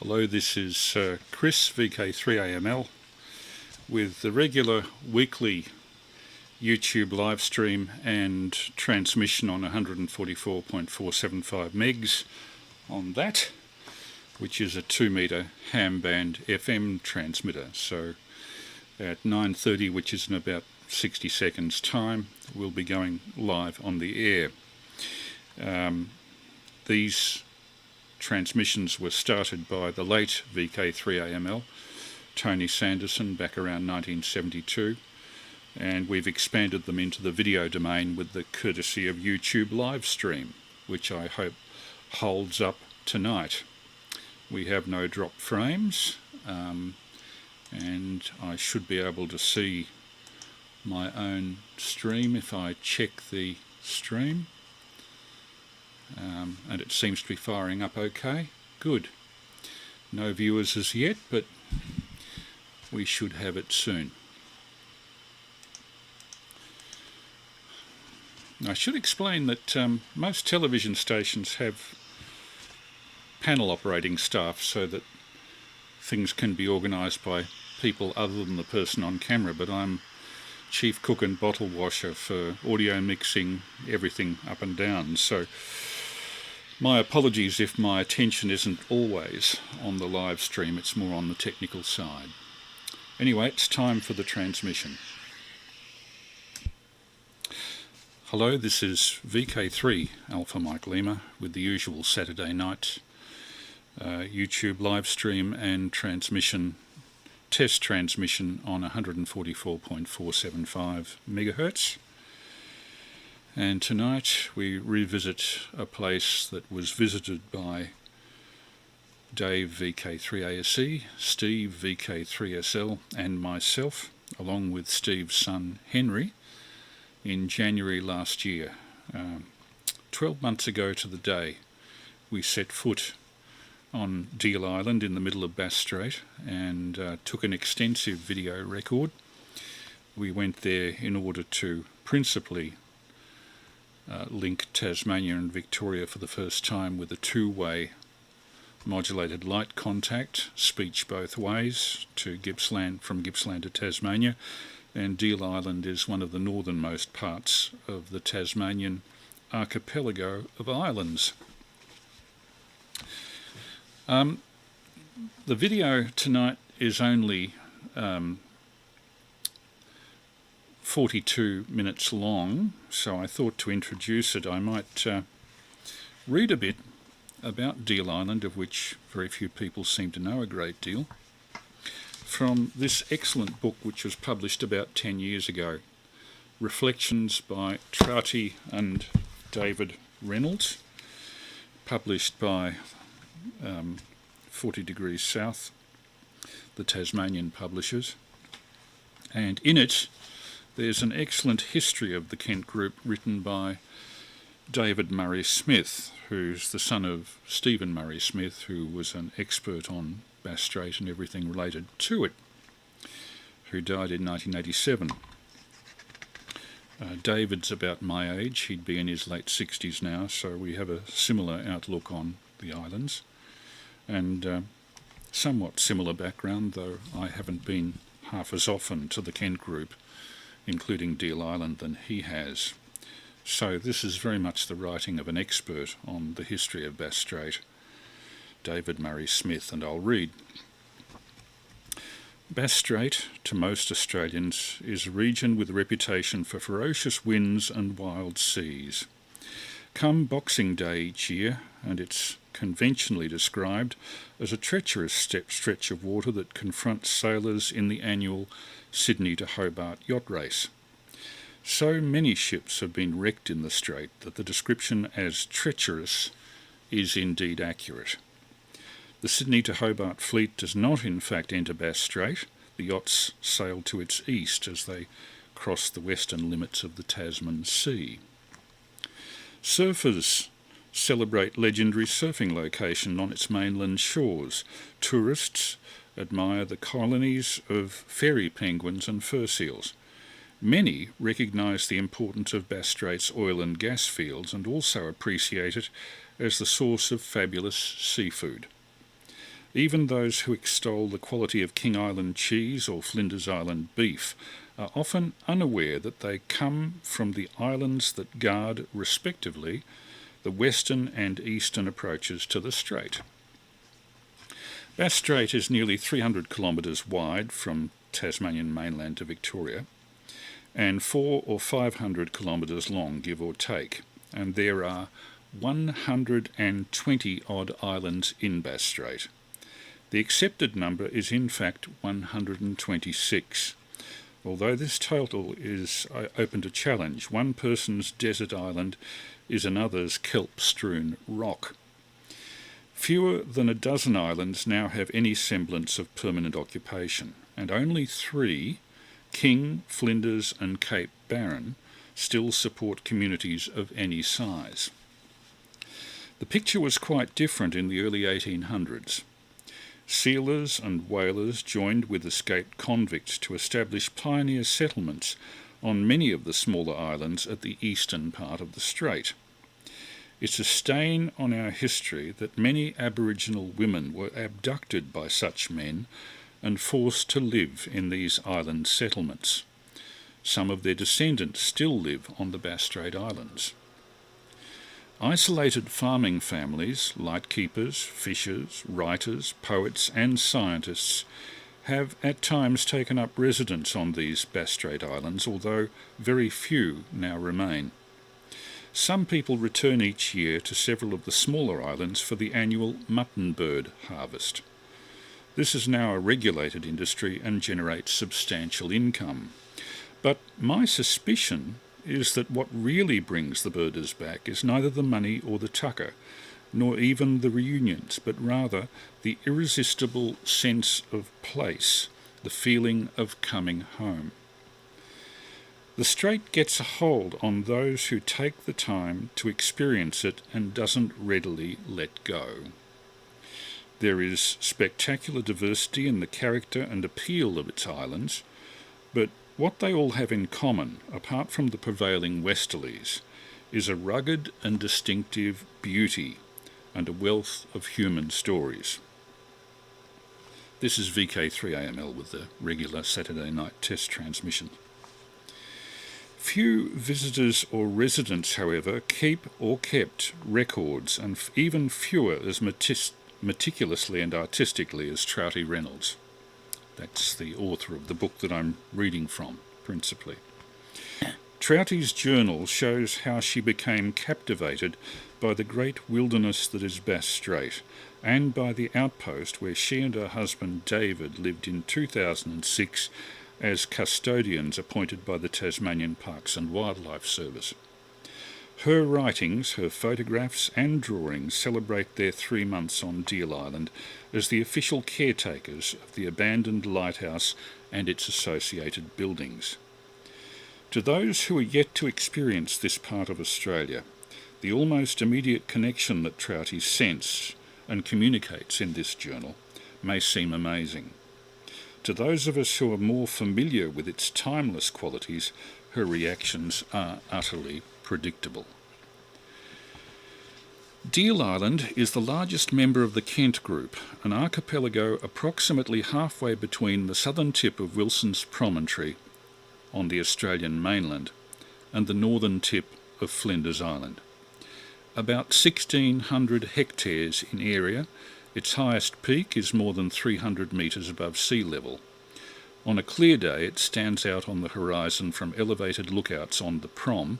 Hello, this is Chris VK3AML with the regular weekly YouTube live stream and transmission on 144.475 megs on that, which is a 2 metre ham band FM transmitter. So at 9:30, which is in about 60 seconds time, we'll be going live on the air. These transmissions were started by the late VK3AML, Tony Sanderson, back around 1972, and we've expanded them into the video domain with the courtesy of YouTube live stream, which I hope holds up tonight. We have no drop frames, and I should be able to see my own stream if I check the stream. And it seems to be firing up okay. Good. No viewers as yet, but we should have it soon. I should explain that most television stations have panel operating staff so that things can be organised by people other than the person on camera, but I'm chief cook and bottle washer for audio mixing, everything up and down, so my apologies if my attention isn't always on the live stream, it's more on the technical side. Anyway, it's time for the transmission. Hello, this is VK3 Alpha Mike Lima with the usual Saturday night YouTube live stream and transmission, test transmission on 144.475 megahertz. And tonight we revisit a place that was visited by Dave VK3ASE, Steve VK3SL and myself, along with Steve's son Henry, in January last year. 12 months ago to the day, we set foot on Deal Island in the middle of Bass Strait and took an extensive video record. We went there in order to principally link Tasmania and Victoria for the first time with a two-way modulated light contact, speech both ways, to Gippsland, from Gippsland to Tasmania, and Deal Island is one of the northernmost parts of the Tasmanian archipelago of islands. The video tonight is only 42 minutes long, so I thought to introduce it I might read a bit about Deal Island, of which very few people seem to know a great deal, from this excellent book which was published about 10 years ago, Reflections by Trouty and David Reynolds, published by 40 Degrees South, the Tasmanian publishers, and in it there's an excellent history of the Kent Group written by David Murray Smith, who's the son of Stephen Murray Smith, who was an expert on Bass Strait and everything related to it, who died in 1987. David's about my age, he'd be in his late 60s now, so we have a similar outlook on the islands, and somewhat similar background, though I haven't been half as often to the Kent Group, including Deal Island, than he has. So this is very much the writing of an expert on the history of Bass Strait, David Murray Smith, and I'll read. Bass Strait, to most Australians, is a region with a reputation for ferocious winds and wild seas. Come Boxing Day each year, and it's conventionally described as a treacherous stretch of water that confronts sailors in the annual Sydney to Hobart yacht race. So many ships have been wrecked in the Strait that the description as treacherous is indeed accurate. The Sydney to Hobart fleet does not in fact enter Bass Strait. The yachts sail to its east as they cross the western limits of the Tasman Sea. Surfers celebrate legendary surfing location on its mainland shores. Tourists admire the colonies of fairy penguins and fur seals. Many recognise the importance of Bass Strait's oil and gas fields and also appreciate it as the source of fabulous seafood. Even those who extol the quality of King Island cheese or Flinders Island beef are often unaware that they come from the islands that guard, respectively, the western and eastern approaches to the Strait. Bass Strait is nearly 300 kilometres wide from Tasmanian mainland to Victoria, and 400 or 500 kilometres long, give or take, and there are 120 odd islands in Bass Strait. The accepted number is in fact 126. Although this total is open to challenge, one person's desert island is another's kelp-strewn rock. Fewer than a dozen islands now have any semblance of permanent occupation, and only 3, King, Flinders and Cape Barren, still support communities of any size. The picture was quite different in the early 1800s. Sealers and whalers joined with escaped convicts to establish pioneer settlements on many of the smaller islands at the eastern part of the Strait. It's a stain on our history that many Aboriginal women were abducted by such men and forced to live in these island settlements. Some of their descendants still live on the Bass Strait Islands. Isolated farming families, lightkeepers, fishers, writers, poets and scientists have at times taken up residence on these Bass Strait Islands, although very few now remain. Some people return each year to several of the smaller islands for the annual mutton bird harvest. This is now a regulated industry and generates substantial income. But my suspicion is that what really brings the birders back is neither the money or the tucker, nor even the reunions, but rather the irresistible sense of place, the feeling of coming home. The Strait gets a hold on those who take the time to experience it and doesn't readily let go. There is spectacular diversity in the character and appeal of its islands, but what they all have in common, apart from the prevailing westerlies, is a rugged and distinctive beauty and a wealth of human stories. This is VK3AML with the regular Saturday night test transmission. Few visitors or residents, however, keep or kept records, and even fewer as meticulously and artistically as Trouty Reynolds. That's the author of the book that I'm reading from, principally. Trouty's journal shows how she became captivated by the great wilderness that is Bass Strait, and by the outpost where she and her husband David lived in 2006 as custodians appointed by the Tasmanian Parks and Wildlife Service. Her writings, her photographs and drawings celebrate their 3 months on Deal Island as the official caretakers of the abandoned lighthouse and its associated buildings. To those who are yet to experience this part of Australia, the almost immediate connection that Trouty sensed and communicates in this journal may seem amazing. To those of us who are more familiar with its timeless qualities, her reactions are utterly predictable. Deal Island is the largest member of the Kent Group, an archipelago approximately halfway between the southern tip of Wilson's Promontory on the Australian mainland and the northern tip of Flinders Island. About 1,600 hectares in area, its highest peak is more than 300 metres above sea level. On a clear day it stands out on the horizon from elevated lookouts on the Prom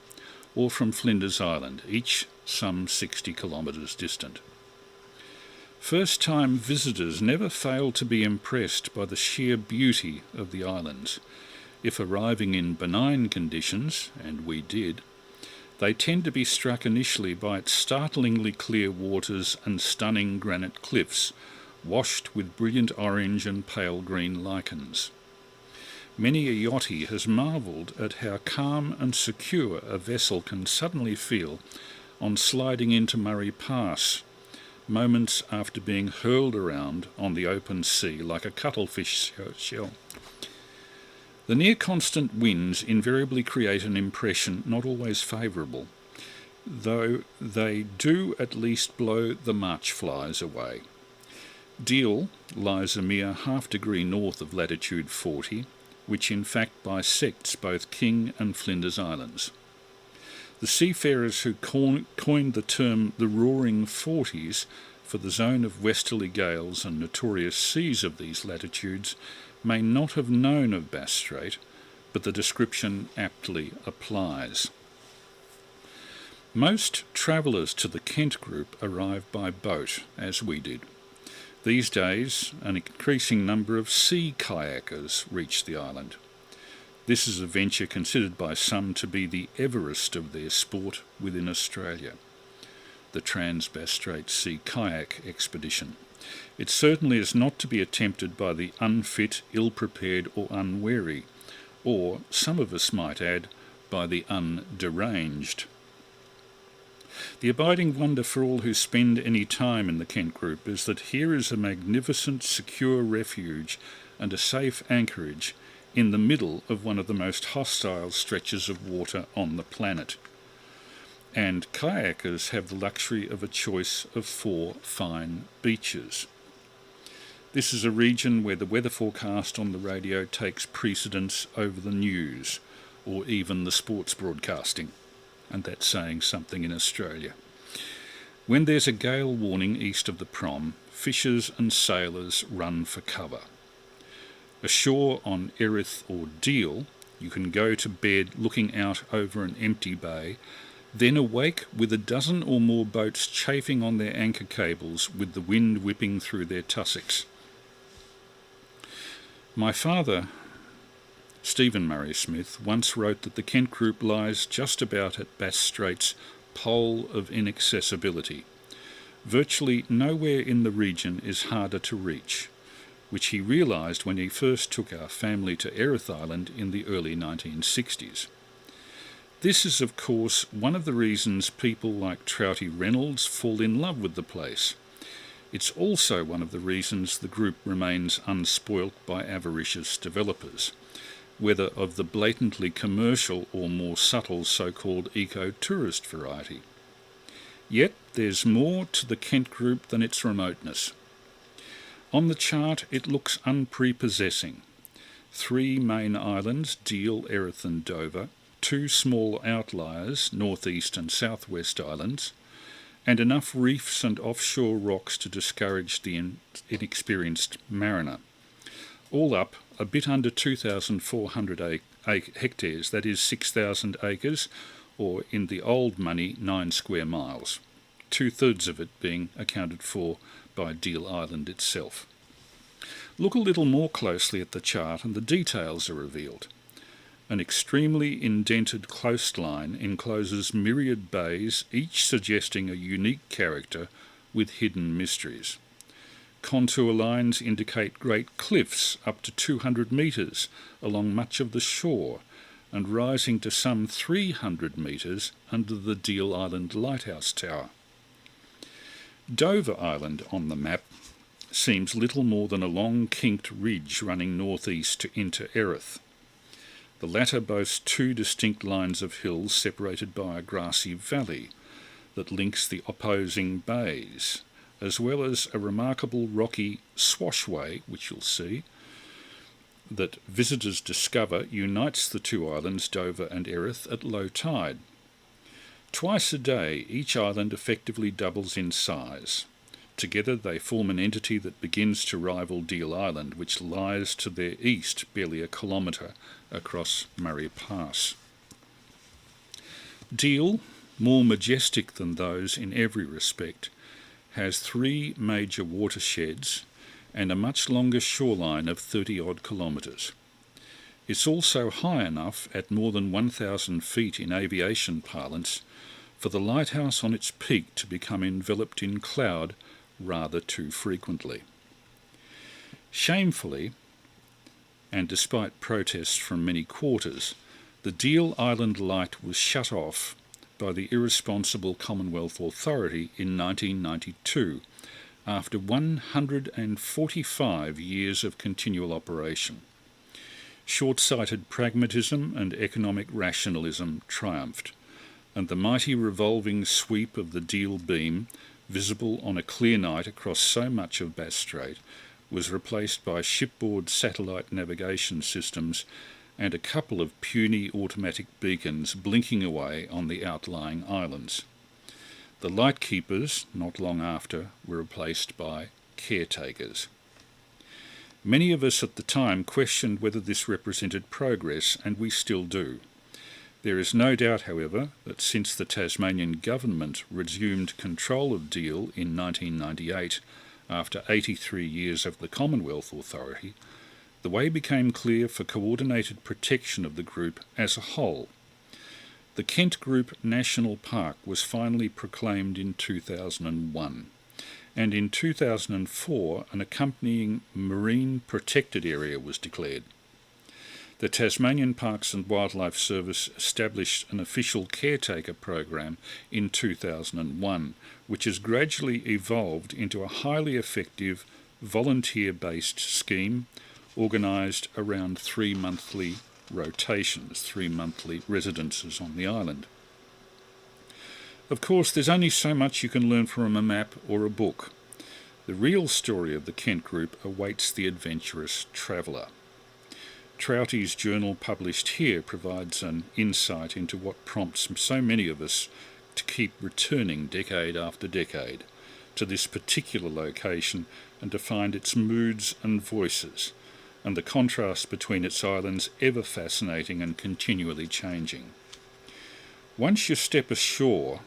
or from Flinders Island, each some 60 kilometres distant. First-time visitors never fail to be impressed by the sheer beauty of the islands. If arriving in benign conditions, and we did, they tend to be struck initially by its startlingly clear waters and stunning granite cliffs, washed with brilliant orange and pale green lichens. Many a yachty has marvelled at how calm and secure a vessel can suddenly feel on sliding into Murray Pass, moments after being hurled around on the open sea like a cuttlefish shell. The near-constant winds invariably create an impression not always favourable, though they do at least blow the march flies away. Deal lies a mere half-degree north of latitude 40, which in fact bisects both King and Flinders Islands. The seafarers who coined the term the Roaring Forties for the zone of westerly gales and notorious seas of these latitudes may not have known of Bass Strait, but the description aptly applies. Most travellers to the Kent group arrive by boat, as we did. These days, an increasing number of sea kayakers reach the island. This is a venture considered by some to be the Everest of their sport within Australia, the Trans-Bass Strait Sea Kayak Expedition. It certainly is not to be attempted by the unfit, ill-prepared or unwary, or, some of us might add, by the underanged. The abiding wonder for all who spend any time in the Kent group is that here is a magnificent, secure refuge and a safe anchorage in the middle of one of the most hostile stretches of water on the planet. And kayakers have the luxury of a choice of 4 fine beaches. This is a region where the weather forecast on the radio takes precedence over the news, or even the sports broadcasting, and that's saying something in Australia. When there's a gale warning east of the Prom, fishers and sailors run for cover. Ashore on Erith or Deal, you can go to bed looking out over an empty bay, then awake with a dozen or more boats chafing on their anchor cables with the wind whipping through their tussocks. My father, Stephen Murray Smith, once wrote that the Kent group lies just about at Bass Strait's pole of inaccessibility. Virtually nowhere in the region is harder to reach, which he realised when he first took our family to Erith Island in the early 1960s. This is, of course, one of the reasons people like Trouty Reynolds fall in love with the place. It's also one of the reasons the group remains unspoilt by avaricious developers, whether of the blatantly commercial or more subtle so-called eco-tourist variety. Yet there's more to the Kent group than its remoteness. On the chart it looks unprepossessing. 3 main islands, Deal, Erith and Dover, 2 small outliers, northeast and southwest islands, and enough reefs and offshore rocks to discourage the inexperienced mariner. All up, a bit under 2,400 hectares, that is 6,000 acres, or in the old money 9 square miles, 2/3 of it being accounted for by Deal Island itself. Look a little more closely at the chart and the details are revealed. An extremely indented coastline encloses myriad bays, each suggesting a unique character with hidden mysteries. Contour lines indicate great cliffs up to 200 metres along much of the shore and rising to some 300 metres under the Deal Island Lighthouse Tower. Dover Island on the map seems little more than a long kinked ridge running northeast into Erith. The latter boasts 2 distinct lines of hills separated by a grassy valley that links the opposing bays, as well as a remarkable rocky swashway, which you'll see, that visitors discover unites the 2 islands, Dover and Erith, at low tide. Twice a day, each island effectively doubles in size. Together they form an entity that begins to rival Deal Island, which lies to their east barely a kilometre across Murray Pass. Deal, more majestic than those in every respect, has 3 major watersheds and a much longer shoreline of 30-odd kilometres. It's also high enough, at more than 1,000 feet in aviation parlance, for the lighthouse on its peak to become enveloped in cloud rather too frequently. Shamefully, and despite protests from many quarters, the Deal Island light was shut off by the irresponsible Commonwealth Authority in 1992, after 145 years of continual operation. Short-sighted pragmatism and economic rationalism triumphed, and the mighty revolving sweep of the Deal beam visible on a clear night across so much of Bass Strait, was replaced by shipboard satellite navigation systems and a couple of puny automatic beacons blinking away on the outlying islands. The lightkeepers, not long after, were replaced by caretakers. Many of us at the time questioned whether this represented progress, and we still do. There is no doubt, however, that since the Tasmanian government resumed control of Deal in 1998, after 83 years of the Commonwealth Authority, the way became clear for coordinated protection of the group as a whole. The Kent Group National Park was finally proclaimed in 2001, and in 2004 an accompanying marine protected area was declared. The Tasmanian Parks and Wildlife Service established an official caretaker program in 2001, which has gradually evolved into a highly effective volunteer-based scheme organised around 3 monthly rotations, 3 monthly residences on the island. Of course, there's only so much you can learn from a map or a book. The real story of the Kent Group awaits the adventurous traveller. Trouty's journal published here provides an insight into what prompts so many of us to keep returning decade after decade to this particular location and to find its moods and voices, and the contrast between its islands ever fascinating and continually changing. Once you step ashore,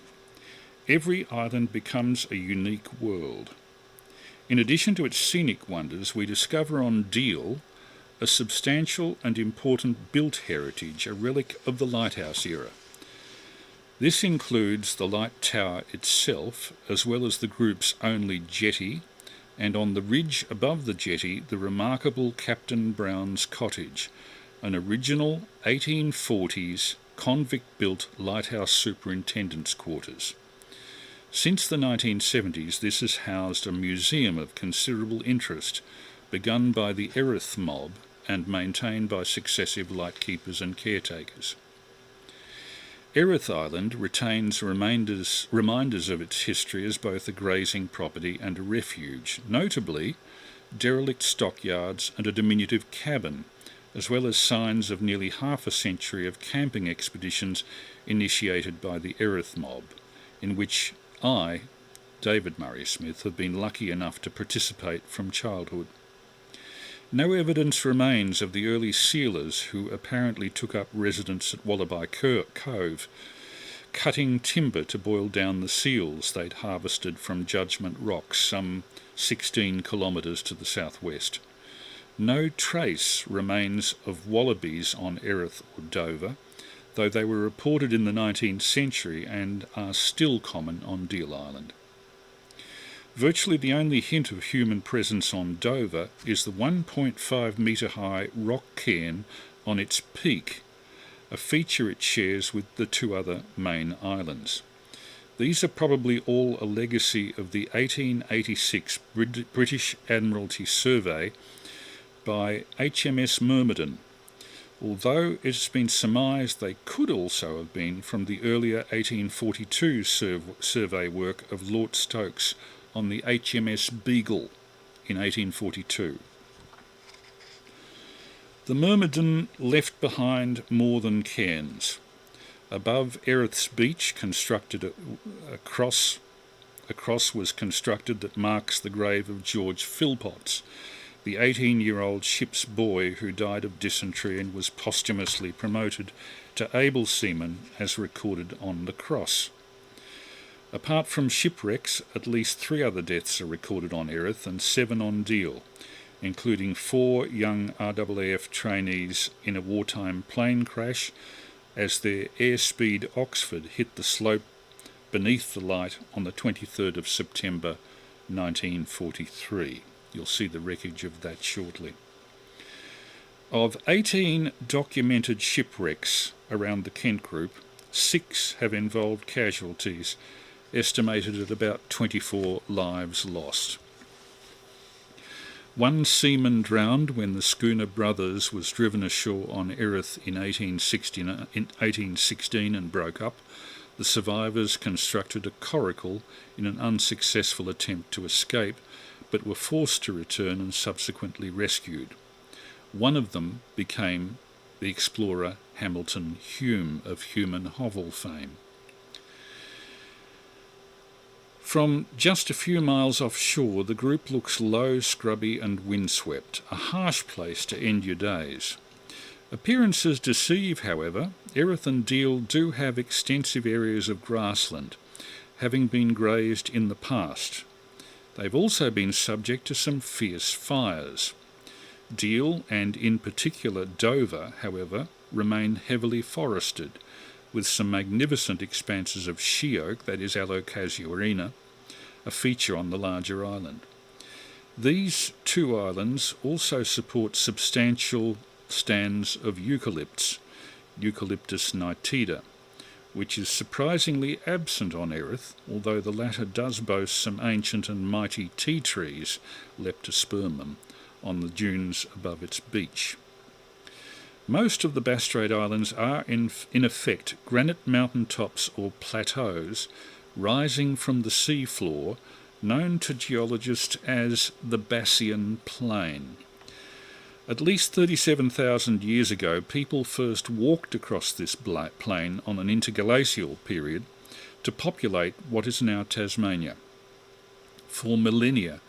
every island becomes a unique world. In addition to its scenic wonders, we discover on Deal a substantial and important built heritage, a relic of the Lighthouse era. This includes the light tower itself, as well as the group's only jetty, and on the ridge above the jetty, the remarkable Captain Brown's Cottage, an original 1840s convict-built lighthouse superintendent's quarters. Since the 1970s, this has housed a museum of considerable interest, begun by the Erith mob and maintained by successive lightkeepers and caretakers. Erith Island retains reminders of its history as both a grazing property and a refuge, notably derelict stockyards and a diminutive cabin, as well as signs of nearly half a century of camping expeditions initiated by the Erith mob, in which I, David Murray Smith, have been lucky enough to participate from childhood. No evidence remains of the early sealers who apparently took up residence at Wallaby Cove, cutting timber to boil down the seals they'd harvested from Judgment Rocks, some 16 kilometres to the southwest. No trace remains of wallabies on Erith or Dover, though they were reported in the 19th century and are still common on Deal Island. Virtually the only hint of human presence on Dover is the 1.5 metre high rock cairn on its peak, a feature it shares with the 2 other main islands. These are probably all a legacy of the 1886 British Admiralty survey by HMS Myrmidon, although it has been surmised they could also have been from the earlier 1842 survey work of Lord Stokes on the HMS Beagle in 1842. The Myrmidon left behind more than cairns. Above Erith's beach, constructed a cross was constructed that marks the grave of George Philpotts, the 18-year-old ship's boy who died of dysentery and was posthumously promoted to able seaman as recorded on the cross. Apart from shipwrecks, at least 3 other deaths are recorded on Erith and 7 on Deal, including 4 young RAAF trainees in a wartime plane crash as their Airspeed Oxford hit the slope beneath the light on the 23rd of September 1943. You'll see the wreckage of that shortly. Of 18 documented shipwrecks around the Kent Group, 6 have involved casualties, estimated at about 24 lives lost. 1 seaman drowned when the schooner Brothers was driven ashore on Erith in 1816 and broke up, the survivors constructed a coracle in an unsuccessful attempt to escape, but were forced to return and subsequently rescued. One of them became the explorer Hamilton Hume of Hume and Hovell fame. From just a few miles offshore, the group looks low, scrubby and windswept, a harsh place to end your days. Appearances deceive, however. Erith and Deal do have extensive areas of grassland, having been grazed in the past. They've also been subject to some fierce fires. Deal, and in particular Dover, however, remain heavily forested, with some magnificent expanses of she-oak, that is Allocasuarina, a feature on the larger island. These two islands also support substantial stands of eucalypts, Eucalyptus nitida, which is surprisingly absent on Erith, although the latter does boast some ancient and mighty tea trees, Leptospermum, on the dunes above its beach. Most of the Bass Strait Islands are in effect granite mountain tops or plateaus rising from the sea floor, known to geologists as the Bassian Plain. At least 37,000 years ago, people first walked across this plain on an interglacial period to populate what is now Tasmania. For millennia,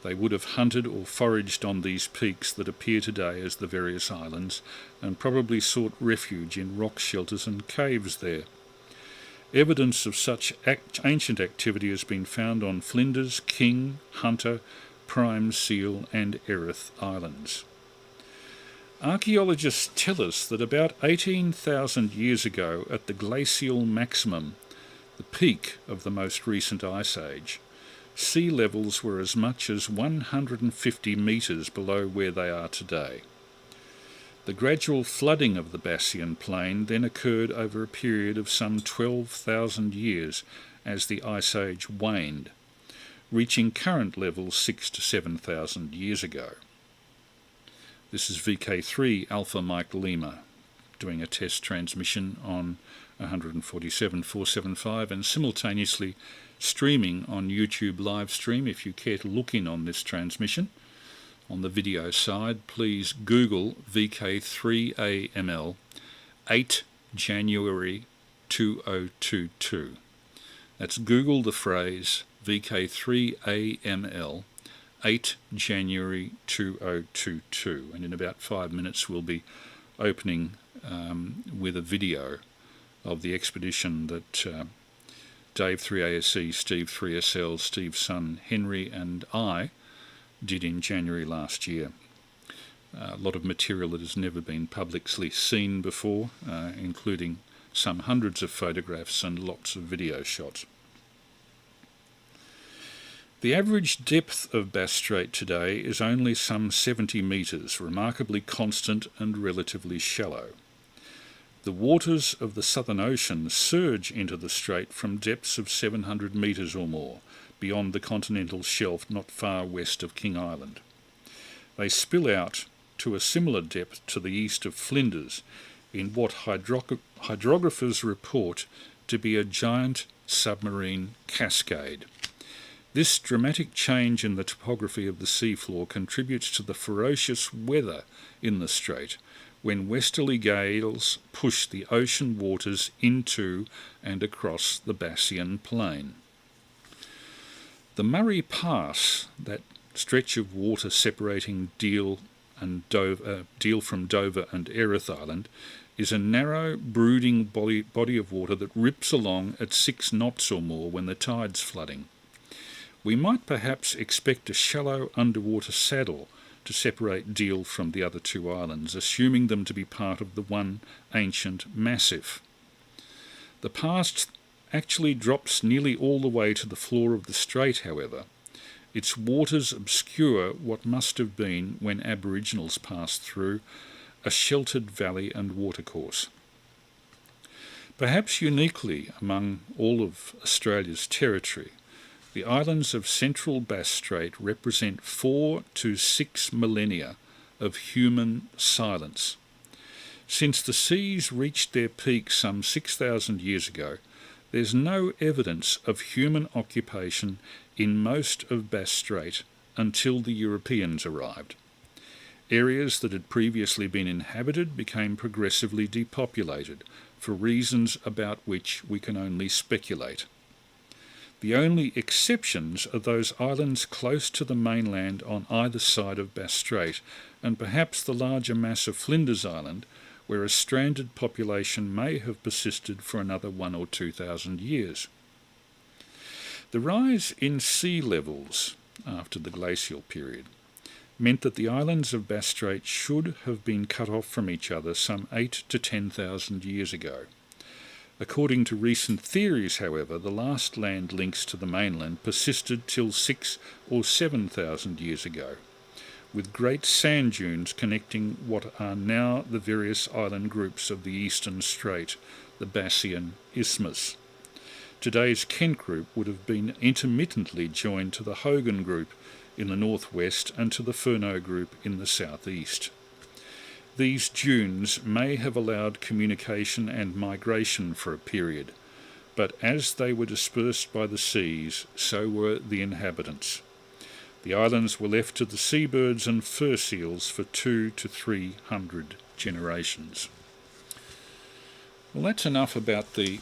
they would have hunted or foraged on these peaks that appear today as the various islands, and probably sought refuge in rock shelters and caves there. Evidence of such ancient activity has been found on Flinders, King, Hunter, Prime Seal and Erith Islands. Archaeologists tell us that about 18,000 years ago, at the glacial maximum, the peak of the most recent ice age, sea levels were as much as 150 metres below where they are today. The gradual flooding of the Bassian Plain then occurred over a period of some 12,000 years as the Ice Age waned, reaching current levels 6,000 to 7,000 years ago. This is VK3 Alpha Mike Lima doing a test transmission on 147.475 and simultaneously streaming on YouTube live stream. If you care to look in on this transmission, on the video side, please Google VK3AML 8 January 2022. That's Google the phrase VK3AML 8 January 2022, and in about 5 minutes we'll be opening with a video of the expedition that Dave 3ASE, Steve 3SL, Steve's son Henry and I did in January last year. A lot of material that has never been publicly seen before, including some hundreds of photographs and lots of video shots. The average depth of Bass Strait today is only some 70 metres, remarkably constant and relatively shallow. The waters of the Southern Ocean surge into the strait from depths of 700 metres or more, beyond the continental shelf not far west of King Island. They spill out to a similar depth to the east of Flinders, in what hydrographers report to be a giant submarine cascade. This dramatic change in the topography of the seafloor contributes to the ferocious weather in the strait, when westerly gales push the ocean waters into and across the Bassian Plain. The Murray Pass, that stretch of water separating Deal from Dover and Erith Island, is a narrow, brooding body of water that rips along at 6 knots or more when the tide's flooding. We might perhaps expect a shallow underwater saddle to separate Deal from the other two islands, assuming them to be part of the one ancient massif. The pass actually drops nearly all the way to the floor of the strait, however. Its waters obscure what must have been, when Aboriginals passed through, a sheltered valley and watercourse. Perhaps uniquely among all of Australia's territory, the islands of central Bass Strait represent 4 to 6 millennia of human silence. Since the seas reached their peak some 6,000 years ago, there's no evidence of human occupation in most of Bass Strait until the Europeans arrived. Areas that had previously been inhabited became progressively depopulated, for reasons about which we can only speculate. The only exceptions are those islands close to the mainland on either side of Bass Strait, and perhaps the larger mass of Flinders Island, where a stranded population may have persisted for another 1,000 or 2,000 years. The rise in sea levels after the glacial period meant that the islands of Bass Strait should have been cut off from each other some 8,000 to 10,000 years ago. According to recent theories, however, the last land links to the mainland persisted till 6,000 or 7,000 years ago, with great sand dunes connecting what are now the various island groups of the eastern strait, the Bassian Isthmus. Today's Kent group would have been intermittently joined to the Hogan group in the northwest and to the Furneaux group in the southeast. These dunes may have allowed communication and migration for a period, but as they were dispersed by the seas, so were the inhabitants. The islands were left to the seabirds and fur seals for 200 to 300 generations. Well, that's enough about the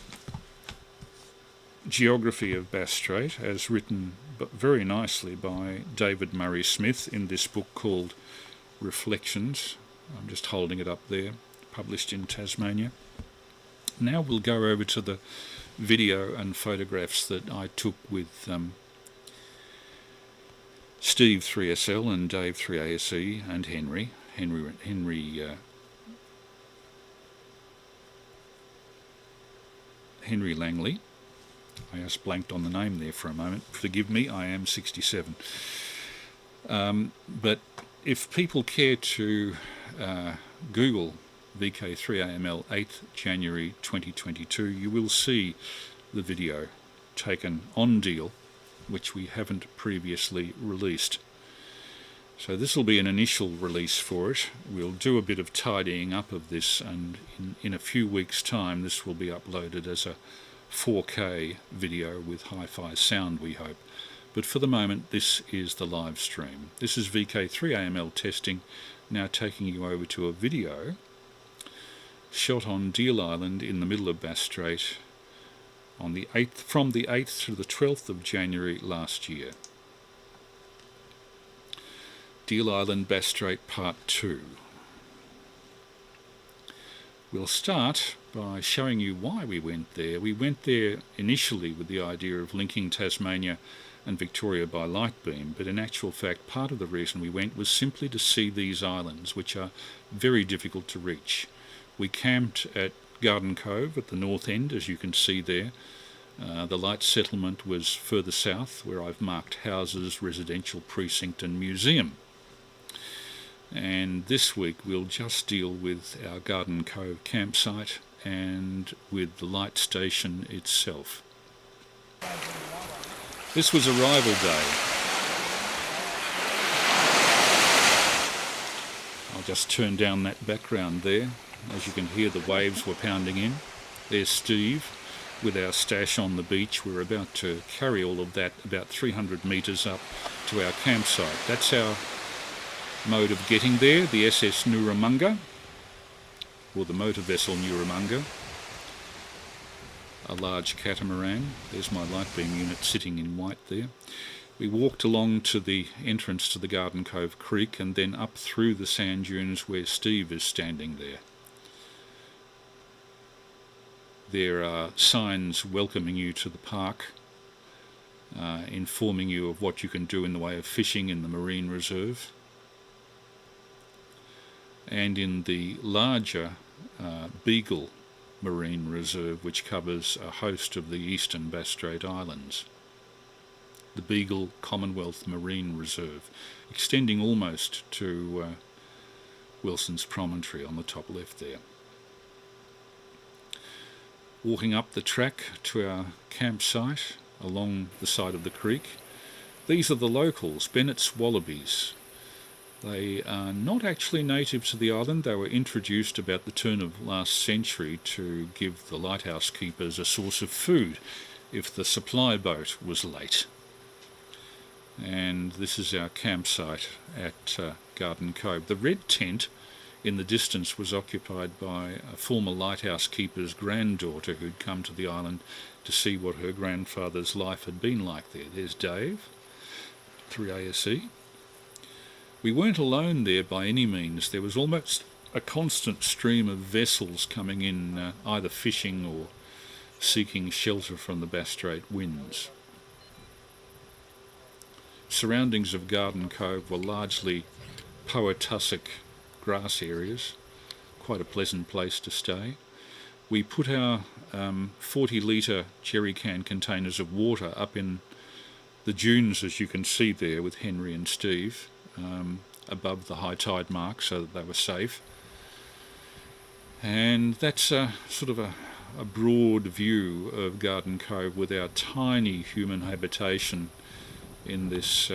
geography of Bass Strait, as written very nicely by David Murray Smith in this book called Reflections. I'm just holding it up there, published in Tasmania. Now we'll go over to the video and photographs that I took with Steve 3SL and Dave 3ASE and Henry Langley. I just blanked on the name there for a moment. Forgive me, I am 67. But if people care to Google VK3AML 8th January 2022, you will see the video taken on deal, which we haven't previously released. So this will be an initial release for it. We'll do a bit of tidying up of this, and in a few weeks' time this will be uploaded as a 4K video with hi-fi sound, we hope. But for the moment, this is the live stream. This is VK3AML testing, now taking you over to a video shot on Deal Island in the middle of Bass Strait on the 8th, from the 8th to the 12th of January last year. Deal Island, Bass Strait Part 2. We'll start by showing you why we went there. We went there initially with the idea of linking Tasmania and Victoria by light beam, but in actual fact part of the reason we went was simply to see these islands, which are very difficult to reach. We camped at Garden Cove at the north end, as you can see there. The light settlement was further south, where I've marked houses, residential precinct and museum. And this week we'll just deal with our Garden Cove campsite and with the light station itself. This was arrival day. I'll just turn down that background there. As you can hear, the waves were pounding in. There's Steve with our stash on the beach. We're about to carry all of that about 300 metres up to our campsite. That's our mode of getting there, the SS Nooramunga, or the motor vessel Nooramunga, a large catamaran. There's my light beam unit sitting in white there. We walked along to the entrance to the Garden Cove Creek and then up through the sand dunes where Steve is standing there. There are signs welcoming you to the park, informing you of what you can do in the way of fishing in the marine reserve. And in the larger Beagle Marine Reserve, which covers a host of the eastern Bass Strait Islands. The Beagle Commonwealth Marine Reserve, extending almost to Wilson's Promontory on the top left there. Walking up the track to our campsite along the side of the creek. These are the locals, Bennett's Wallabies. They are not actually native to the island. They were introduced about the turn of last century to give the lighthouse keepers a source of food if the supply boat was late. And this is our campsite at Garden Cove. The red tent in the distance was occupied by a former lighthouse keeper's granddaughter who'd come to the island to see what her grandfather's life had been like there. There's Dave, VK3ASE. We weren't alone there by any means. There was almost a constant stream of vessels coming in, either fishing or seeking shelter from the Bass Strait winds. Surroundings of Garden Cove were largely poa-tussock grass areas, quite a pleasant place to stay. We put our 40-litre jerry can containers of water up in the dunes, as you can see there, with Henry and Steve, above the high tide mark so that they were safe. And that's sort of a broad view of Garden Cove with our tiny human habitation in this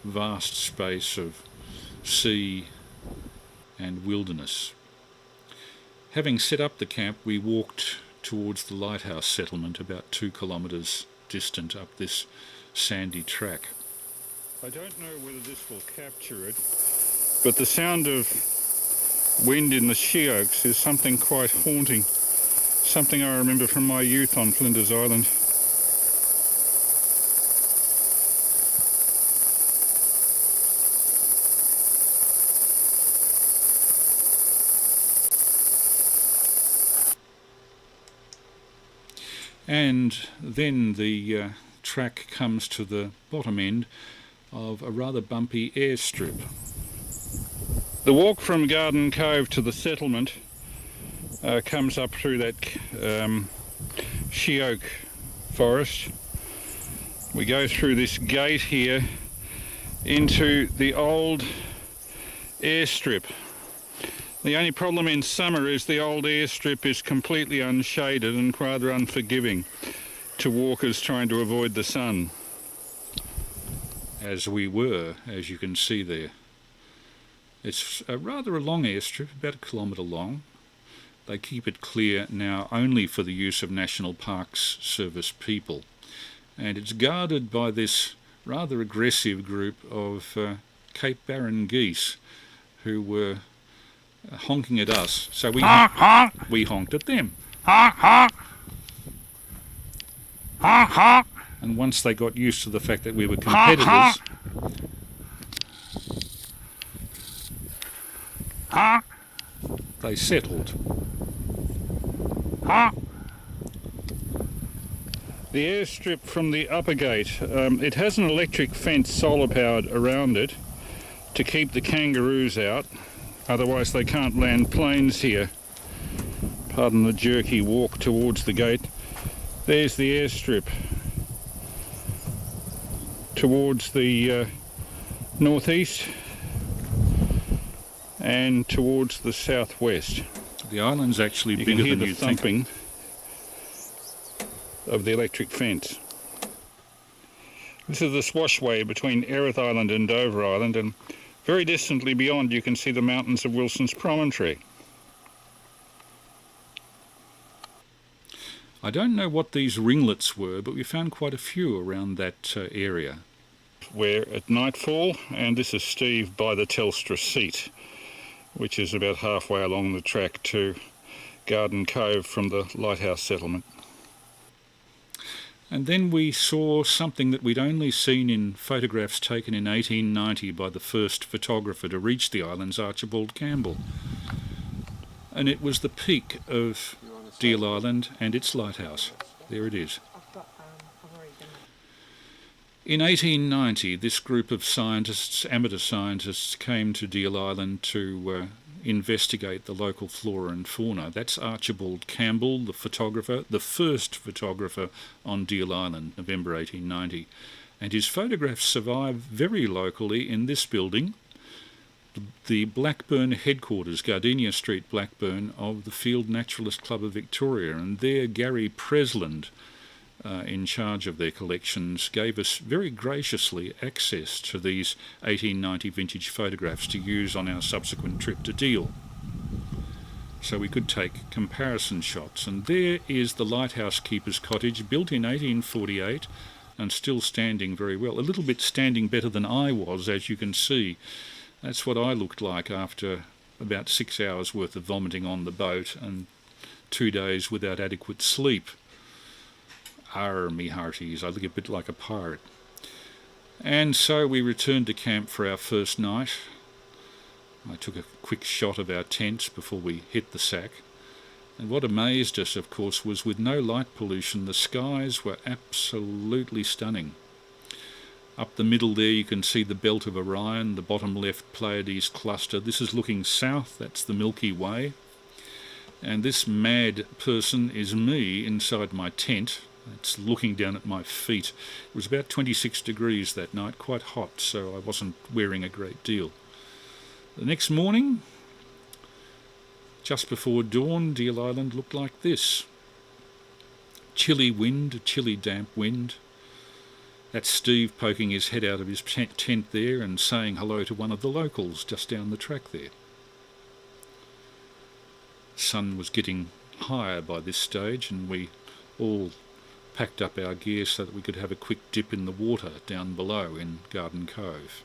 vast space of sea and wilderness. Having set up the camp, we walked towards the Lighthouse settlement about 2 kilometres distant up this sandy track. I don't know whether this will capture it, but the sound of wind in the she oaks is something quite haunting, something I remember from my youth on Flinders Island. And then the track comes to the bottom end of a rather bumpy airstrip. The walk from Garden Cove to the settlement comes up through that she oak forest. We go through this gate here into the old airstrip. The only problem in summer is the old airstrip is completely unshaded and rather unforgiving to walkers trying to avoid the sun. As we were, as you can see there. It's rather a long airstrip, about 1 kilometre long. They keep it clear now only for the use of National Parks Service people. And it's guarded by this rather aggressive group of Cape Barren geese who were honking at us, so we honked at them. And once they got used to the fact that we were competitors, they settled. The airstrip from the upper gate, it has an electric fence solar powered around it to keep the kangaroos out. Otherwise they can't land planes here. Pardon the jerky walk towards the gate. There's the airstrip towards the northeast and towards the southwest. The island's actually bigger than you think. You can hear the thumping of the electric fence. This is the swashway between Erith Island and Dover Island, and very distantly beyond you can see the mountains of Wilson's Promontory. I don't know what these ringlets were, but we found quite a few around that area. We're at nightfall, and this is Steve by the Telstra seat, which is about halfway along the track to Garden Cove from the Lighthouse settlement. And then we saw something that we'd only seen in photographs taken in 1890 by the first photographer to reach the islands, Archibald Campbell. And it was the peak of Deal Island and its lighthouse. There it is. In 1890, this group of scientists, amateur scientists, came to Deal Island to investigate the local flora and fauna. That's Archibald Campbell, the photographer, the first photographer on Deal Island, November 1890. And his photographs survive very locally in this building, the Blackburn headquarters, Gardenia Street, Blackburn, of the Field Naturalist Club of Victoria. And there Gary Presland in charge of their collections, gave us very graciously access to these 1890 vintage photographs to use on our subsequent trip to Deal. So we could take comparison shots. And there is the Lighthouse Keeper's Cottage, built in 1848 and still standing very well. A little bit standing better than I was, as you can see. That's what I looked like after about 6 hours worth of vomiting on the boat and 2 days without adequate sleep. Arr, me hearties, I look a bit like a pirate. And so we returned to camp for our first night. I took a quick shot of our tents before we hit the sack. And what amazed us, of course, was with no light pollution, the skies were absolutely stunning. Up the middle there you can see the belt of Orion, the bottom left Pleiades cluster. This is looking south, that's the Milky Way. And this mad person is me inside my tent. It's looking down at my feet. It was about 26 degrees that night, quite hot, so I wasn't wearing a great deal. The next morning, just before dawn, Deal Island looked like this. Chilly wind, chilly damp wind. That's Steve poking his head out of his tent there and saying hello to one of the locals just down the track there. Sun was getting higher by this stage, and we all packed up our gear so that we could have a quick dip in the water down below in Garden Cove.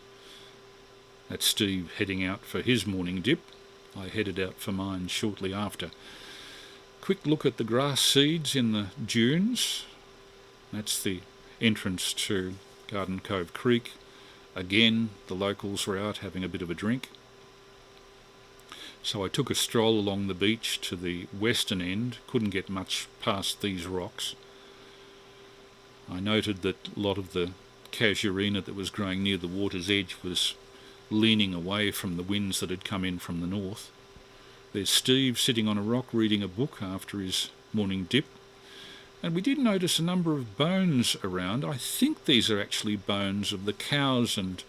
That's Steve heading out for his morning dip. I headed out for mine shortly after. Quick look at the grass seeds in the dunes. That's the entrance to Garden Cove Creek. Again, the locals were out having a bit of a drink. So I took a stroll along the beach to the western end. Couldn't get much past these rocks. I noted that a lot of the casuarina that was growing near the water's edge was leaning away from the winds that had come in from the north. There's Steve sitting on a rock reading a book after his morning dip. And we did notice a number of bones around. I think these are actually bones of the cows and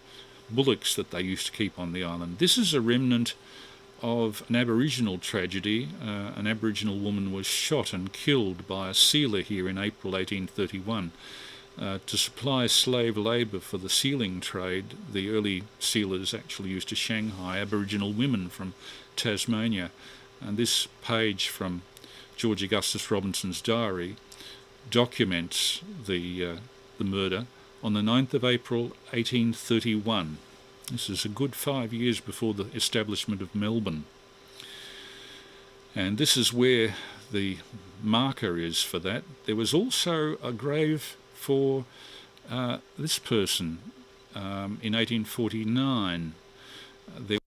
bullocks that they used to keep on the island. This is a remnant of an Aboriginal tragedy. An Aboriginal woman was shot and killed by a sealer here in April 1831. To supply slave labour for the sealing trade, the early sealers actually used to Shanghai Aboriginal women from Tasmania. And this page from George Augustus Robinson's diary documents the murder on the 9th of April 1831. This is a good 5 years before the establishment of Melbourne. And this is where the marker is for that. There was also a grave for this person in 1849. There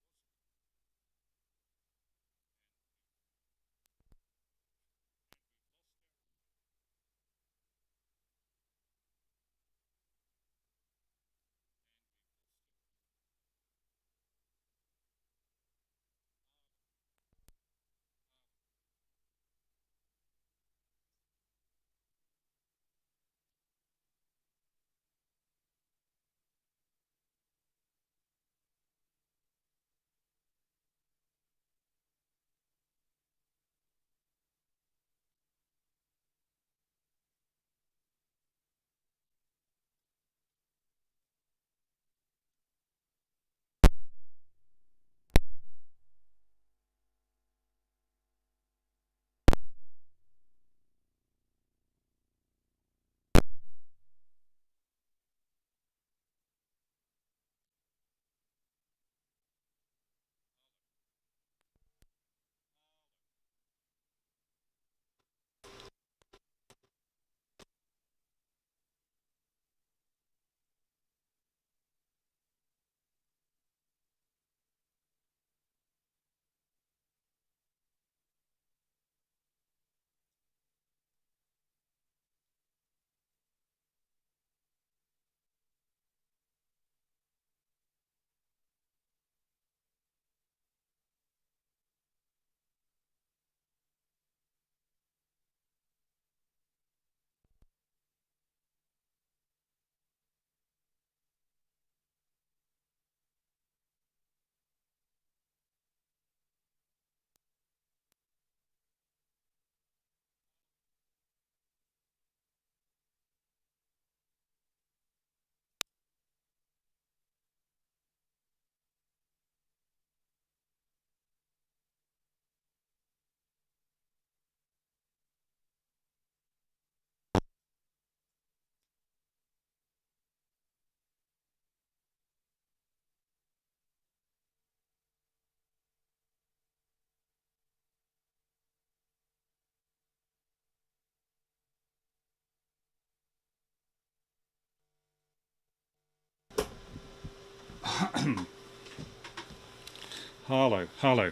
Harlow, Harlow.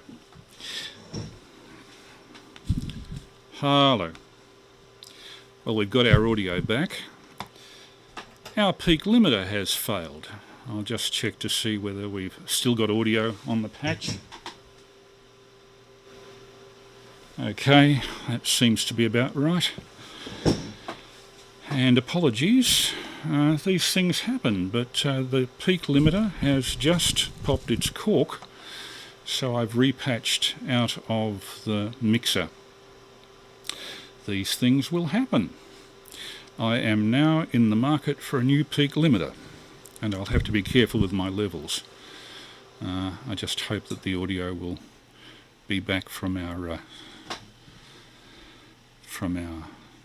Harlow. Well, we've got our audio back. Our peak limiter has failed. I'll just check to see whether we've still got audio on the patch. Okay, that seems to be about right. And apologies, these things happen, but the peak limiter has just popped its cork, so I've repatched out of the mixer. These things will happen. I am now in the market for a new peak limiter, and I'll have to be careful with my levels. I just hope that the audio will be back from our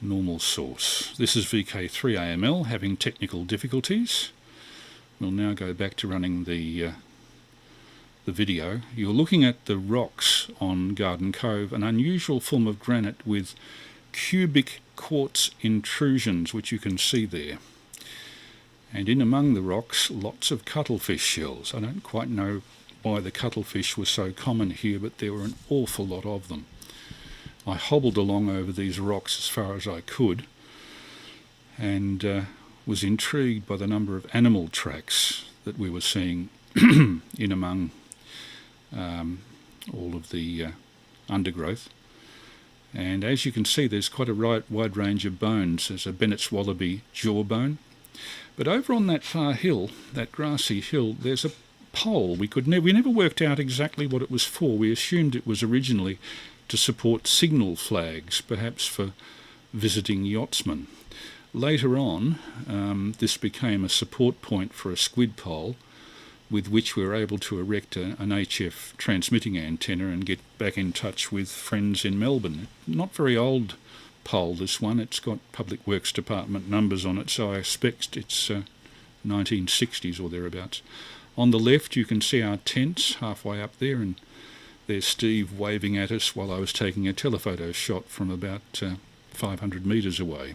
normal source. This is VK3AML having technical difficulties. We'll now go back to running the video. You're looking at the rocks on Garden Cove, an unusual form of granite with cubic quartz intrusions, which you can see there. And in among the rocks, lots of cuttlefish shells. I don't quite know why the cuttlefish were so common here, but there were an awful lot of them. I hobbled along over these rocks as far as I could, and was intrigued by the number of animal tracks that we were seeing in among all of the undergrowth. And as you can see, there's quite a wide range of bones. There's a Bennett's wallaby jawbone. But over on that far hill, that grassy hill, there's a pole. We never worked out exactly what it was for. We assumed it was originally to support signal flags, perhaps for visiting yachtsmen. Later on, this became a support point for a squid pole, with which we were able to erect an HF transmitting antenna and get back in touch with friends in Melbourne. Not very old pole, this one. It's got Public Works Department numbers on it, so I expect it's 1960s or thereabouts. On the left you can see our tents halfway up there, and there's Steve waving at us while I was taking a telephoto shot from about 500 metres away.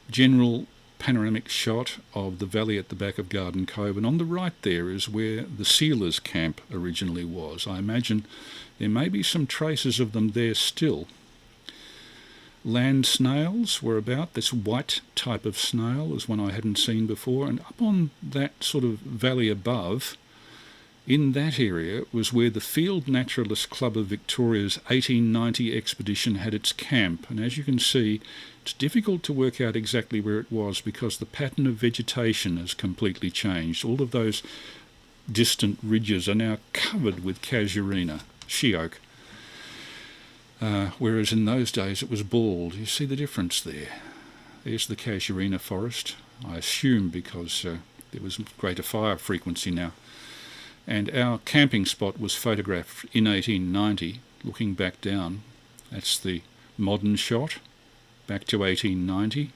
General panoramic shot of the valley at the back of Garden Cove, and on the right there is where the sealers' camp originally was. I imagine there may be some traces of them there still. Land snails were about. This white type of snail was one I hadn't seen before, and up on that sort of valley above, in that area, was where the Field Naturalist Club of Victoria's 1890 expedition had its camp. And as you can see, it's difficult to work out exactly where it was because the pattern of vegetation has completely changed. All of those distant ridges are now covered with casuarina, she-oak, whereas in those days it was bald. You see the difference there. There's the casuarina forest, I assume because there was greater fire frequency now. And our camping spot was photographed in 1890, looking back down. That's the modern shot, back to 1890.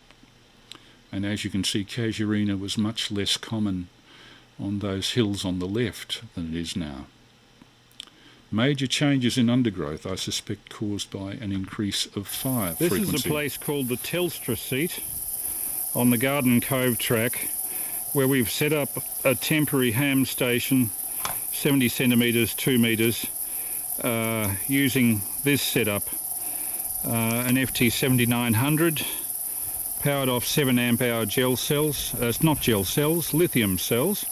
And as you can see, casuarina was much less common on those hills on the left than it is now. Major changes in undergrowth, I suspect, caused by an increase of fire frequency. This is a place called the Telstra Seat on the Garden Cove track, where we've set up a temporary ham station 70 centimetres, 2 metres, using this setup, an FT7900, powered off 7 amp hour gel cells. It's not gel cells, lithium cells.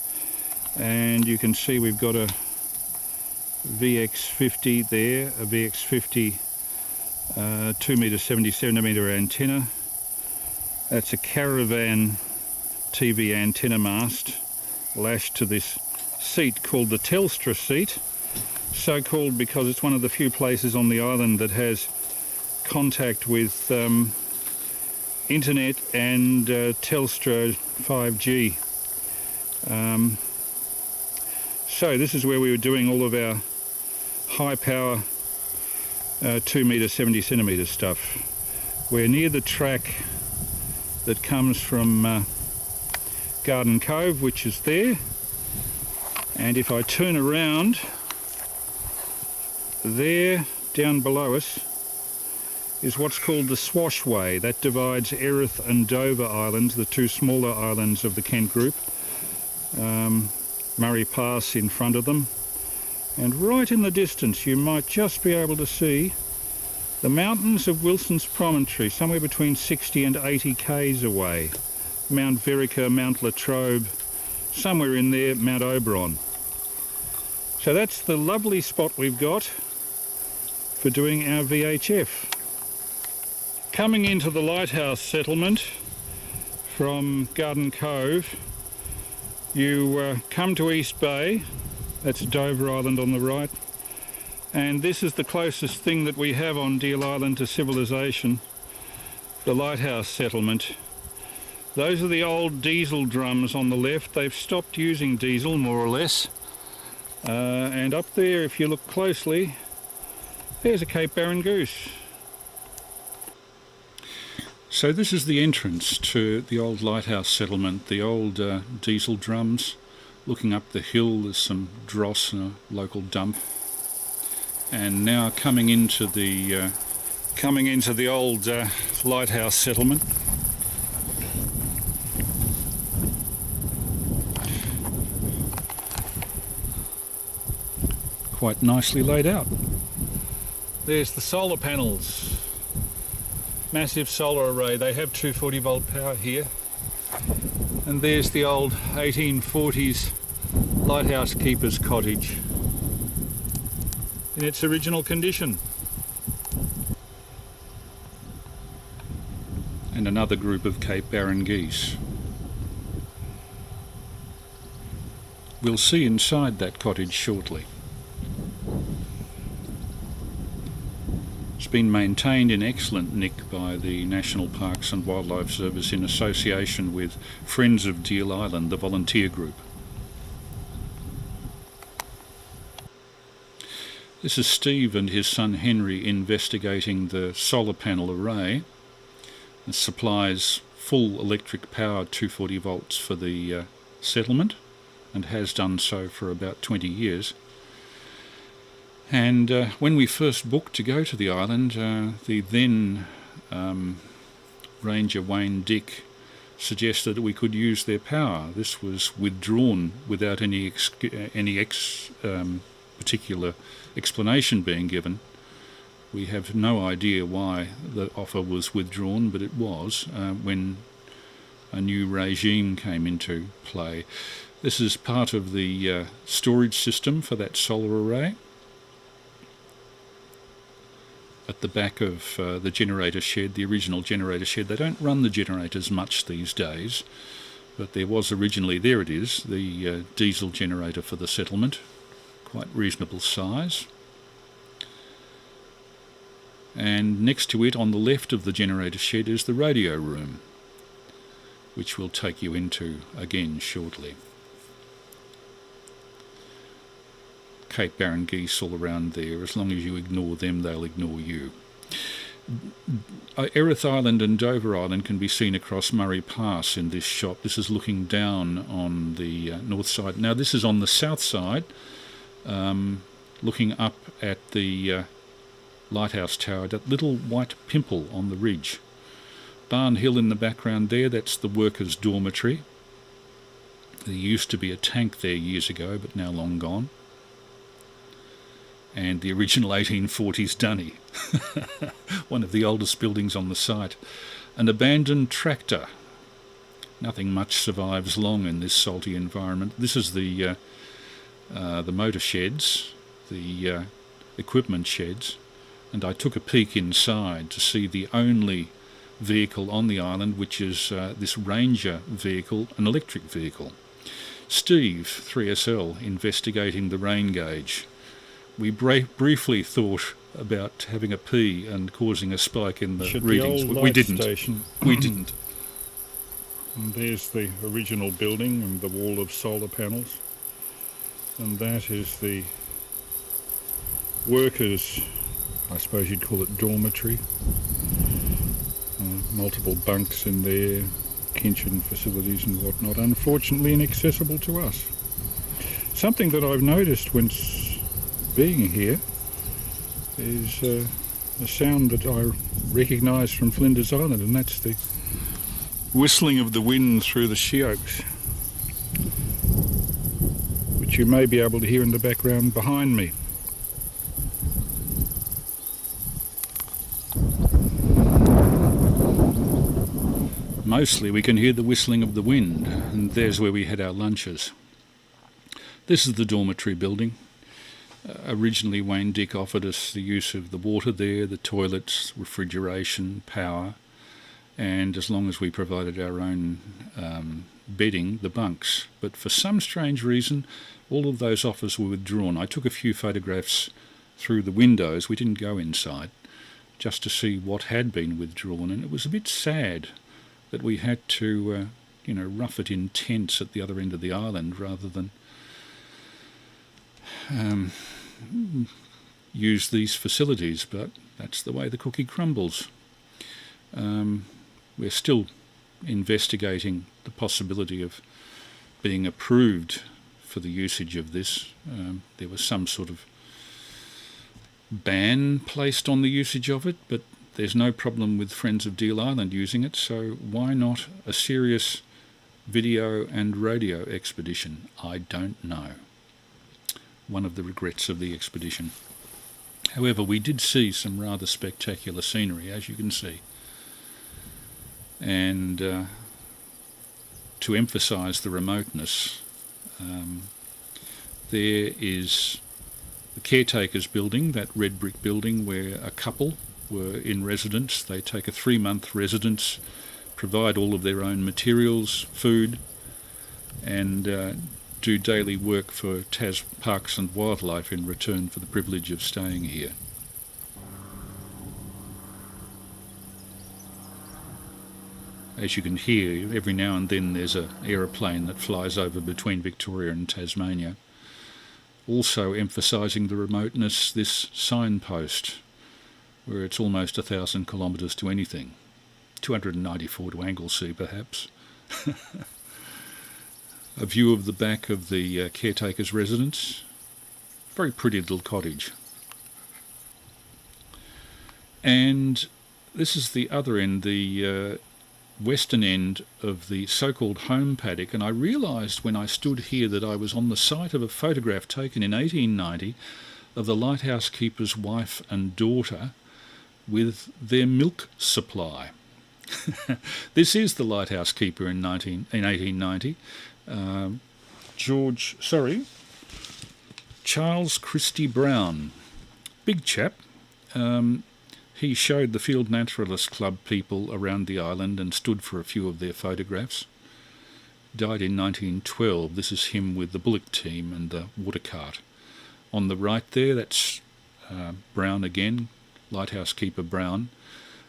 And you can see we've got a VX50 there, a VX50 2 metre 70 centimetre antenna. That's a caravan TV antenna mast lashed to this seat called the Telstra Seat, so called because it's one of the few places on the island that has contact with internet and Telstra 5G. So this is where we were doing all of our high power 2 metre 70 centimetre stuff. We're near the track that comes from Garden Cove, which is there. And if I turn around, there, down below us, is what's called the Swashway. That divides Erith and Dover Islands, the two smaller islands of the Kent group. Murray Pass in front of them, and right in the distance you might just be able to see the mountains of Wilson's Promontory, somewhere between 60 and 80 k's away. Mount Vereker, Mount Latrobe, somewhere in there, Mount Oberon. So that's the lovely spot we've got for doing our VHF. Coming into the Lighthouse settlement from Garden Cove, you come to East Bay, that's Dover Island on the right, and this is the closest thing that we have on Deal Island to civilization, the Lighthouse settlement. Those are the old diesel drums on the left. They've stopped using diesel, more or less. And up there, if you look closely, there's a Cape Barren goose. So this is the entrance to the old Lighthouse settlement, the old diesel drums. Looking up the hill, there's some dross and a local dump. And now coming into the old Lighthouse settlement. Quite nicely laid out. There's the solar panels. Massive solar array. They have 240 volt power here. And there's the old 1840s lighthouse keeper's cottage in its original condition. And another group of Cape Barren geese. We'll see inside that cottage shortly. It's been maintained in excellent nick by the National Parks and Wildlife Service in association with Friends of Deal Island, the volunteer group. This is Steve and his son Henry investigating the solar panel array. It supplies full electric power, 240 volts for the settlement, and has done so for about 20 years. And when we first booked to go to the island, the then Ranger Wayne Dick suggested that we could use their power. This was withdrawn without any particular explanation being given. We have no idea why the offer was withdrawn, but it was when a new regime came into play. This is part of the storage system for that solar array. At the back of the generator shed, the original generator shed. They don't run the generators much these days, but there was originally, there it is, the diesel generator for the settlement. Quite reasonable size. And next to it, on the left of the generator shed, is the radio room, which we'll take you into again shortly. Cape Barren geese all around there. As long as you ignore them, they'll ignore you. Erith Island and Dover Island can be seen across Murray Pass in this shot. This is looking down on the north side. Now this is on the south side, looking up at the Lighthouse Tower, that little white pimple on the ridge. Barn Hill in the background there, that's the workers' dormitory. There used to be a tank there years ago, but now long gone. And the original 1840s dunny, one of the oldest buildings on the site. An abandoned tractor. Nothing much survives long in this salty environment. This is the motor sheds, the equipment sheds, and I took a peek inside to see the only vehicle on the island, which is this Ranger vehicle, an electric vehicle. Steve, 3SL, investigating the rain gauge. We briefly thought about having a pee and causing a spike in the readings. We didn't. We didn't. And there's the original building and the wall of solar panels. And that is the workers', I suppose you'd call it, dormitory. Multiple bunks in there, kitchen facilities and whatnot, unfortunately inaccessible to us. Something that I've noticed when being here is a sound that I recognise from Flinders Island, and that's the whistling of the wind through the she oaks. which you may be able to hear in the background behind me. Mostly we can hear the whistling of the wind, and there's where we had our lunches. This is the Dormitory Building. Originally Wayne Dick offered us the use of the water there, the toilets, refrigeration, power, and as long as we provided our own bedding, the bunks. But for some strange reason, all of those offers were withdrawn. I took a few photographs through the windows. We didn't go inside, just to see what had been withdrawn, and it was a bit sad that we had to, rough it in tents at the other end of the island rather than use these facilities. But that's the way the cookie crumbles. We're still investigating the possibility of being approved for the usage of this. There was some sort of ban placed on the usage of it, but there's no problem with Friends of Deal Island using it, so why not a serious video and radio expedition? I don't know. One of the regrets of the expedition. However, we did see some rather spectacular scenery, as you can see. And to emphasise the remoteness, there is the Caretakers Building, that red brick building where a couple were in residence. They take a 3-month residence, provide all of their own materials, food, and do daily work for Tas Parks and Wildlife in return for the privilege of staying here. As you can hear, every now and then there's an aeroplane that flies over between Victoria and Tasmania. Also emphasising the remoteness, this signpost, where it's almost 1,000 kilometres to anything. 294 to Anglesea, perhaps. A view of the back of the caretaker's residence. Very pretty little cottage. And this is the other end, the western end of the so-called home paddock, and I realised when I stood here that I was on the site of a photograph taken in 1890 of the lighthouse keeper's wife and daughter with their milk supply. This is the lighthouse keeper in 1890. Charles Christie Brown. Big chap. He showed the Field Naturalist Club people around the island and stood for a few of their photographs. Died in 1912. This is him with the bullock team and the water cart. On the right there, that's Brown again, lighthouse keeper Brown,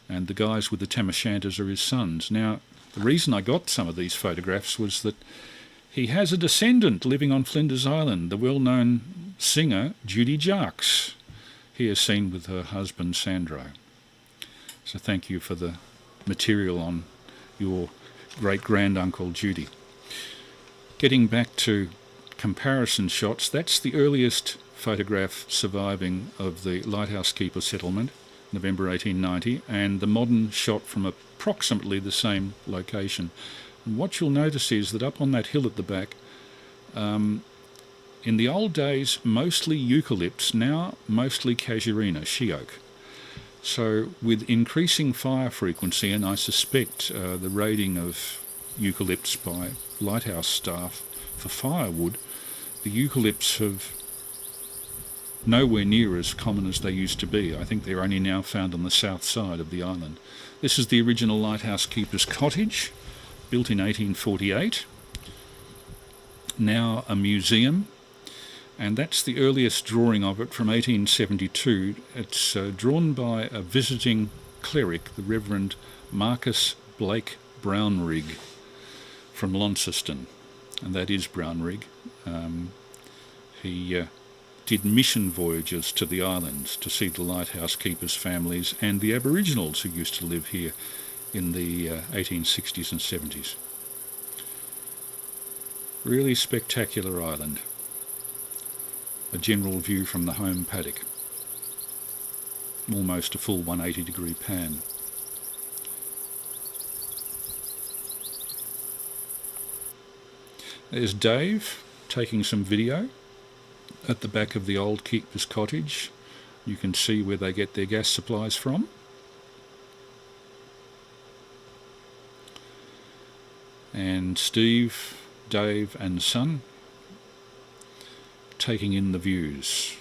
and the guys with the tam o' shanters are his sons. Now, the reason I got some of these photographs was that he has a descendant living on Flinders Island, the well-known singer Judy Jarks, here seen with her husband Sandro. So thank you for the material on your great-granduncle Judy. Getting back to comparison shots, that's the earliest photograph surviving of the lighthouse keeper settlement, November 1890, and the modern shot from approximately the same location. And what you'll notice is that up on that hill at the back, in the old days mostly eucalypts, now mostly casuarina, she-oak. So with increasing fire frequency, and I suspect the raiding of eucalypts by lighthouse staff for firewood, the eucalypts have nowhere near as common as they used to be. I think they're only now found on the south side of the island. This is the original lighthouse keeper's cottage, built in 1848, now a museum, and that's the earliest drawing of it from 1872. It's drawn by a visiting cleric, the Reverend Marcus Blake Brownrigg from Launceston, and that is Brownrigg. He did mission voyages to the islands to see the lighthouse keepers' families and the Aboriginals who used to live here in the 1860s and 70s. Really spectacular island. A general view from the home paddock. Almost a full 180-degree pan. There's Dave, taking some video at the back of the old keeper's cottage. You can see where they get their gas supplies from. And Steve, Dave and son taking in the views.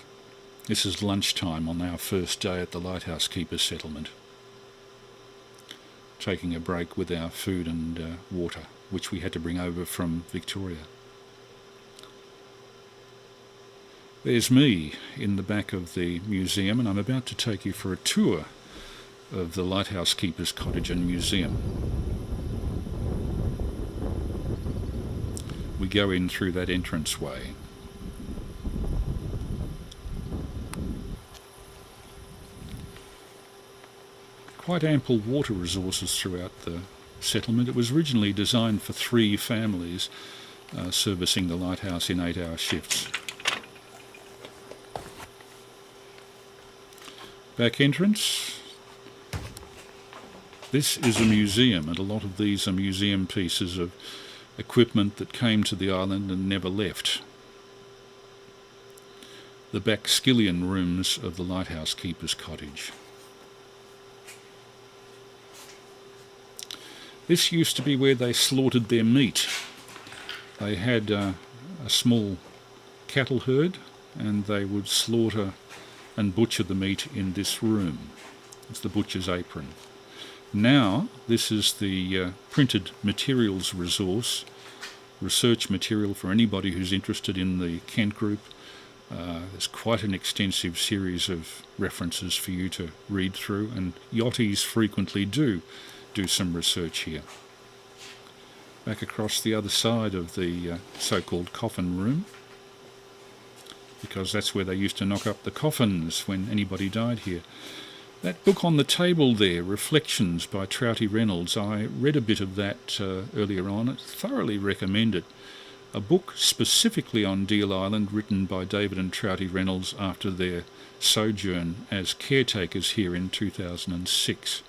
This is lunchtime on our first day at the Lighthouse Keepers Settlement. Taking a break with our food and water, which we had to bring over from Victoria. There's me in the back of the museum, and I'm about to take you for a tour of the Lighthouse Keepers Cottage and Museum. We go in through that entranceway. Quite ample water resources throughout the settlement. It was originally designed for 3 families servicing the lighthouse in 8-hour shifts. Back entrance. This is a museum, and a lot of these are museum pieces of equipment that came to the island and never left. The back skillion rooms of the Lighthouse Keepers Cottage. This used to be where they slaughtered their meat. They had a small cattle herd, and they would slaughter and butcher the meat in this room. It's the butcher's apron. Now, this is the printed materials research material for anybody who's interested in the Kent group. There's quite an extensive series of references for you to read through, and yachties frequently do some research here. Back across the other side of the so-called coffin room, because that's where they used to knock up the coffins when anybody died here. That book on the table there, Reflections by Trouty Reynolds, I read a bit of that earlier on. I thoroughly recommend it. A book specifically on Deal Island, written by David and Trouty Reynolds after their sojourn as caretakers here in 2006.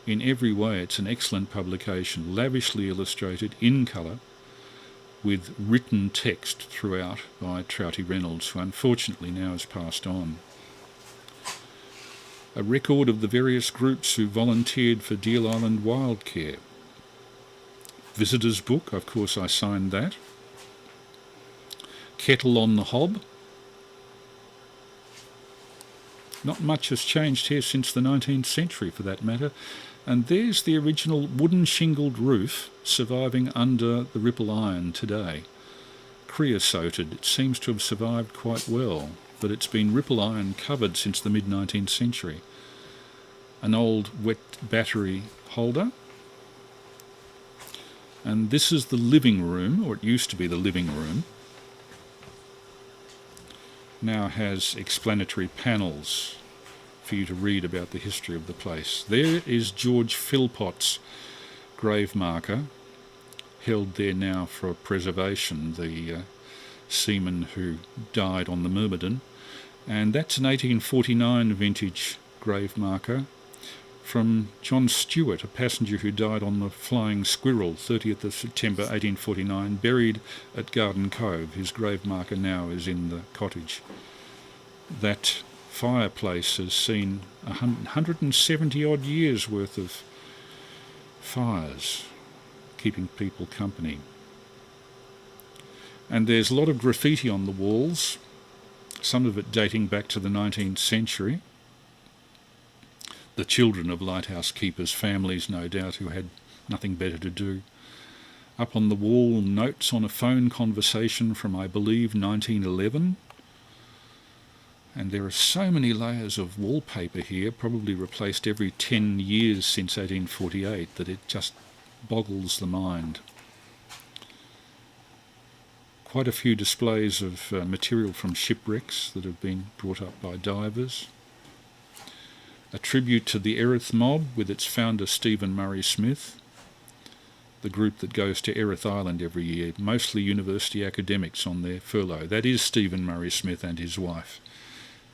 In every way, it's an excellent publication, lavishly illustrated in colour, with written text throughout by Trouty Reynolds, who unfortunately now has passed on. A record of the various groups who volunteered for Deal Island Wildcare. Visitor's book, of course I signed that. Kettle on the Hob. Not much has changed here since the 19th century, for that matter. And there's the original wooden shingled roof surviving under the ripple iron today. Creosoted, it seems to have survived quite well, but it's been ripple iron covered since the mid-19th century. An old wet battery holder. And this is the living room, or it used to be the living room. Now has explanatory panels for you to read about the history of the place. There is George Philpott's grave marker, held there now for preservation, the seaman who died on the Myrmidon. And that's an 1849 vintage grave marker from John Stewart, a passenger who died on the Flying Squirrel, 30th of September 1849, buried at Garden Cove. His grave marker now is in the cottage. That fireplace has seen 170 odd years worth of fires, keeping people company. And there's a lot of graffiti on the walls, some of it dating back to the 19th century. The children of lighthouse keepers' families, no doubt, who had nothing better to do. Up on the wall, notes on a phone conversation from, I believe, 1911. And there are so many layers of wallpaper here, probably replaced every 10 years since 1848, that it just boggles the mind. Quite a few displays of material from shipwrecks that have been brought up by divers. A tribute to the Erith Mob with its founder Stephen Murray Smith, the group that goes to Erith Island every year, mostly university academics on their furlough. That is Stephen Murray Smith and his wife.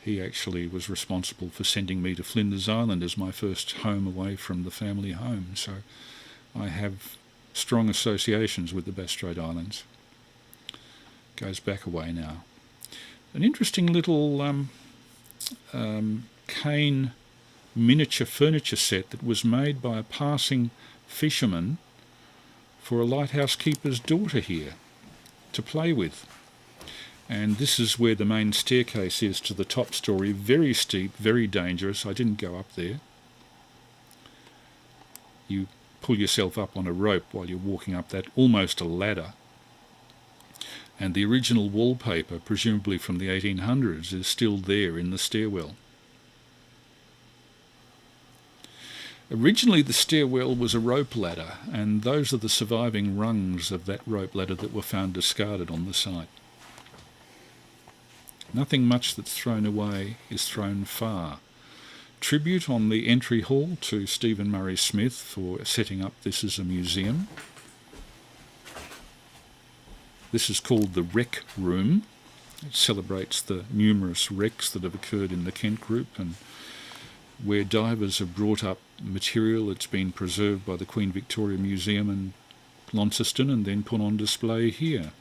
He actually was responsible for sending me to Flinders Island as my first home away from the family home, so I have strong associations with the Bass Strait Islands. Goes back a way now. An interesting little cane miniature furniture set that was made by a passing fisherman for a lighthouse keeper's daughter here to play with. And this is where the main staircase is to the top story. Very steep, very dangerous. I didn't go up there. You pull yourself up on a rope while you're walking up that, almost a ladder. And the original wallpaper, presumably from the 1800s, is still there in the stairwell. Originally the stairwell was a rope ladder, and those are the surviving rungs of that rope ladder that were found discarded on the site. Nothing much that's thrown away is thrown far. Tribute on the entry hall to Stephen Murray Smith for setting up this as a museum. This is called the Wreck Room. It celebrates the numerous wrecks that have occurred in the Kent Group, and where divers have brought up material that's been preserved by the Queen Victoria Museum in Launceston and then put on display here.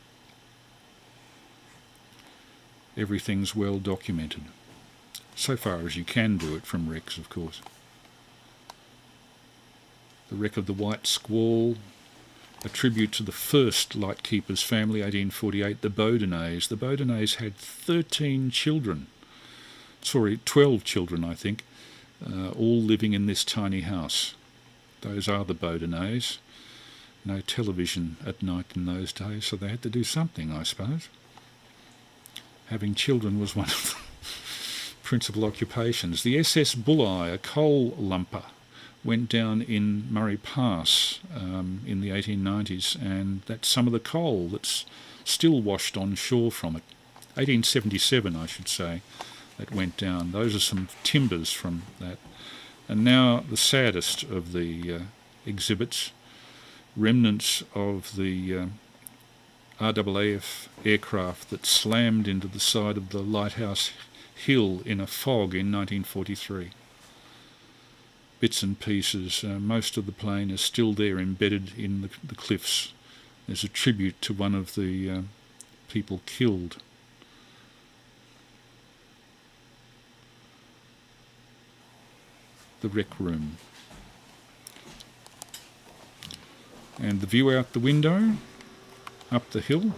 Everything's well documented, so far as you can do it from wrecks, of course. The wreck of the White Squall, a tribute to the first lightkeeper's family, 1848, the Boudinets. The Boudinets had 12 children, I think, all living in this tiny house. Those are the Boudinets. No television at night in those days, so they had to do something, I suppose. Having children was one of the principal occupations. The SS Bulleye, a coal lumper, went down in Murray Pass in the 1890s, and that's some of the coal that's still washed on shore from it. 1877, I should say, that went down. Those are some timbers from that. And now the saddest of the exhibits, remnants of the RAAF aircraft that slammed into the side of the Lighthouse Hill in a fog in 1943. Bits and pieces. Most of the plane is still there, embedded in the cliffs. There's a tribute to one of the people killed. The Rec Room. And the view out the window, up the hill.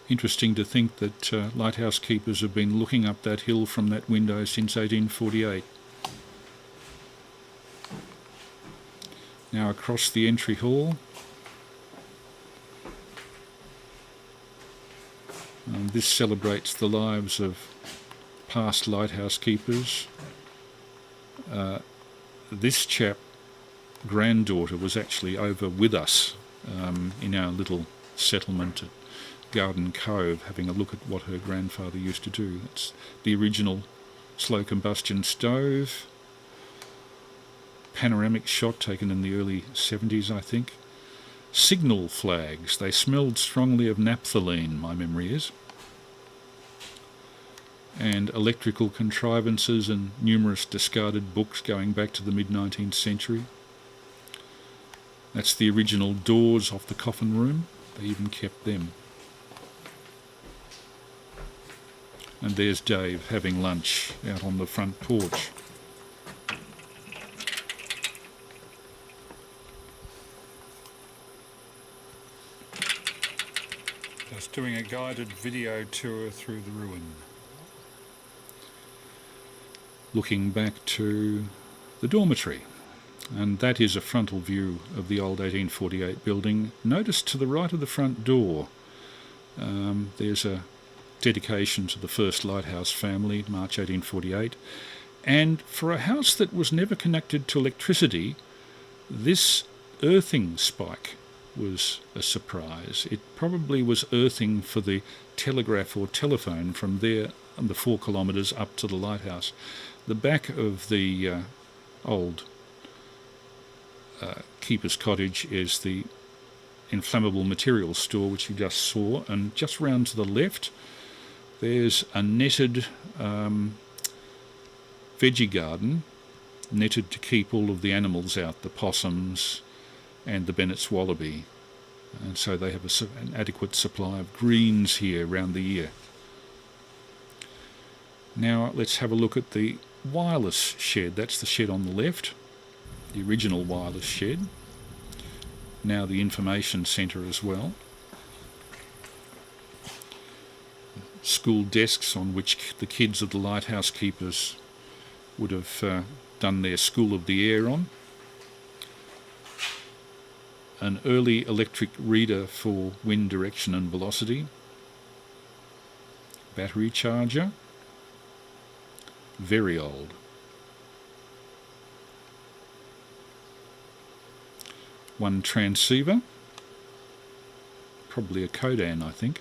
Interesting to think that lighthouse keepers have been looking up that hill from that window since 1848. Now across the entry hall. This celebrates the lives of past lighthouse keepers. This chap, granddaughter, was actually over with us in our little settlement at Garden Cove, having a look at what her grandfather used to do. It's the original slow combustion stove, panoramic shot taken in the early 70s, I think. Signal flags, they smelled strongly of naphthalene, my memory is. And electrical contrivances and numerous discarded books going back to the mid-19th century. That's the original doors off the coffin room. They even kept them. And there's Dave having lunch out on the front porch. Just doing a guided video tour through the ruin. Looking back to the dormitory, and that is a frontal view of the old 1848 building. Notice to the right of the front door there's a dedication to the first Lighthouse family, March 1848, and for a house that was never connected to electricity, this earthing spike was a surprise. It probably was earthing for the telegraph or telephone from there and the 4 kilometres up to the lighthouse. The back of the old keeper's cottage is the inflammable materials store, which you just saw, and just round to the left there's a netted veggie garden, netted to keep all of the animals out, the possums and the Bennett's wallaby. and so they have an adequate supply of greens here round the year. Now let's have a look at the wireless shed. That's the shed on the left, the original wireless shed. Now the information centre as well. School desks on which the kids of the Lighthouse keepers would have done their School of the Air on. An early electric reader for wind direction and velocity. Battery charger. Very old. One transceiver. Probably a Kodan, I think.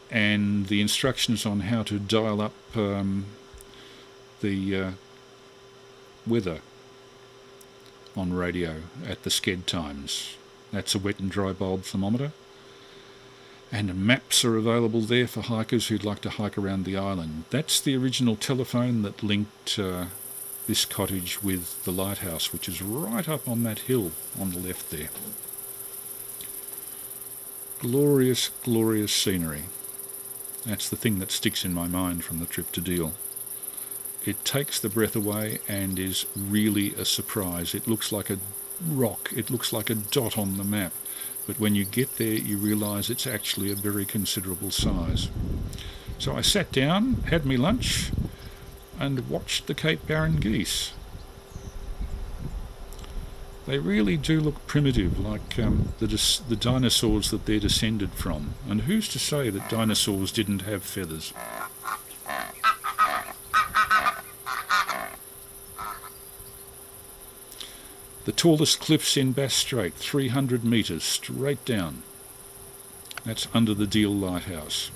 And the instructions on how to dial up the weather on radio at the sked times. That's a wet and dry bulb thermometer. And maps are available there for hikers who'd like to hike around the island. That's the original telephone that linked this cottage with the lighthouse, which is right up on that hill on the left there. Glorious, glorious scenery. That's the thing that sticks in my mind from the trip to Deal. It takes the breath away and is really a surprise. It looks like a rock, it looks like a dot on the map, but when you get there you realise it's actually a very considerable size. So I sat down, had me lunch, and watched the Cape Barren geese. They really do look primitive, like the dinosaurs that they're descended from. And who's to say that dinosaurs didn't have feathers? The tallest cliffs in Bass Strait, 300 metres straight down. That's under the Deal Lighthouse.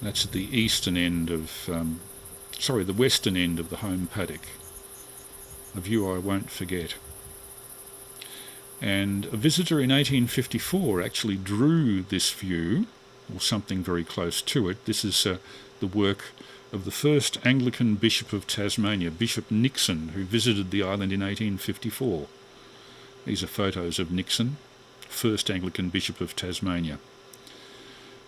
That's at the eastern end of, the western end of the home paddock. A view I won't forget. And a visitor in 1854 actually drew this view, or something very close to it. This is the work of the first Anglican Bishop of Tasmania, Bishop Nixon, who visited the island in 1854. These are photos of Nixon, first Anglican Bishop of Tasmania.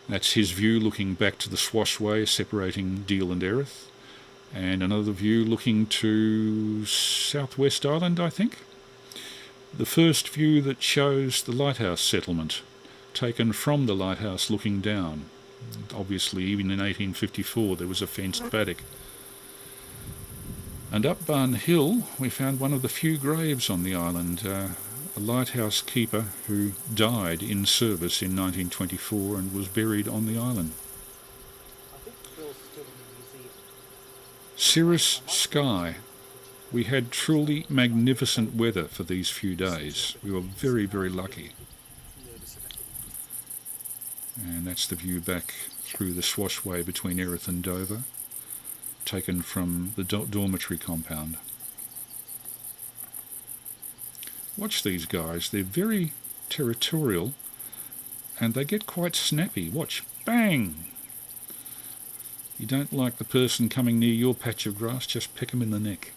That's his view looking back to the Swashway separating Deal and Erith, and another view looking to Southwest Island, I think. The first view that shows the Lighthouse settlement, taken from the lighthouse looking down. Obviously, even in 1854 there was a fenced paddock. And up Barn Hill we found one of the few graves on the island, a lighthouse keeper who died in service in 1924 and was buried on the island. Cirrus sky. We had truly magnificent weather for these few days. We were very, very lucky. And that's the view back through the Swashway between Erith and Dover, taken from the dormitory compound. Watch these guys, they're very territorial and they get quite snappy. Watch, bang! You don't like the person coming near your patch of grass, just peck them in the neck.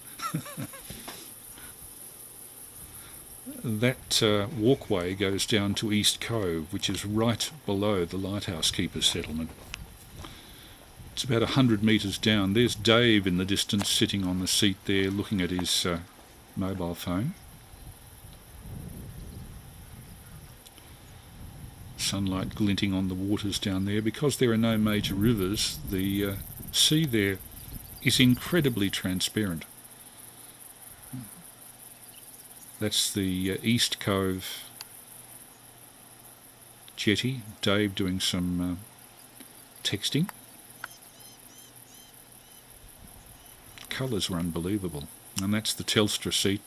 That walkway goes down to East Cove, which is right below the Lighthouse Keepers settlement. It's about 100 metres down. There's Dave in the distance sitting on the seat there looking at his mobile phone. Sunlight glinting on the waters down there. Because there are no major rivers, the sea there is incredibly transparent. That's the East Cove jetty. Dave doing some texting. Colours were unbelievable. And that's the Telstra seat.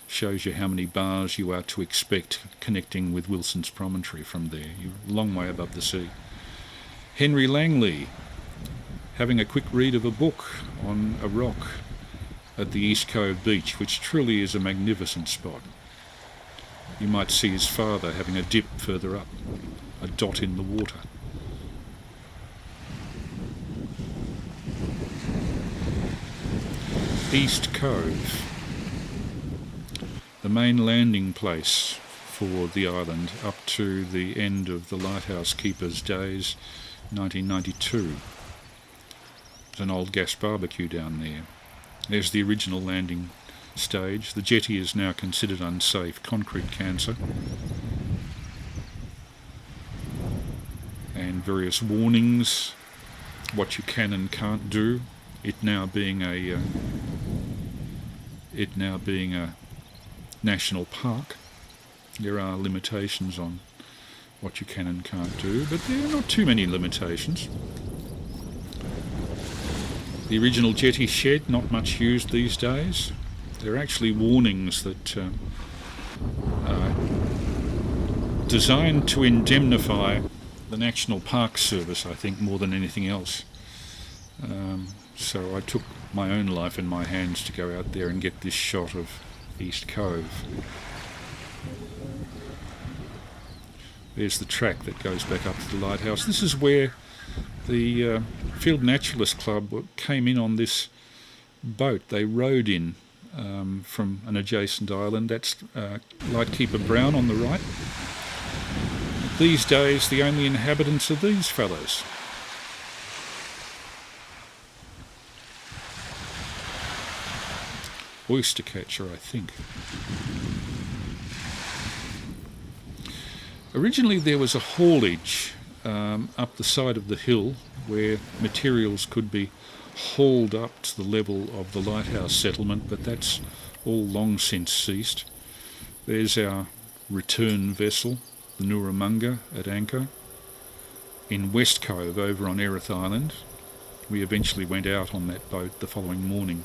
Shows you how many bars you are to expect connecting with Wilson's Promontory from there. You're a long way above the sea. Henry Langley having a quick read of a book on a rock at the East Cove beach, which truly is a magnificent spot. You might see his father having a dip further up, a dot in the water. East Cove. the main landing place for the island up to the end of the lighthouse keeper's days, 1992. There's an old gas barbecue down there. There's the original landing stage. The jetty is now considered unsafe, concrete cancer, and various warnings, what you can and can't do. It now being a national park. There are limitations on what you can and can't do, but there are not too many limitations. The original jetty shed, not much used these days. There are actually warnings that are designed to indemnify the National Park Service, I think, more than anything else. So I took my own life in my hands to go out there and get this shot of East Cove. There's the track that goes back up to the lighthouse. This is where the Field Naturalist Club came in on this boat. They rowed in from an adjacent island. That's Lightkeeper Brown on the right. These days, the only inhabitants are these fellows. Oyster catcher, I think. Originally there was a haulage up the side of the hill where materials could be hauled up to the level of the lighthouse settlement, but that's all long since ceased. There's our return vessel, the Nooramunga, at anchor in West Cove over on Erith Island. We eventually went out on that boat the following morning.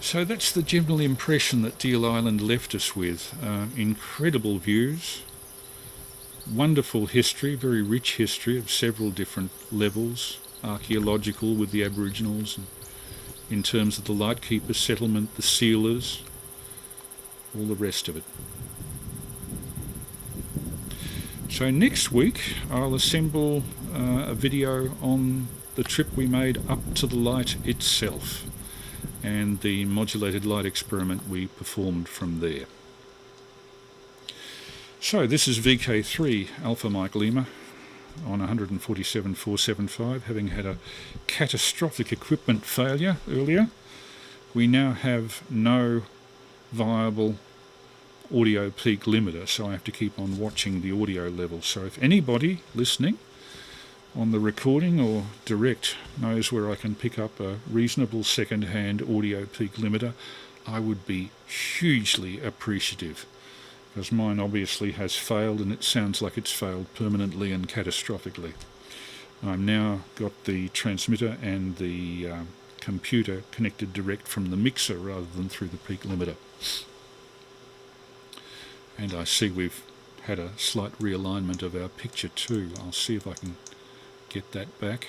So that's the general impression that Deal Island left us with. Incredible views, wonderful history, very rich history of several different levels, archaeological with the Aboriginals, and in terms of the Lightkeeper settlement, the sealers, all the rest of it. So next week I'll assemble a video on the trip we made up to the light itself and the modulated light experiment we performed from there. So this is VK3 Alpha Mike Lima on 147.475, having had a catastrophic equipment failure earlier. We now have no viable audio peak limiter, so I have to keep on watching the audio level. So if anybody listening on the recording or direct knows where I can pick up a reasonable second-hand audio peak limiter, I would be hugely appreciative, because mine obviously has failed, and it sounds like it's failed permanently and catastrophically. I've now got the transmitter and the computer connected direct from the mixer rather than through the peak limiter. And I see we've had a slight realignment of our picture too. I'll see if I can get that back.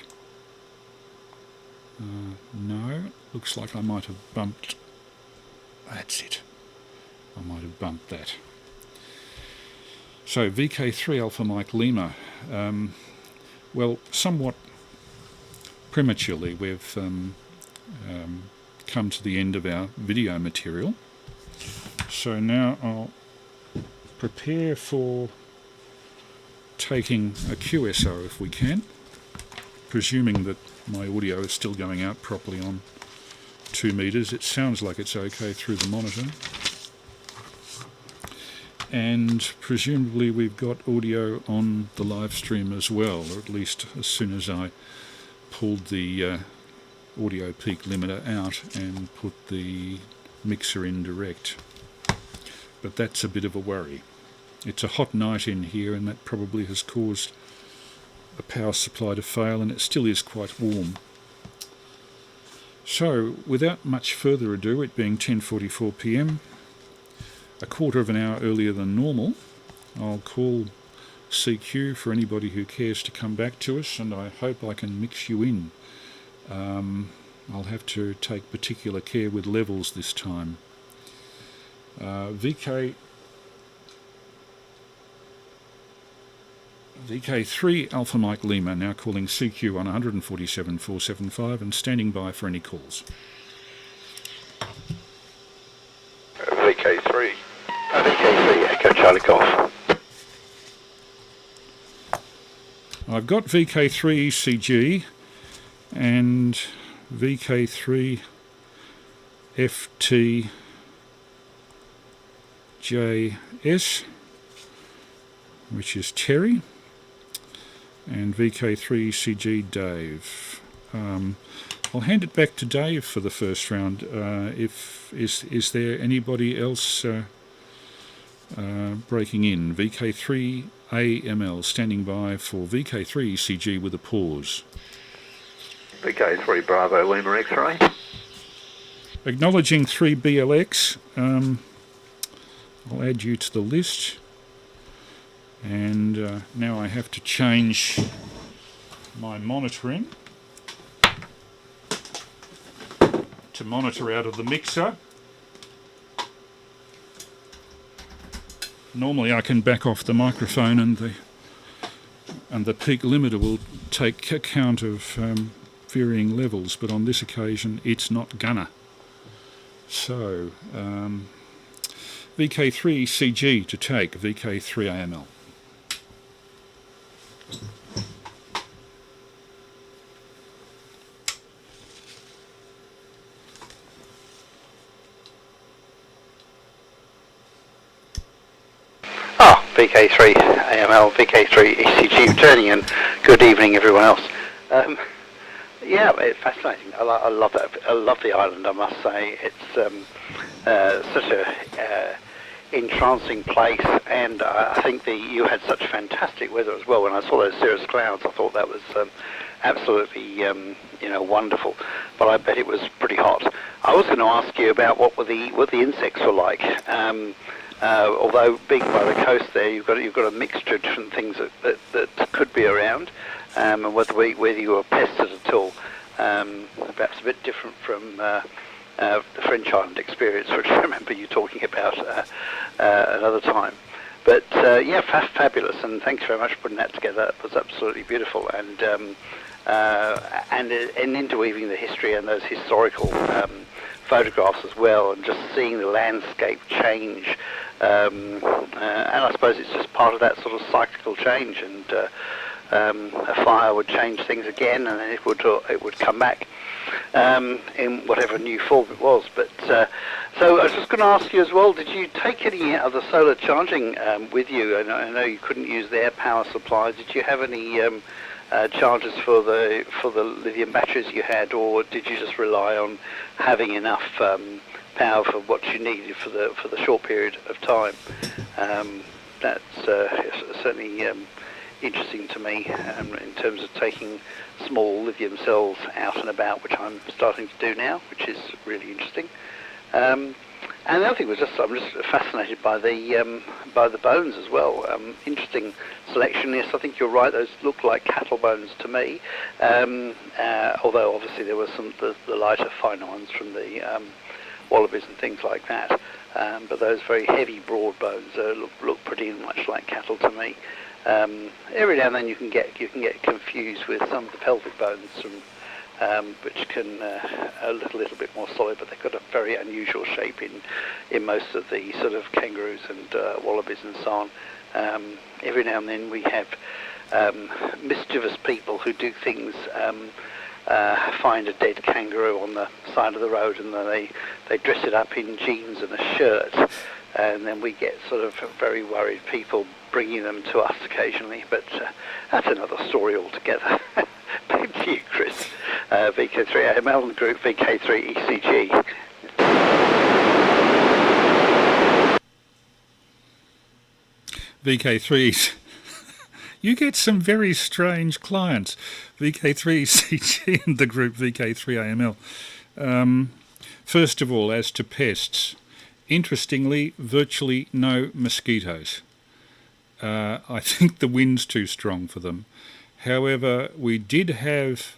No, looks like I might have bumped. That's it. I might have bumped that. So VK3 Alpha Mike Lima. Well, somewhat prematurely we've come to the end of our video material. So now I'll prepare for taking a QSO if we can, presuming that my audio is still going out properly on 2 meters. It sounds like it's okay through the monitor. And presumably we've got audio on the live stream as well, or at least as soon as I pulled the audio peak limiter out and put the mixer in direct. But that's a bit of a worry. It's a hot night in here, and that probably has caused a power supply to fail, and it still is quite warm. So without much further ado, it being 10:44 p.m, a quarter of an hour earlier than normal, I'll call CQ for anybody who cares to come back to us, and I hope I can mix you in. I'll have to take particular care with levels this time. VK3 Alpha Mike Lima now calling CQ on 147.475 and standing by for any calls. Charlie Golf. I've got VK3ECG and VK3FTJS, which is Terry, and VK3ECG Dave. I'll hand it back to Dave for the first round. Is there anybody else breaking in? VK3AML standing by for VK3ECG with a pause. VK3 Bravo Lima X-ray. Acknowledging 3BLX. I'll add you to the list. And now I have to change my monitoring to monitor out of the mixer. Normally I can back off the microphone and the peak limiter will take account of varying levels, but on this occasion it's not gonna. So VK3CG to take VK3AML. VK3AML, VK3ECG returning, and good evening everyone else. Yeah, it's fascinating. I love that. I love the island, I must say. It's such a entrancing place, and I think you had such fantastic weather as well. When I saw those cirrus clouds, I thought that was absolutely wonderful. But I bet it was pretty hot. I was going to ask you about what the insects were like. Although being by the coast there, you've got a mixture of different things that could be around, and whether you were pested at all. Perhaps a bit different from the French island experience, which I remember you talking about another time. But yeah, fabulous, and thanks very much for putting that together. It was absolutely beautiful, and interweaving the history and those historical photographs as well, and just seeing the landscape change. And I suppose it's just part of that sort of cyclical change, and a fire would change things again, and then it would come back in whatever new form it was. But so I was just going to ask you as well, did you take any of the solar charging with you? I know you couldn't use their power supply. Did you have any charges for the lithium batteries you had, or did you just rely on having enough power for what you needed for the short period of time? That's certainly interesting to me in terms of taking small lithium cells out and about, which I'm starting to do now, which is really interesting. And the other thing was I'm just fascinated by the bones as well. Interesting selection. Yes, I think you're right. Those look like cattle bones to me. Although obviously there were the lighter, finer ones from the Wallabies and things like that. But those very heavy, broad bones look pretty much like cattle to me. Every now and then you can get confused with some of the pelvic bones from. Which can a little bit more solid, but they've got a very unusual shape in most of the sort of kangaroos and wallabies and so on. Every now and then we have mischievous people who do things, find a dead kangaroo on the side of the road, and then they dress it up in jeans and a shirt, and then we get sort of very worried people bringing them to us occasionally, but that's another story altogether. Back to you, Chris. VK3AML and group VK3ECG. VK3s. You get some very strange clients. VK3ECG and the group VK3AML. First of all, as to pests, interestingly, virtually no mosquitoes. I think the wind's too strong for them. However, we did have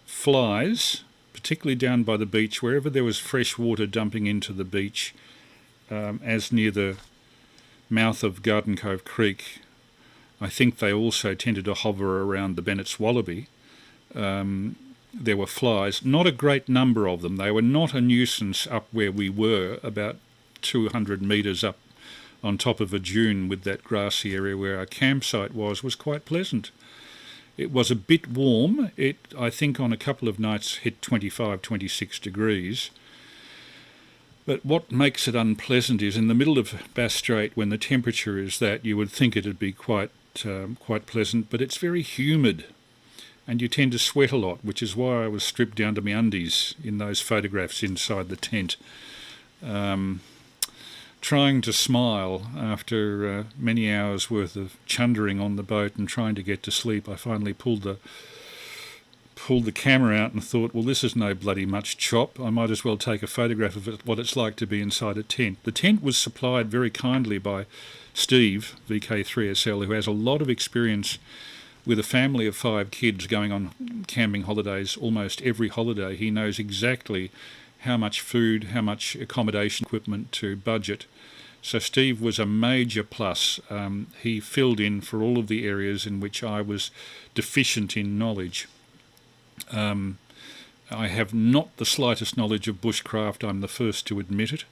flies, particularly down by the beach, wherever there was fresh water dumping into the beach, as near the mouth of Garden Cove Creek. I think they also tended to hover around the Bennett's Wallaby. There were flies, not a great number of them. They were not a nuisance up where we were, about 200 metres up on top of a dune with that grassy area where our campsite was quite pleasant. It was a bit warm. It, I think, on a couple of nights hit 25, 26 degrees. But what makes it unpleasant is in the middle of Bass Strait, when the temperature is that, you would think it'd be quite pleasant, but it's very humid and you tend to sweat a lot, which is why I was stripped down to my undies in those photographs inside the tent. Trying to smile after many hours worth of chundering on the boat and trying to get to sleep, I finally pulled the camera out and thought, well, this is no bloody much chop. I might as well take a photograph of it, what it's like to be inside a tent. The tent was supplied very kindly by Steve VK3SL, who has a lot of experience with a family of 5 kids going on camping holidays almost every holiday. He knows exactly how much food, how much accommodation equipment to budget. So Steve was a major plus. He filled in for all of the areas in which I was deficient in knowledge. I have not the slightest knowledge of bushcraft, I'm the first to admit it.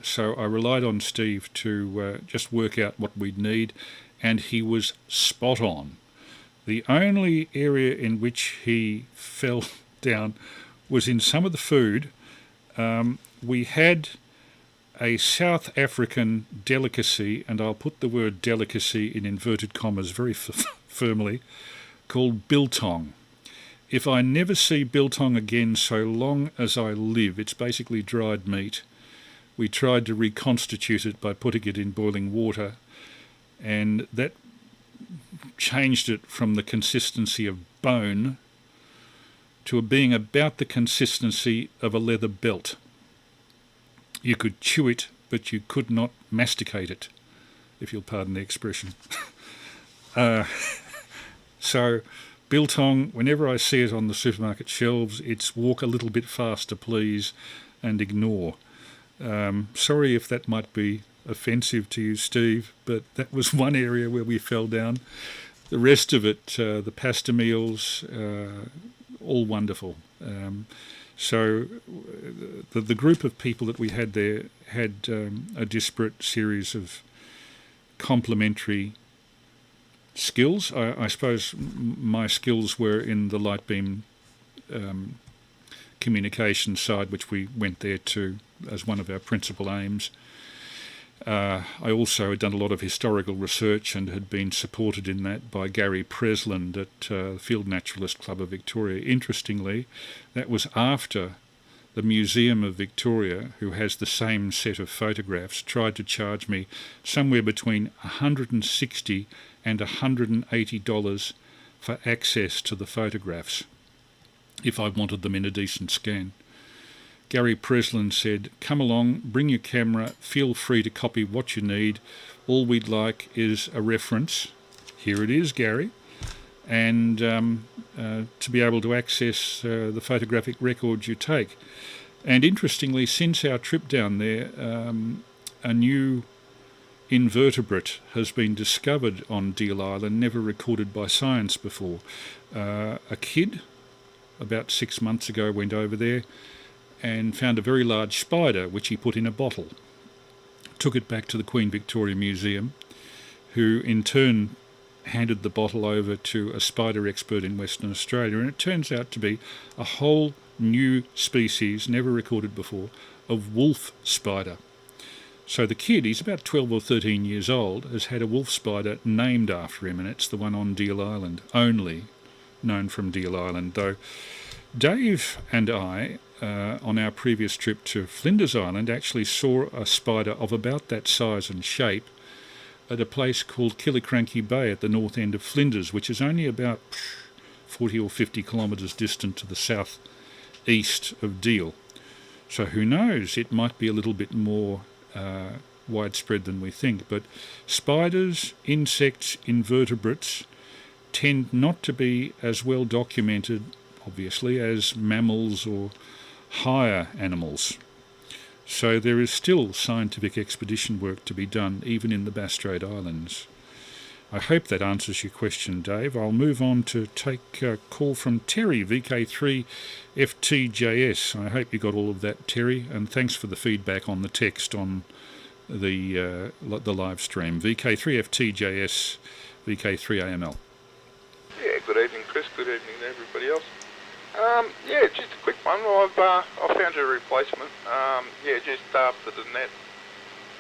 So I relied on Steve to just work out what we'd need, and he was spot on. The only area in which he fell down was in some of the food. We had a South African delicacy, and I'll put the word delicacy in inverted commas very firmly, called biltong. If I never see biltong again so long as I live, it's basically dried meat. We tried to reconstitute it by putting it in boiling water, and that changed it from the consistency of bone to being about the consistency of a leather belt. You could chew it, but you could not masticate it, if you'll pardon the expression. So biltong, whenever I see it on the supermarket shelves, it's walk a little bit faster, please, and ignore. Sorry if that might be offensive to you, Steve, but that was one area where we fell down. The rest of it, the pasta meals, all wonderful. So the group of people that we had there had a disparate series of complementary skills. I suppose my skills were in the light beam communication side, which we went there to as one of our principal aims. I also had done a lot of historical research and had been supported in that by Gary Presland at Field Naturalist Club of Victoria. Interestingly, that was after the Museum of Victoria, who has the same set of photographs, tried to charge me somewhere between $160 and $180 for access to the photographs if I wanted them in a decent scan. Gary Presland said, come along, bring your camera, feel free to copy what you need. All we'd like is a reference. Here it is, Gary. And to be able to access the photographic records you take. And interestingly, since our trip down there, a new invertebrate has been discovered on Deal Island, never recorded by science before. A kid, about 6 months ago, went over there and found a very large spider, which he put in a bottle. Took it back to the Queen Victoria Museum, who in turn handed the bottle over to a spider expert in Western Australia, and it turns out to be a whole new species, never recorded before, of wolf spider. So the kid, he's about 12 or 13 years old, has had a wolf spider named after him, and it's the one on Deal Island, only known from Deal Island, though Dave and I, on our previous trip to Flinders Island, actually saw a spider of about that size and shape at a place called Killiecrankie Bay at the north end of Flinders, which is only about 40 or 50 kilometres distant to the south east of Deal. So who knows, it might be a little bit more widespread than we think. But spiders, insects, invertebrates tend not to be as well documented, obviously, as mammals or higher animals. So there is still scientific expedition work to be done, even in the Bass Strait Islands. I hope that answers your question, Dave. I'll move on to take a call from Terry, VK3FTJS. I hope you got all of that, Terry, and thanks for the feedback on the text on the live stream. VK3FTJS, VK3AML. Yeah, good evening, Chris. Good evening to everybody else. Yeah, just a quick one. I found your replacement. Yeah, just after the net,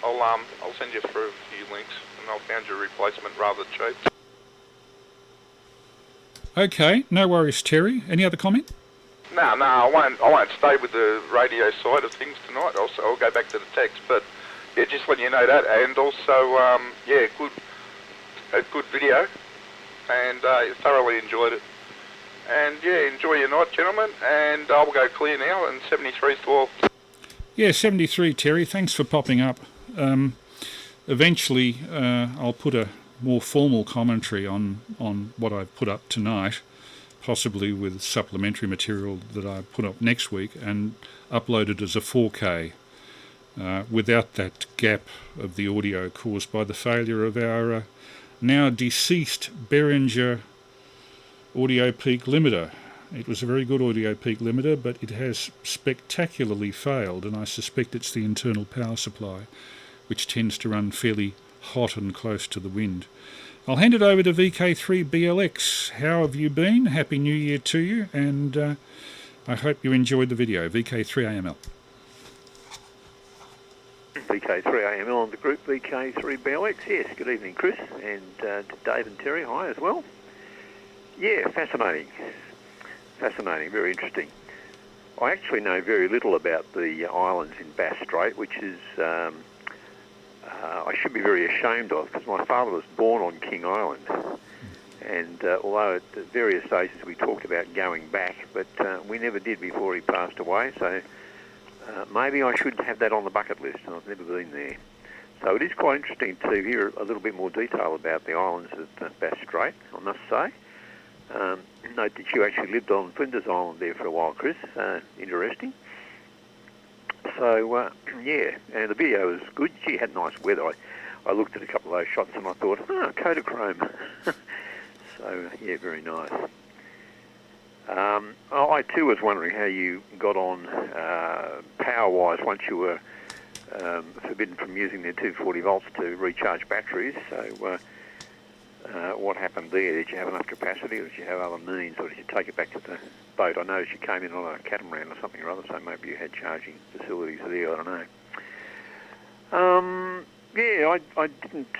I'll send you through a few links, and I found your replacement rather cheap. Okay, no worries, Terry. Any other comment? No, I won't stay with the radio side of things tonight. I'll go back to the text, but yeah, just letting you know that, and also yeah, a good video, and thoroughly enjoyed it. And yeah, enjoy your night, gentlemen, and I'll go clear now, and 73's 12. Yeah, 73, Terry. Thanks for popping up. Eventually, I'll put a more formal commentary on what I've put up tonight, possibly with supplementary material that I put up next week and upload it as a 4K, without that gap of the audio caused by the failure of our now deceased Behringer audio peak limiter. It was a very good audio peak limiter, but it has spectacularly failed, and I suspect it's the internal power supply, which tends to run fairly hot and close to the wind. I'll hand it over to VK3BLX. How have you been? Happy New Year to you, and I hope you enjoyed the video. VK3AML. VK3AML on the group, VK3BLX. Yes, good evening, Chris, and to Dave and Terry, hi as well. Yeah, fascinating, very interesting. I actually know very little about the islands in Bass Strait, which is I should be very ashamed of, because my father was born on King Island, and although at various stages we talked about going back, but we never did before he passed away, so maybe I should have that on the bucket list, and I've never been there. So it is quite interesting to hear a little bit more detail about the islands at Bass Strait, I must say. Note that you actually lived on Flinders Island there for a while, Chris. Interesting. So, yeah, and the video was good. She had nice weather. I looked at a couple of those shots and I thought, Kodachrome. So, yeah, very nice. I too was wondering how you got on power-wise once you were forbidden from using their 240 volts to recharge batteries. So, what happened there? Did you have enough capacity, or did you have other means, or did you take it back to the boat? I noticed you came in on a catamaran or something or other, so maybe you had charging facilities there, I don't know. Yeah, I didn't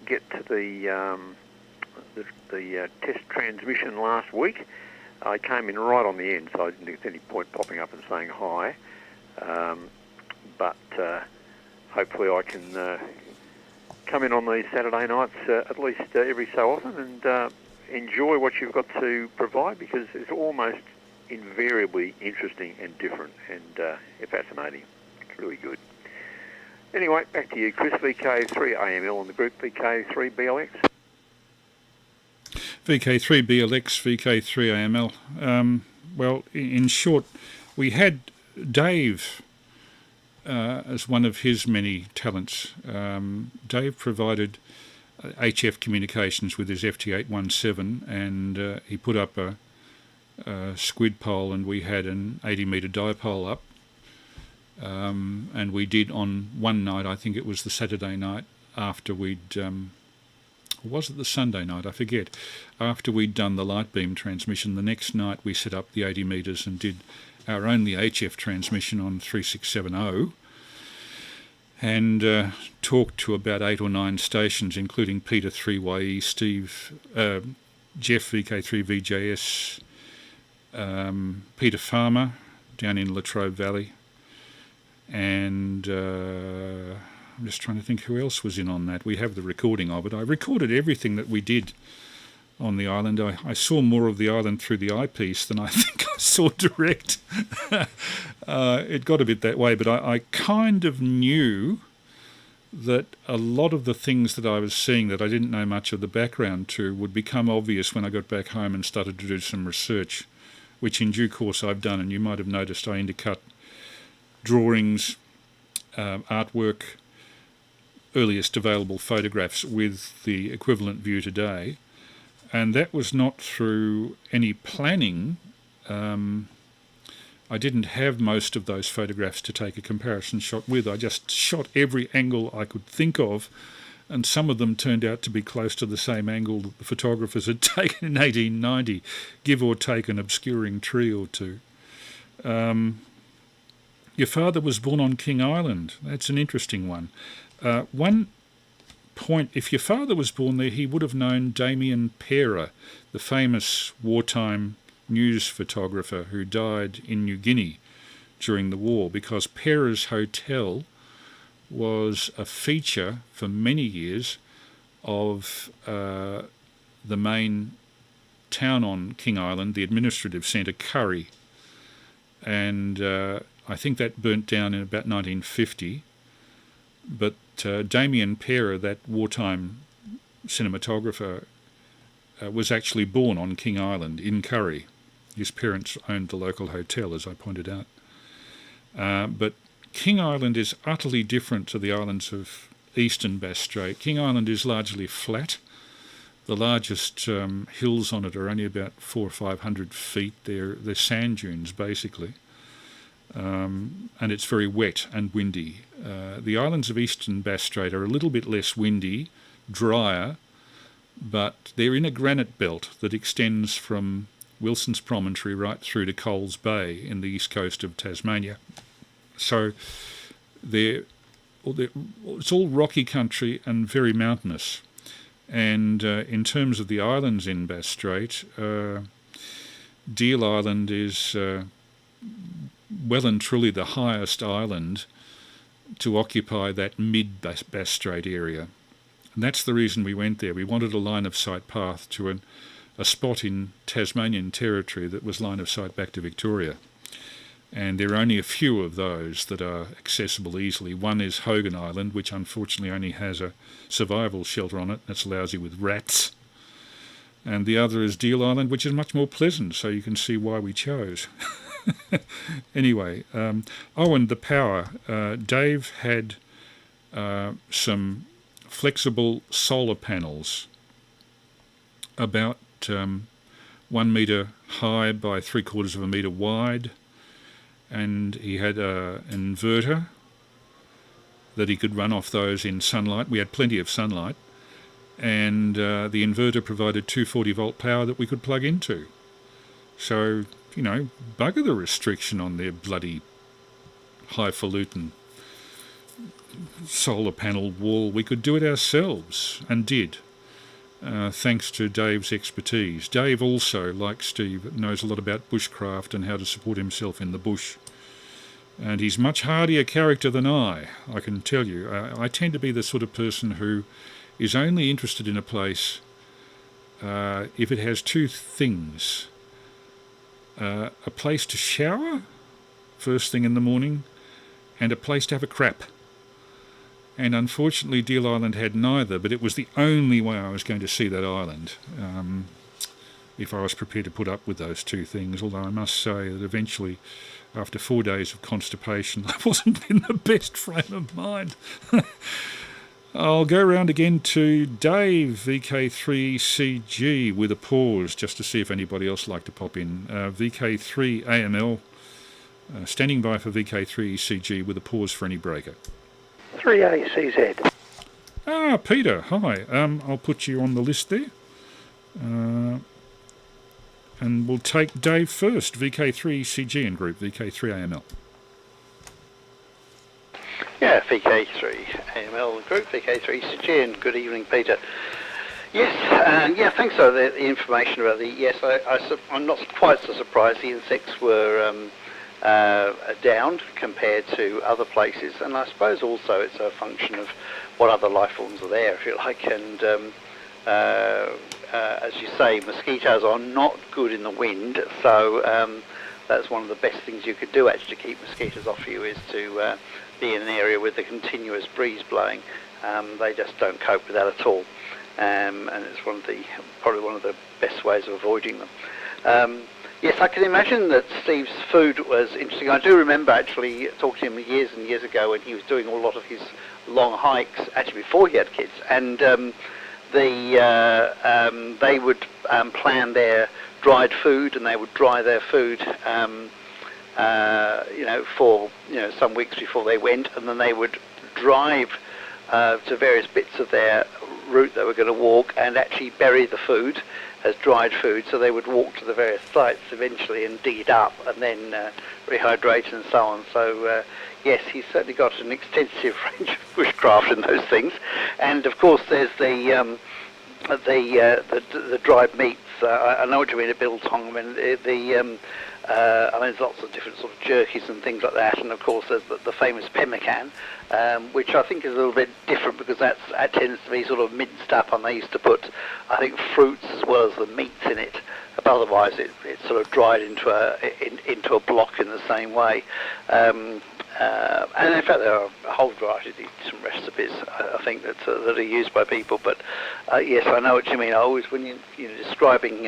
get to the test transmission last week. I came in right on the end, so I didn't think there's any point popping up and saying hi. But hopefully I can come in on these Saturday nights at least every so often and enjoy what you've got to provide, because it's almost invariably interesting and different and fascinating. It's really good. Anyway, back to you, Chris. VK3AML on the group, VK3BLX. VK3BLX, VK3AML. Well, in short, we had Dave as one of his many talents. Dave provided HF communications with his FT817, and he put up a squid pole, and we had an 80-metre dipole up. And we did on one night, I think it was the Saturday night, after we'd... or was it the Sunday night? I forget. After we'd done the light beam transmission, the next night we set up the 80 metres and did our only HF transmission on 3670, and talked to about 8 or 9 stations, including Peter 3YE, Steve, Jeff VK3VJS, Peter Farmer down in Latrobe Valley, and I'm just trying to think who else was in on that. We have the recording of it. I recorded everything that we did on the island. I saw more of the island through the eyepiece than I think I saw direct. It got a bit that way, but I kind of knew that a lot of the things that I was seeing that I didn't know much of the background to would become obvious when I got back home and started to do some research, which in due course I've done, and you might have noticed I intercut drawings, artwork, earliest available photographs with the equivalent view today, and that was not through any planning. I I didn't have most of those photographs to take a comparison shot with. I just shot every angle I could think of, and some of them turned out to be close to the same angle that the photographers had taken in 1890, give or take an obscuring tree or two. Your father was born on King Island. That's an interesting one. One point, if your father was born there, he would have known Damien Parer, the famous wartime news photographer who died in New Guinea during the war, because Parer's Hotel was a feature for many years of the main town on King Island, the administrative centre, Curry. And I think that burnt down in about 1950. But Damien Parer, that wartime cinematographer, was actually born on King Island in Curry. His parents owned the local hotel, as I pointed out. But King Island is utterly different to the islands of eastern Bass Strait. King Island is largely flat. The largest hills on it are only about 400 or 500 feet. They're sand dunes, basically. And it's very wet and windy. The islands of eastern Bass Strait are a little bit less windy, drier, but they're in a granite belt that extends from Wilson's Promontory right through to Coles Bay in the east coast of Tasmania. So it's all rocky country and very mountainous. And in terms of the islands in Bass Strait, Deal Island is well and truly the highest island to occupy that mid-Bass Strait area. And that's the reason we went there. We wanted a line-of-sight path to a spot in Tasmanian territory that was line-of-sight back to Victoria. And there are only a few of those that are accessible easily. One is Hogan Island, which unfortunately only has a survival shelter on it. That's lousy with rats. And the other is Deal Island, which is much more pleasant, so you can see why we chose. Anyway, and the power. Dave had some flexible solar panels about 1 metre high by 3/4 of a metre wide, and he had an inverter that he could run off those in sunlight. We had plenty of sunlight, and the inverter provided 240 volt power that we could plug into. So, bugger the restriction on their bloody highfalutin solar panel wall. We could do it ourselves, and did, thanks to Dave's expertise. Dave also, like Steve, knows a lot about bushcraft and how to support himself in the bush. And he's much hardier character than I can tell you. I tend to be the sort of person who is only interested in a place if it has two things. A place to shower first thing in the morning, and a place to have a crap. And unfortunately Deal Island had neither, but it was the only way I was going to see that island, if I was prepared to put up with those two things. Although I must say that eventually, after 4 days of constipation, I wasn't in the best frame of mind. I'll go round again to Dave VK3CG with a pause, just to see if anybody else would like to pop in. VK3AML, standing by for VK3CG with a pause for any breaker. 3ACZ. Ah, Peter, hi. I'll put you on the list there. And we'll take Dave first, VK3CG and group, VK3AML. Yeah, VK3AML group, VK3CG, and good evening, Peter. Yes, thanks for the information about I'm not quite so surprised the insects were down compared to other places, and I suppose also it's a function of what other life forms are there, if you like, and as you say, mosquitoes are not good in the wind, so that's one of the best things you could do actually to keep mosquitoes off you, is to be in an area with a continuous breeze blowing. They just don't cope with that at all, and it's probably one of the best ways of avoiding them. Yes, I can imagine that Steve's food was interesting. I do remember actually talking to him years and years ago when he was doing a lot of his long hikes, actually before he had kids, and they would plan their dried food, and they would dry their food for some weeks before they went, and then they would drive to various bits of their route they were going to walk and actually bury the food as dried food. So they would walk to the various sites eventually and dig it up and then rehydrate and so on. So yes, he's certainly got an extensive range of bushcraft in those things. And of course, there's the dried meats. I know what you mean, a biltong. I mean, there's lots of different sort of jerkies and things like that, and of course there's the famous Pemmican, which I think is a little bit different because that tends to be sort of minced up, and they used to put, I think, fruits as well as the meats in it. But otherwise, it's sort of dried into a block in the same way. And in fact, there are a whole variety of different recipes, I think, that are used by people. But yes, I know what you mean. I always, when you're describing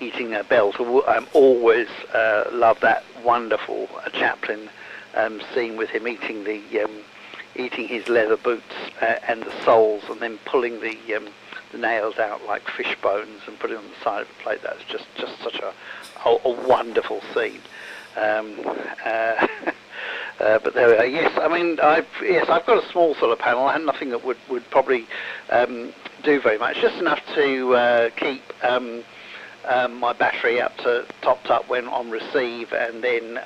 eating a belt, I'm always love that wonderful chaplain scene with him eating his leather boots and the soles, and then pulling the nails out like fish bones and putting them on the side of a plate. That's just such a wonderful scene. But there we are. Yes, I mean, I've got a small sort of panel. I had nothing that would probably do very much, just enough to keep my battery topped up when on receive, and then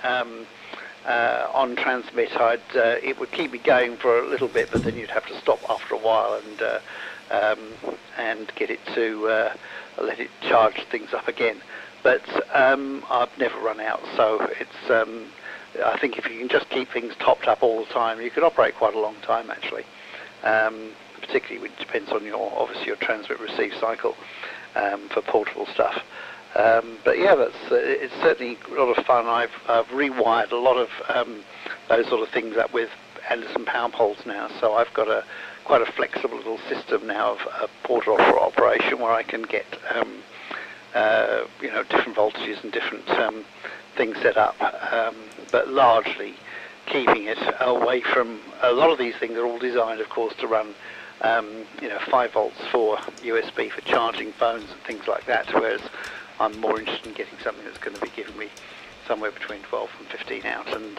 on transmit, it would keep me going for a little bit, but then you'd have to stop after a while and get it to let it charge things up again. But I've never run out, so it's. I think if you can just keep things topped up all the time, you could operate quite a long time actually. Particularly, it depends on obviously your transmit receive cycle for portable stuff. But yeah, it's certainly a lot of fun. I've rewired a lot of those sort of things up with Anderson power poles now, so I've got quite a flexible little system now of porter operation where I can get different voltages and different things set up, but largely keeping it away from a lot of these things are all designed, of course, to run 5 volts for USB for charging phones and things like that, whereas I'm more interested in getting something that's going to be giving me somewhere between 12 and 15 out, and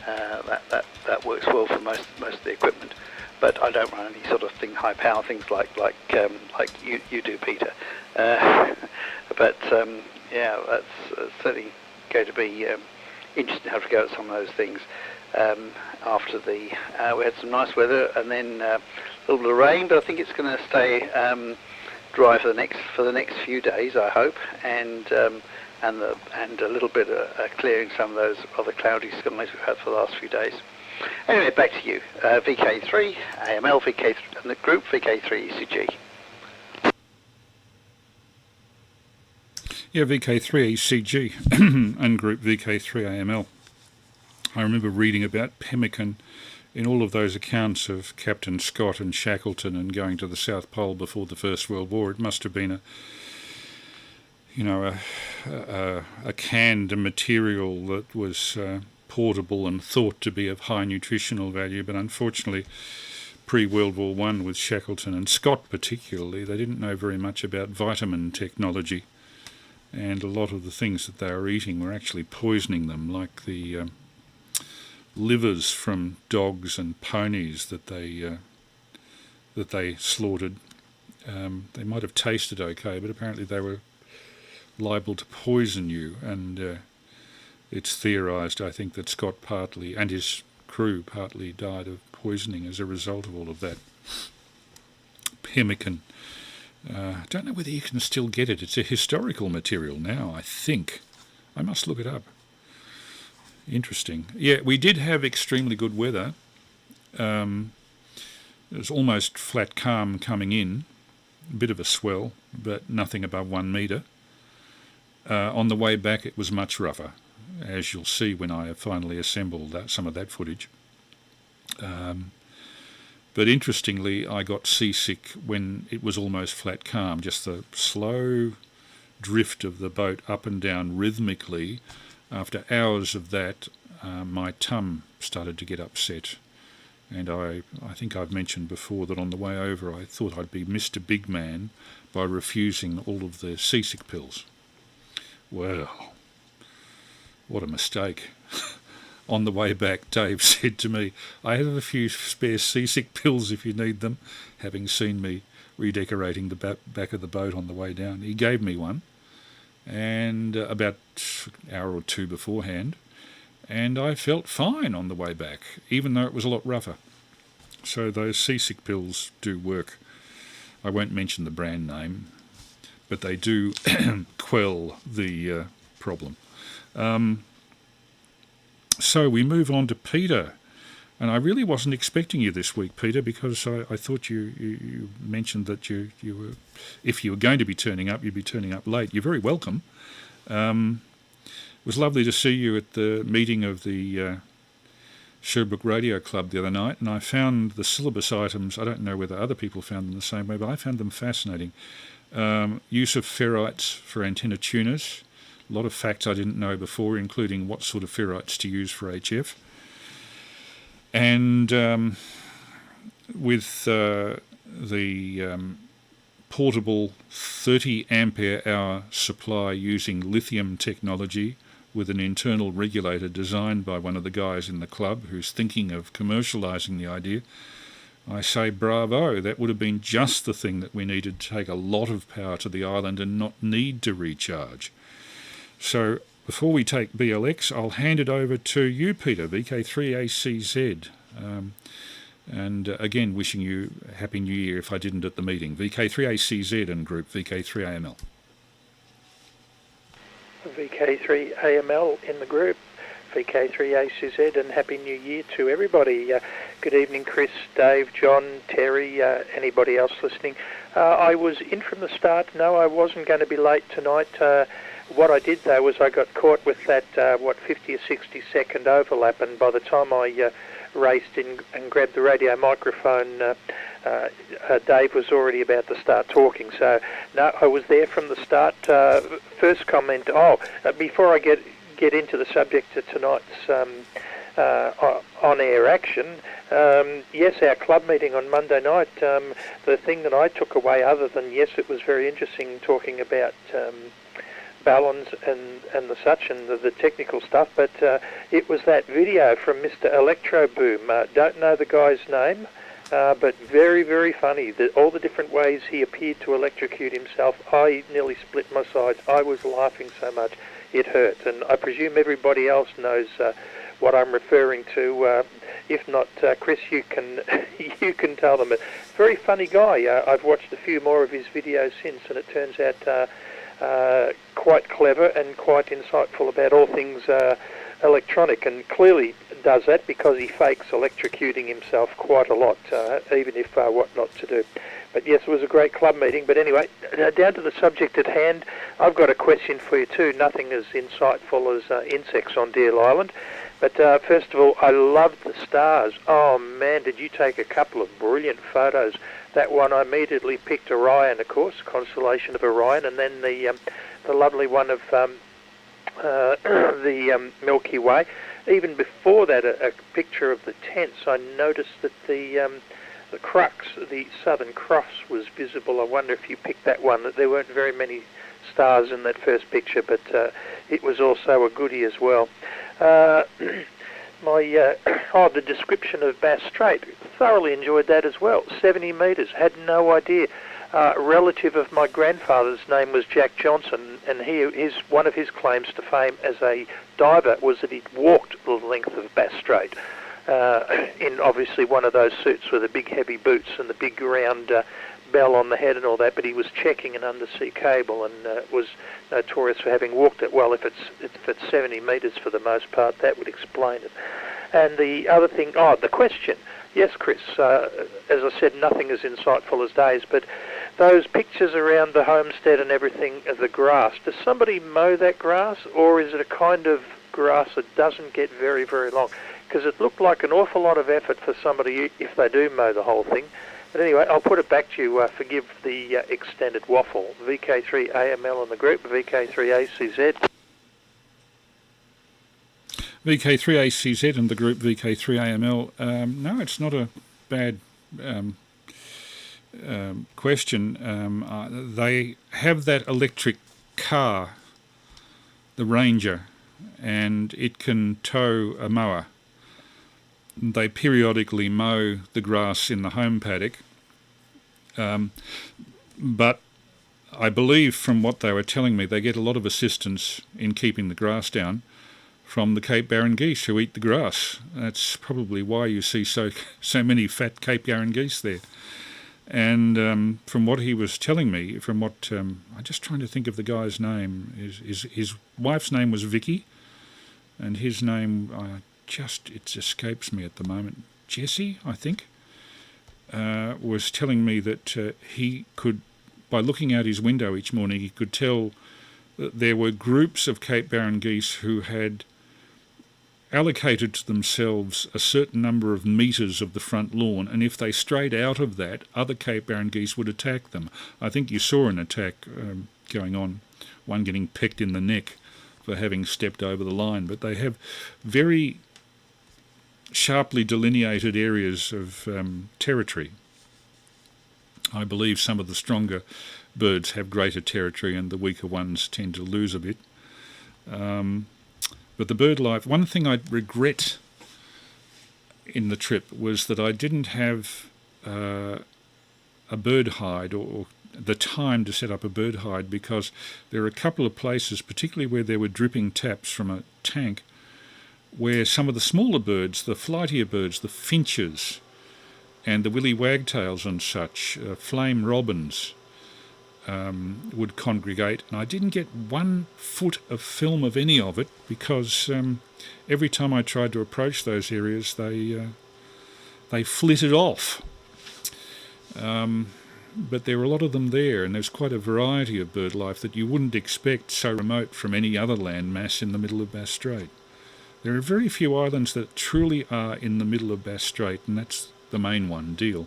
that works well for most of the equipment. But I don't run any sort of high power things like you do, Peter. But yeah, that's certainly going to be interesting to have to go at some of those things. After we had some nice weather and then a little bit of rain, but I think it's going to stay dry for the next few days, I hope, and a little bit of clearing some of those other cloudy skies we've had for the last few days. Anyway, back to you. VK3AML, VK3, and the group VK3ECG. Yeah, VK3ECG and group VK3AML. I remember reading about Pemmican in all of those accounts of Captain Scott and Shackleton and going to the South Pole before the First World War. It must have been a canned material that was portable and thought to be of high nutritional value, but unfortunately pre-World War I with Shackleton and Scott particularly, they didn't know very much about vitamin technology, and a lot of the things that they were eating were actually poisoning them, like the livers from dogs and ponies that they slaughtered. They might have tasted okay, but apparently they were liable to poison you, and it's theorised, I think, that Scott partly, and his crew partly, died of poisoning as a result of all of that. Pemmican. I don't know whether you can still get it. It's a historical material now, I think. I must look it up. Interesting. Yeah, we did have extremely good weather. It was almost flat calm coming in, a bit of a swell, but nothing above 1 metre. On the way back it was much rougher, as you'll see when I have finally assembled some of that footage. But interestingly, I got seasick when it was almost flat calm, just the slow drift of the boat up and down rhythmically. After hours of that, my tum started to get upset. And I think I've mentioned before that on the way over I thought I'd be Mr. Big Man by refusing all of the seasick pills. Well, What a mistake. On the way back, Dave said to me, I have a few spare seasick pills if you need them, having seen me redecorating the back of the boat on the way down. He gave me one, and about an hour or two beforehand, and I felt fine on the way back, even though it was a lot rougher. So those seasick pills do work. I won't mention the brand name, but they do quell the problem. So we move on to Peter, and I really wasn't expecting you this week, Peter, because I thought you mentioned that you were, if you were going to be turning up, you'd be turning up late. You're very welcome. It was lovely to see you at the meeting of the Sherbrooke Radio Club the other night, and I found the syllabus items, I don't know whether other people found them the same way, but I found them fascinating. Use of ferrites for antenna tuners. A lot of facts I didn't know before, including what sort of ferrites to use for HF. And with the portable 30 ampere hour supply using lithium technology with an internal regulator designed by one of the guys in the club who's thinking of commercialising the idea, I say bravo. That would have been just the thing that we needed to take a lot of power to the island and not need to recharge. So before we take BLX, I'll hand it over to you, Peter, VK3ACZ. And again, wishing you a Happy New Year if I didn't at the meeting. VK3ACZ and group VK3AML. VK3AML in the group, VK3ACZ, and Happy New Year to everybody. Good evening, Chris, Dave, John, Terry, anybody else listening. I was in from the start. No, I wasn't going to be late tonight. What I did, though, was I got caught with that, 50 or 60 second overlap, and by the time I raced in and grabbed the radio microphone, Dave was already about to start talking. So, no, I was there from the start. First comment, before I get into the subject of tonight's on-air action, yes, our club meeting on Monday night, the thing that I took away, other than, yes, it was very interesting talking about balance and the such and the technical stuff, but it was that video from Mr. Electro Boom. Don't know the guy's name, but very, very funny. All the different ways he appeared to electrocute himself. I nearly split my sides. I was laughing so much it hurt, and I presume everybody else knows what I'm referring to. If not, Chris, you can you can tell them. Very funny guy. I've watched a few more of his videos since, and it turns out quite clever and quite insightful about all things electronic, and clearly does that because he fakes electrocuting himself quite a lot, even if what not to do. But yes, it was a great club meeting. But anyway, down to the subject at hand, I've got a question for you too. Nothing as insightful as insects on Deal Island. But first of all, I loved the stars. Oh man, did you take a couple of brilliant photos. That one, I immediately picked Orion, of course, constellation of Orion, and then the lovely one of the Milky Way. Even before that, a picture of the tents. I noticed that the crux, the Southern Cross, was visible. I wonder if you picked that one. That there weren't very many stars in that first picture, but it was also a goodie as well. The description of Bass Strait, thoroughly enjoyed that as well. 70 metres, had no idea. A relative of my grandfather's name was Jack Johnson, and one of his claims to fame as a diver was that he'd walked the length of Bass Strait in obviously one of those suits with the big heavy boots and the big round bell on the head and all that, but he was checking an undersea cable and was notorious for having walked it. Well, if it's 70 metres for the most part, that would explain it. And the other thing, the question. Yes, Chris, as I said, nothing as insightful as Dave's, but those pictures around the homestead and everything of the grass, does somebody mow that grass, or is it a kind of grass that doesn't get very, very long? Because it looked like an awful lot of effort for somebody if they do mow the whole thing. But anyway, I'll put it back to you. Forgive the extended waffle. VK3AML on the group, VK3ACZ. VK3ACZ and the group VK3AML. No, it's not a bad question. They have that electric car, the Ranger, and it can tow a mower. They periodically mow the grass in the home paddock, but I believe from what they were telling me, they get a lot of assistance in keeping the grass down from the Cape Barren geese who eat the grass. That's probably why you see so many fat Cape Barren geese there. And from what he was telling me, I'm just trying to think of the guy's name. His wife's name was Vicky, and his name, it escapes me at the moment. Jesse, I think, was telling me that he could, by looking out his window each morning, he could tell that there were groups of Cape Barren geese who had allocated to themselves a certain number of metres of the front lawn, and if they strayed out of that, other Cape Barren geese would attack them. I think you saw an attack going on, one getting pecked in the neck for having stepped over the line, but they have very sharply delineated areas of territory. I believe some of the stronger birds have greater territory and the weaker ones tend to lose a bit. But the bird life, one thing I regret in the trip was that I didn't have a bird hide or the time to set up a bird hide, because there are a couple of places, particularly where there were dripping taps from a tank, where some of the smaller birds, the flightier birds, the finches and the willy wagtails and such, flame robins, would congregate, and I didn't get 1 foot of film of any of it because every time I tried to approach those areas they flitted off. But there were a lot of them there, and there's quite a variety of bird life that you wouldn't expect so remote from any other land mass in the middle of Bass Strait. There are very few islands that truly are in the middle of Bass Strait, and that's the main one, Deal.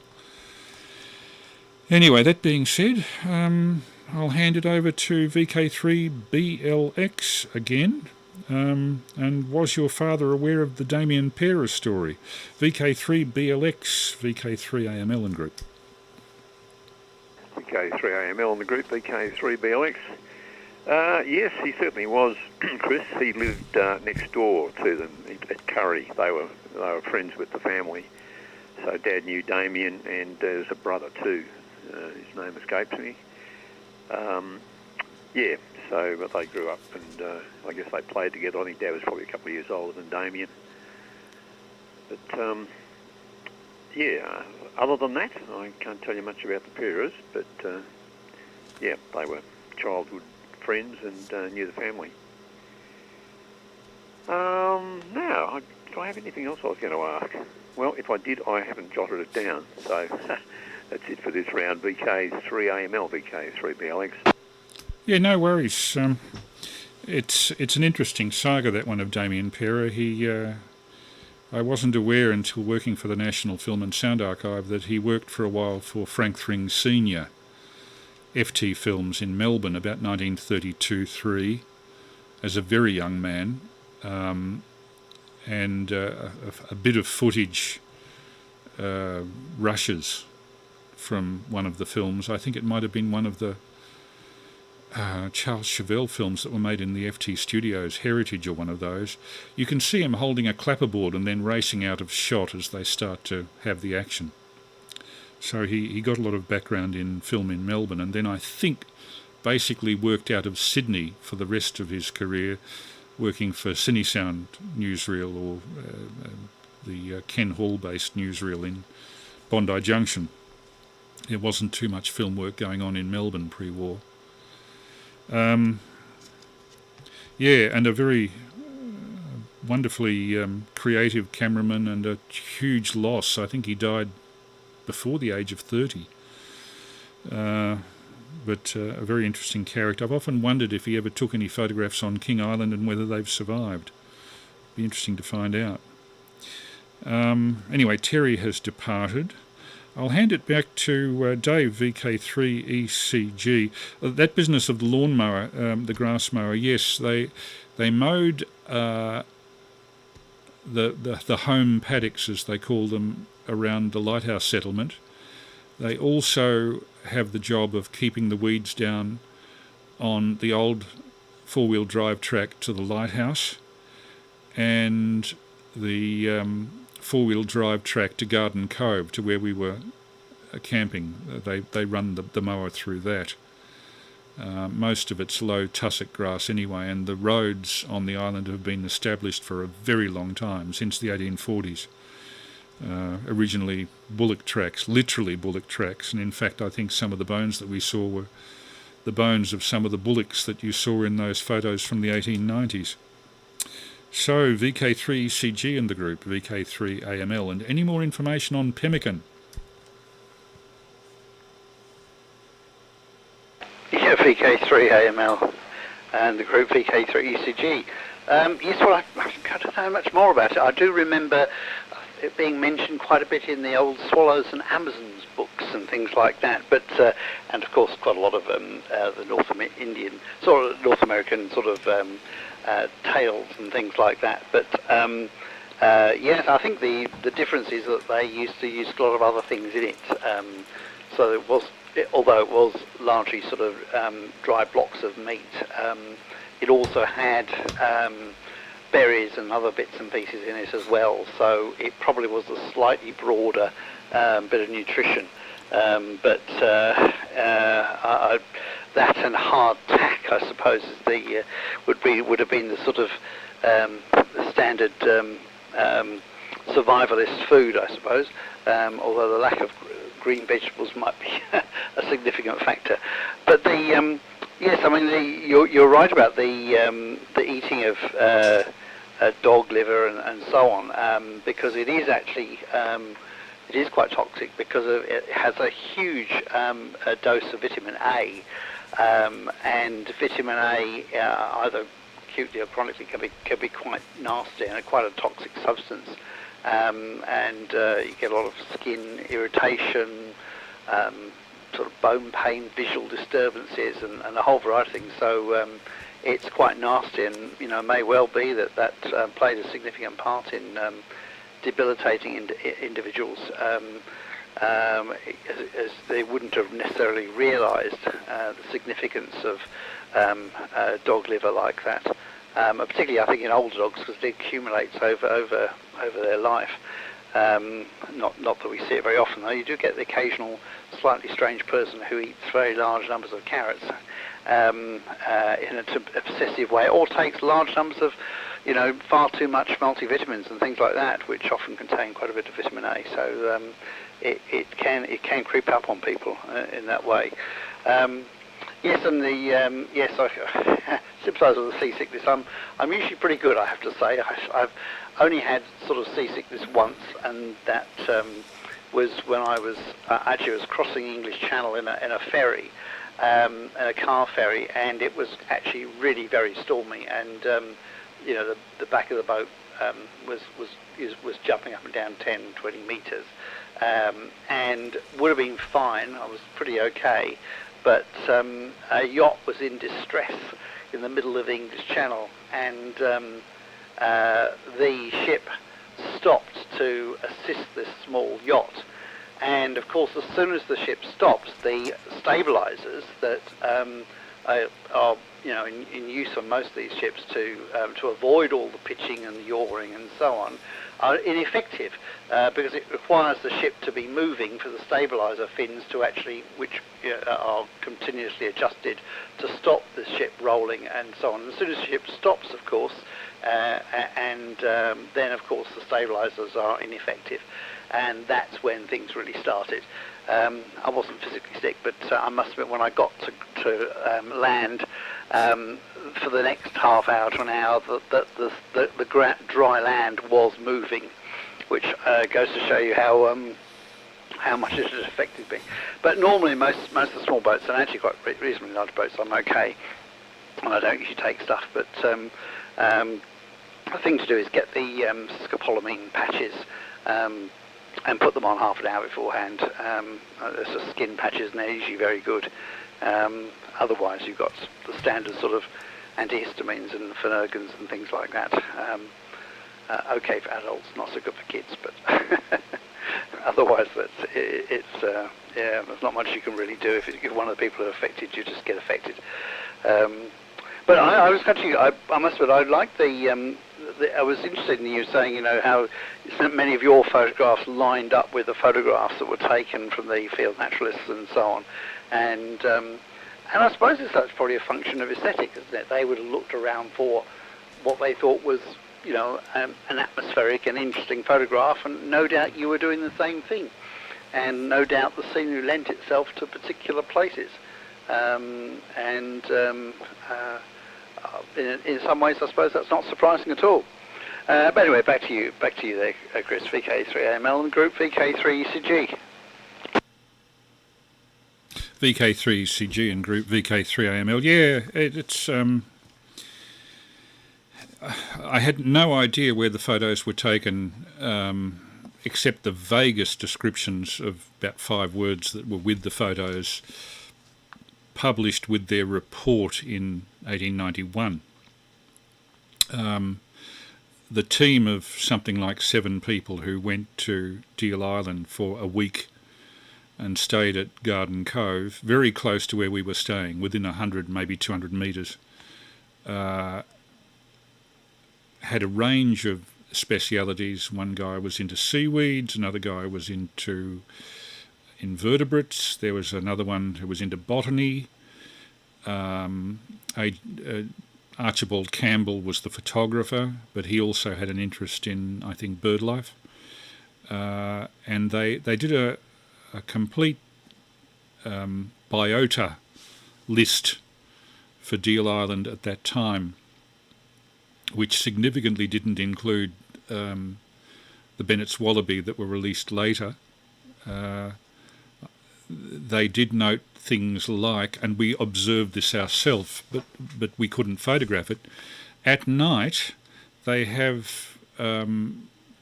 Anyway, that being said, I'll hand it over to VK3BLX again. And was your father aware of the Damien Pera story? VK3BLX, VK3AML and group. VK3AML and the group, VK3BLX. Yes, he certainly was, Chris. He lived next door to them at Curry. They were friends with the family. So Dad knew Damien, and there's a brother too. His name escapes me. But they grew up, and I guess they played together. I think Dad was probably a couple of years older than Damien. But other than that, I can't tell you much about the Peras, but they were childhood friends and knew the family. Now, do I have anything else I was going to ask? Well, if I did, I haven't jotted it down. So that's it for this round. VK3AML, VK3BLX. Yeah, no worries. It's an interesting saga, that one of Damien Pera. I wasn't aware until working for the National Film and Sound Archive that he worked for a while for Frank Thring Sr. FT Films in Melbourne about 1932-3 as a very young man. And a bit of footage rushes from one of the films. I think it might have been one of the Charles Chevelle films that were made in the FT Studios, Heritage or one of those. You can see him holding a clapperboard and then racing out of shot as they start to have the action. So he got a lot of background in film in Melbourne, and then I think basically worked out of Sydney for the rest of his career, working for Cine Sound newsreel or the Ken Hall-based newsreel in Bondi Junction. There wasn't too much film work going on in Melbourne pre-war. And a very wonderfully creative cameraman and a huge loss. I think he died before the age of 30. But a very interesting character. I've often wondered if he ever took any photographs on King Island and whether they've survived. Be interesting to find out. Anyway, Terry has departed. I'll hand it back to Dave, VK3ECG. That business of the lawnmower, the grass mower, yes, they mowed the home paddocks, as they call them, around the Lighthouse settlement. They also have the job of keeping the weeds down on the old four-wheel drive track to the Lighthouse. and the four-wheel drive track to Garden Cove, to where we were camping. They run the mower through that. Most of it's low tussock grass anyway, and the roads on the island have been established for a very long time, since the 1840s. Originally bullock tracks, literally bullock tracks, and in fact I think some of the bones that we saw were the bones of some of the bullocks that you saw in those photos from the 1890s. So VK3CG in the group, VK3AML, and any more information on Pemmican? Yeah, VK3AML and the group VK3ECG. Yes, well, I don't know much more about it. I do remember it being mentioned quite a bit in the old Swallows and Amazons books and things like that. But and of course, quite a lot of the North American sort of tales and things like that. But yes, I think the difference is that they used to use a lot of other things in it. So it was, although it was largely sort of dry blocks of meat, it also had berries and other bits and pieces in it as well, so it probably was a slightly broader bit of nutrition. But that and hard tack, I suppose, is the would have been the sort of the standard survivalist food, I suppose. Although the lack of green vegetables might be a significant factor. But the yes, I mean you're right about the eating of dog liver and so on, because it is actually it is quite toxic, because it has a huge dose of vitamin A, and vitamin A either acutely or chronically can be quite nasty and quite a toxic substance, and you get a lot of skin irritation, sort of bone pain, visual disturbances, and a whole variety of things. So it's quite nasty, and may well be that played a significant part in debilitating individuals, as they wouldn't have necessarily realised the significance of dog liver like that. Particularly, I think, in older dogs, because it accumulates over their life. Not that we see it very often, though. You do get the occasional slightly strange person who eats very large numbers of carrots in an obsessive way, or takes large numbers of, far too much multivitamins and things like that, which often contain quite a bit of vitamin A. So it can creep up on people in that way. Yes, and the yes, I sympathise with the seasickness. I'm usually pretty good, I have to say. I've only had sort of seasickness once, and that was when I was actually crossing English Channel in a ferry, in a car ferry, and it was actually really very stormy, and the back of the boat was jumping up and down 10-20 metres, and would have been fine. I was pretty okay. But a yacht was in distress in the middle of the English Channel, and the ship stopped to assist this small yacht. And of course, as soon as the ship stops, the stabilisers that are in use on most of these ships to avoid all the pitching and the yawing and so on, are ineffective, because it requires the ship to be moving for the stabiliser fins to actually, which are continuously adjusted to stop the ship rolling and so on. As soon as the ship stops, of course, and then of course the stabilisers are ineffective, and that's when things really started. I wasn't physically sick, but I must admit, when I got to land, for the next half hour to an hour, the dry land was moving, which goes to show you how much it has affected me. But normally, most of the small boats, and actually quite reasonably large boats, I'm okay, and I don't usually take stuff. But the thing to do is get the scopolamine patches. And put them on half an hour beforehand. There's just skin patches, and they're usually very good. Otherwise, you've got the standard sort of antihistamines and phenergans and things like that. Okay for adults, not so good for kids, but otherwise, there's not much you can really do. If one of the people are affected, you just get affected. But I was actually, I must admit, I like the I was interested in you saying, how many of your photographs lined up with the photographs that were taken from the field naturalists and so on. And I suppose that's probably a function of aesthetics, isn't it? They would have looked around for what they thought was, an atmospheric and interesting photograph, and no doubt you were doing the same thing. And no doubt the scenery lent itself to particular places. In some ways, I suppose that's not surprising at all. But anyway, back to you there, Chris. VK3AML and Group VK3CG. VK3CG and Group VK3AML. Yeah, it's. I had no idea where the photos were taken, except the vaguest descriptions of about 5 words that were with the photos, published with their report in 1891. The team of something like 7 people who went to Deal Island for a week and stayed at Garden Cove, very close to where we were staying, within 100, maybe 200 metres, had a range of specialities. One guy was into seaweeds, another guy was into invertebrates, there was another one who was into botany. Archibald Campbell was the photographer, but he also had an interest in, I think, bird life. And they did a complete biota list for Deal Island at that time, which significantly didn't include the Bennett's wallaby that were released later. They did note things like, and we observed this ourselves, but we couldn't photograph it. At night, they have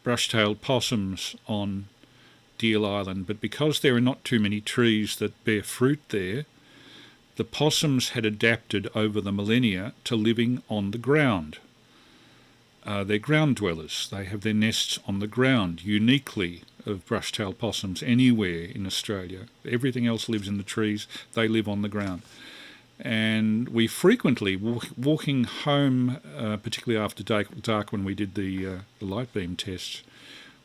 brush-tailed possums on Deal Island, but because there are not too many trees that bear fruit there, the possums had adapted over the millennia to living on the ground. They're ground dwellers. They have their nests on the ground, uniquely of brush-tailed possums anywhere in Australia. Everything else lives in the trees. They live on the ground. And we frequently, walking home, particularly after dark when we did the light beam tests,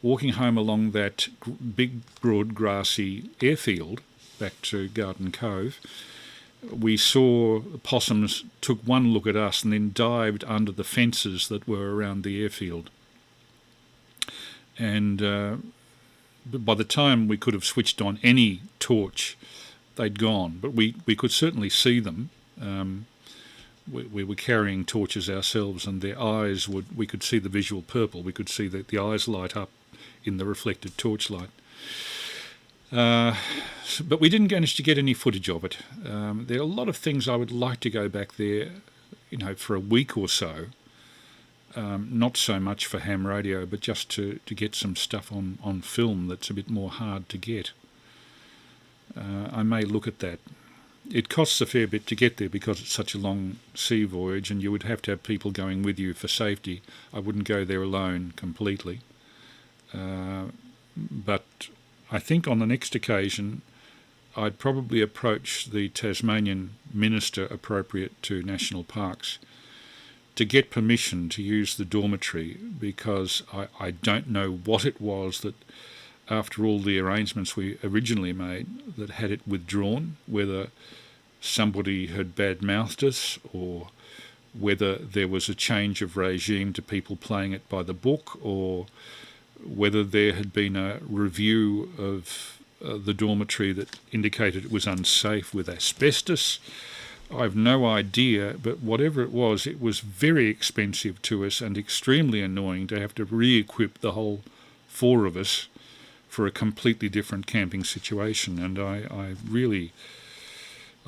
walking home along that big, broad, grassy airfield back to Garden Cove, we saw possums took one look at us and then dived under the fences that were around the airfield. And by the time we could have switched on any torch, they'd gone. But we could certainly see them. We were carrying torches ourselves, and their eyes we could see the visual purple. We could see the eyes light up in the reflected torchlight. But we didn't manage to get any footage of it. There are a lot of things I would like to go back there, for a week or so. Not so much for ham radio, but just to get some stuff on film that's a bit more hard to get. I may look at that. It costs a fair bit to get there because it's such a long sea voyage, and you would have to have people going with you for safety. I wouldn't go there alone completely. But I think on the next occasion, I'd probably approach the Tasmanian minister appropriate to national parks to get permission to use the dormitory, because I don't know what it was that, after all the arrangements we originally made, that had it withdrawn, whether somebody had bad-mouthed us or whether there was a change of regime to people playing it by the book, or whether there had been a review of the dormitory that indicated it was unsafe with asbestos. I've no idea, but whatever it was very expensive to us and extremely annoying to have to re-equip the whole 4 of us for a completely different camping situation. And I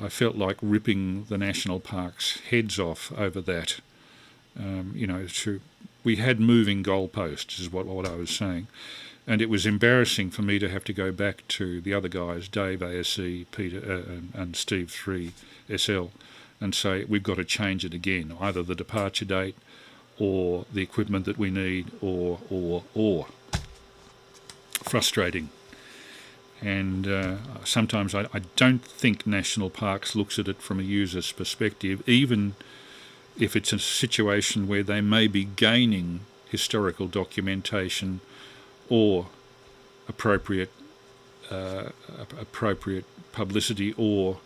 felt like ripping the national parks' heads off over that. We had moving goalposts, is what I was saying. And it was embarrassing for me to have to go back to the other guys, Dave ASE, Peter, and Steve 3SL, and say, we've got to change it again, either the departure date or the equipment that we need, or. Frustrating. And sometimes I don't think National Parks looks at it from a user's perspective, even if it's a situation where they may be gaining historical documentation or appropriate publicity, or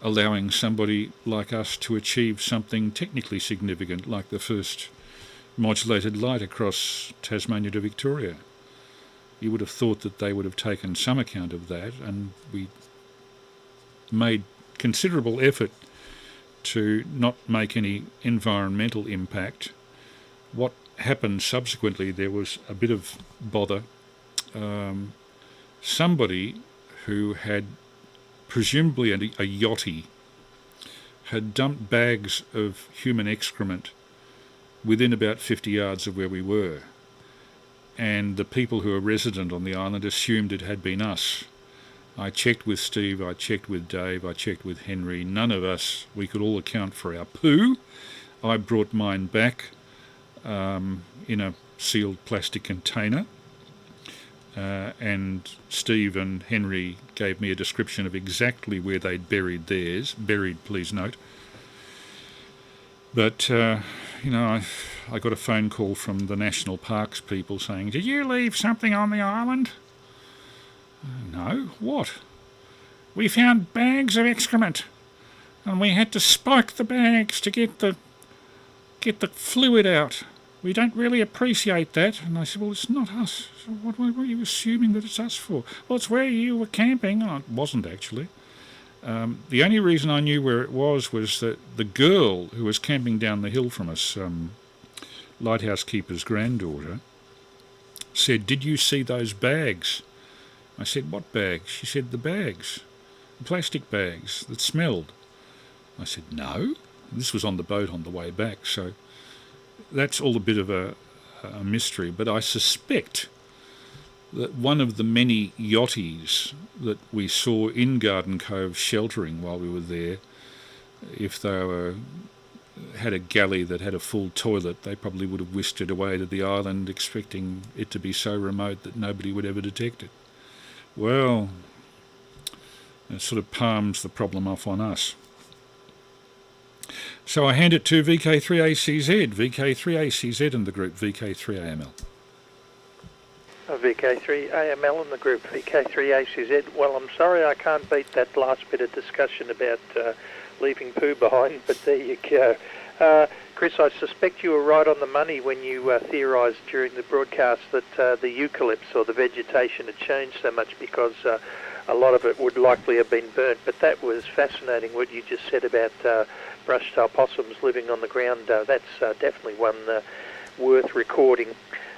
allowing somebody like us to achieve something technically significant, like the first modulated light across Tasmania to Victoria. You would have thought that they would have taken some account of that, and we made considerable effort to not make any environmental impact. What happened subsequently, there was a bit of bother. Somebody who had, presumably a yachty, had dumped bags of human excrement within about 50 yards of where we were, and the people who were resident on the island assumed it had been us. I checked with Steve, I checked with Dave, I checked with Henry. None of us, we could all account for our poo. I brought mine back in a sealed plastic container, and Steve and Henry gave me a description of exactly where they'd buried theirs. Buried, please note. But, I got a phone call from the National Parks people saying, "Did you leave something on the island?" "No, what?" "We found bags of excrement, and we had to spike the bags to get the fluid out. We don't really appreciate that." And I said, "Well, it's not us. So what are you assuming that it's us for?" "Well, it's where you were camping." Oh, it wasn't actually. The only reason I knew where it was that the girl who was camping down the hill from us, Lighthouse keeper's granddaughter, said, "Did you see those bags?" I said, "What bags?" She said, "The bags, the plastic bags that smelled." I said, "No." This was on the boat on the way back, so that's all a bit of a mystery. But I suspect that one of the many yachties that we saw in Garden Cove sheltering while we were there, if they had a galley that had a full toilet, they probably would have whisked it away to the island, expecting it to be so remote that nobody would ever detect it. Well, it sort of palms the problem off on us. So I hand it to VK3ACZ, VK3ACZ and the group VK3AML. VK3AML and the group VK3ACZ. Well, I'm sorry I can't beat that last bit of discussion about leaving poo behind, but there you go. Chris, I suspect you were right on the money when you theorised during the broadcast that the eucalypts or the vegetation had changed so much because a lot of it would likely have been burnt. But that was fascinating what you just said about brush-tail possums living on the ground. That's definitely one worth recording.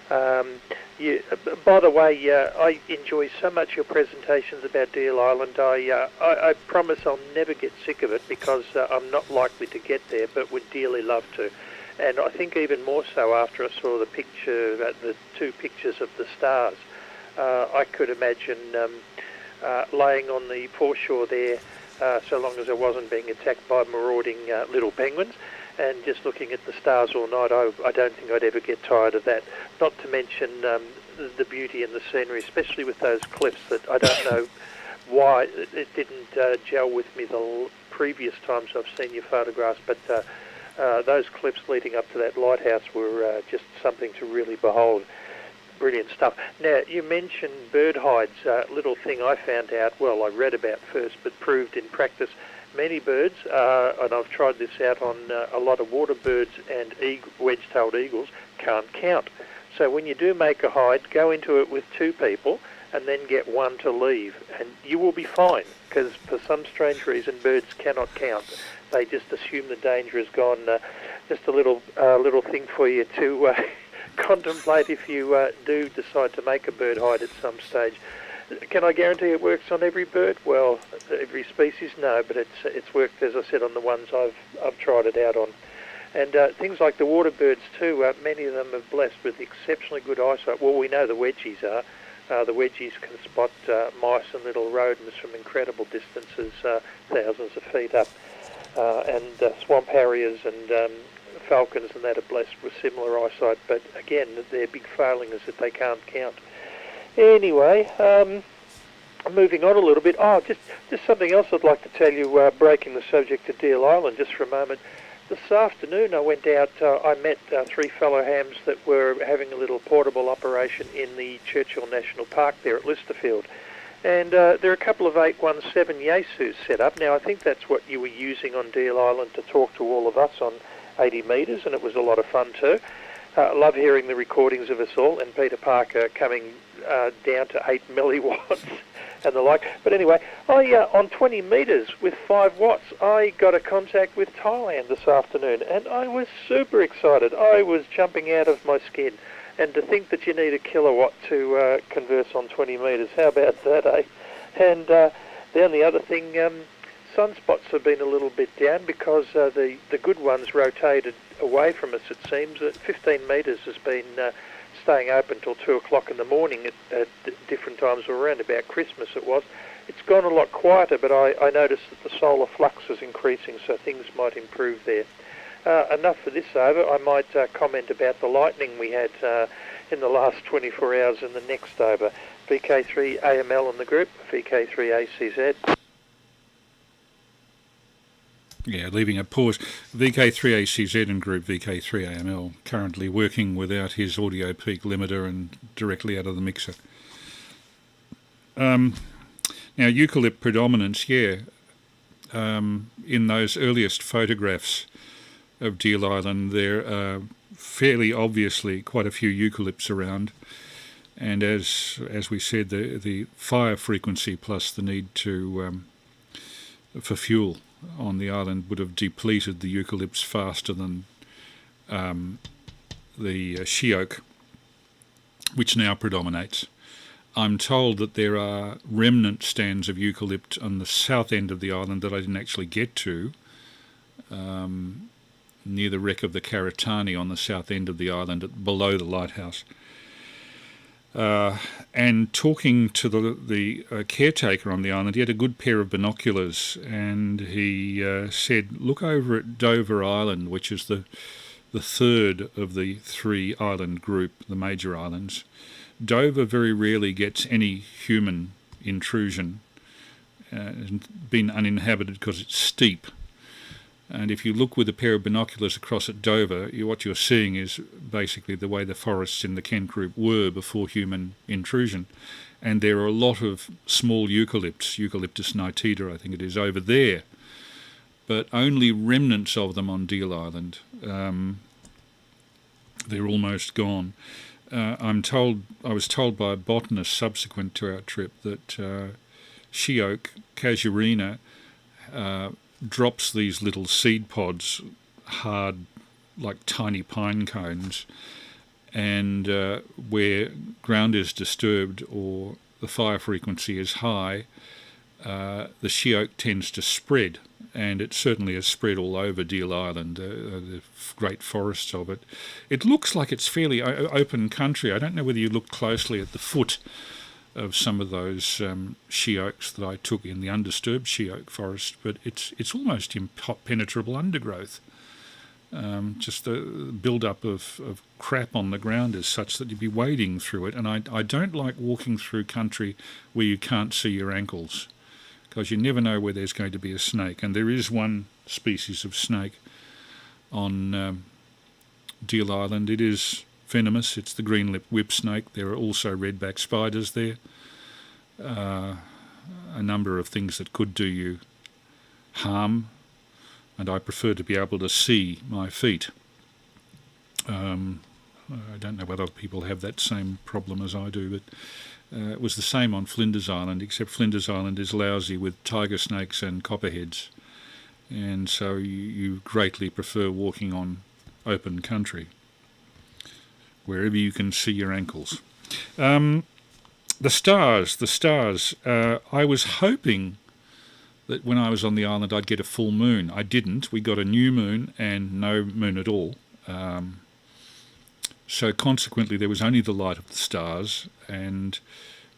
By the way, I enjoy so much your presentations about Deal Island. I promise I'll never get sick of it because I'm not likely to get there, but would dearly love to. And I think even more so after I saw the picture, the two pictures of the stars. I could imagine laying on the foreshore there, so long as I wasn't being attacked by marauding little penguins, and just looking at the stars all night. I don't think I'd ever get tired of that. Not to mention the beauty and the scenery, especially with those cliffs that I don't know why it didn't gel with me the previous times I've seen your photographs, but those cliffs leading up to that lighthouse were just something to really behold. Brilliant stuff. Now, you mentioned bird hides, little thing I found out, well, I read about first, but proved in practice. Many birds, and I've tried this out on a lot of water birds and wedge-tailed eagles, can't count. So when you do make a hide, go into it with two people and then get one to leave, and you will be fine, because for some strange reason birds cannot count. They just assume the danger is gone. Just a little thing for you to contemplate if you do decide to make a bird hide at some stage. Can I guarantee it works on every bird? Well, every species, no, but it's worked, as I said, on the ones I've tried it out on. And things like the water birds too, many of them are blessed with exceptionally good eyesight. Well, we know the wedgies are. The wedgies can spot mice and little rodents from incredible distances, thousands of feet up. And swamp harriers and falcons and that are blessed with similar eyesight. But again, their big failing is that they can't count. Anyway, moving on a little bit. Just something else I'd like to tell you, breaking the subject of Deal Island just for a moment. this afternoon I went out, I met three fellow hams that were having a little portable operation in the Churchill National Park there at Listerfield. And there are a couple of 817 Yaesus set up. Now, I think that's what you were using on Deal Island to talk to all of us on 80 metres, and it was a lot of fun too. I love hearing the recordings of us all, and Peter Parker coming down to 8 milliwatts and the like. But anyway, on 20 metres with 5 watts, I got a contact with Thailand this afternoon, and I was super excited. I was jumping out of my skin. And to think that you need a kilowatt to converse on 20 metres, how about that, eh? And then the other thing, sunspots have been a little bit down because the good ones rotated away from us, it seems. 15 metres has been staying open till 2 o'clock in the morning at different times, or around about Christmas it was. It's gone a lot quieter, but I noticed that the solar flux is increasing, so things might improve there. Enough for this over. I might comment about the lightning we had in the last 24 hours in the next over. VK3AML in the group, VK3ACZ. Yeah, leaving a pause. VK3ACZ and group VK3AML currently working without his audio peak limiter and directly out of the mixer. Now, eucalypt predominance, yeah. In those earliest photographs of Deal Island, there are fairly obviously quite a few eucalypts around, and as we said, the fire frequency plus the need to for fuel on the island would have depleted the eucalypts faster than the she oak, which now predominates. I'm told that there are remnant stands of eucalypt on the south end of the island that I didn't actually get to, near the wreck of the Caretani on the south end of the island, below the lighthouse. And talking to the caretaker on the island, he had a good pair of binoculars, and he said, look over at Dover Island, which is the third of the 3 island group, the major islands. Dover very rarely gets any human intrusion. It's been uninhabited because it's steep. And if you look with a pair of binoculars across at Dover, what you're seeing is basically the way the forests in the Kent group were before human intrusion. And there are a lot of small eucalypts, Eucalyptus nitida I think it is, over there, but only remnants of them on Deal Island. They're almost gone. I was told by a botanist subsequent to our trip that she oak, casuarina, drops these little seed pods hard like tiny pine cones, and where ground is disturbed or the fire frequency is high, the she oak tends to spread, and it certainly has spread all over Deal Island, the great forests of it. It looks like it's fairly open country. I don't know whether you look closely at the foot of some of those she oaks that I took in the undisturbed she oak forest, but it's almost impenetrable undergrowth. Just the build-up of crap on the ground is such that you'd be wading through it, and I don't like walking through country where you can't see your ankles, because you never know where there's going to be a snake, and there is one species of snake on Deal Island. It is venomous. It's the green-lipped whip snake. There are also redback spiders there. A number of things that could do you harm, and I prefer to be able to see my feet. I don't know whether people have that same problem as I do, but it was the same on Flinders Island, except Flinders Island is lousy with tiger snakes and copperheads, and so you greatly prefer walking on open country, wherever you can see your ankles. The stars. I was hoping that when I was on the island I'd get a full moon. I didn't. We got a new moon and no moon at all. So consequently there was only the light of the stars, and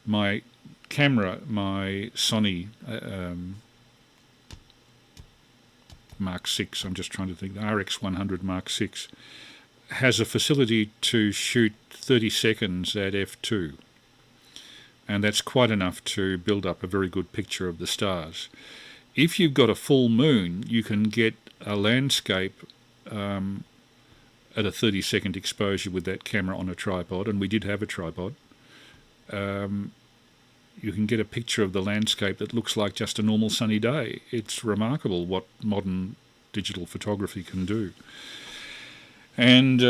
my camera, my Sony Mark 6, I'm just trying to think, the RX100 Mark 6, has a facility to shoot 30 seconds at f2, and that's quite enough to build up a very good picture of the stars. If you've got a full moon, you can get a landscape at a 30-second exposure with that camera on a tripod, and we did have a tripod, you can get a picture of the landscape that looks like just a normal sunny day. It's remarkable what modern digital photography can do. And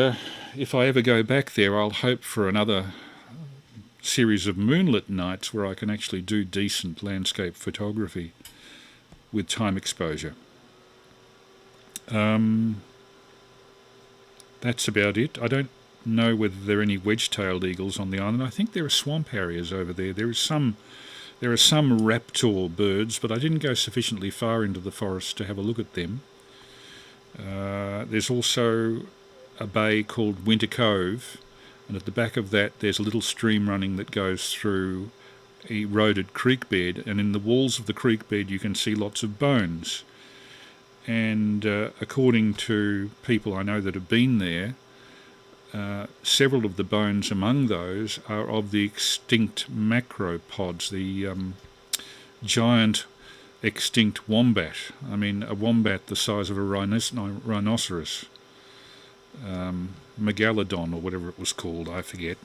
if I ever go back there, I'll hope for another series of moonlit nights where I can actually do decent landscape photography with time exposure. That's about it. I don't know whether there are any wedge-tailed eagles on the island. I think there are swamp harriers over there. There are some raptor birds, but I didn't go sufficiently far into the forest to have a look at them. There's also a bay called Winter Cove, and at the back of that there's a little stream running that goes through a eroded creek bed, and in the walls of the creek bed you can see lots of bones. And according to people I know that have been there, several of the bones among those are of the extinct macropods, the giant extinct wombat. I mean, a wombat the size of a rhinoceros, megalodon or whatever it was called, I forget.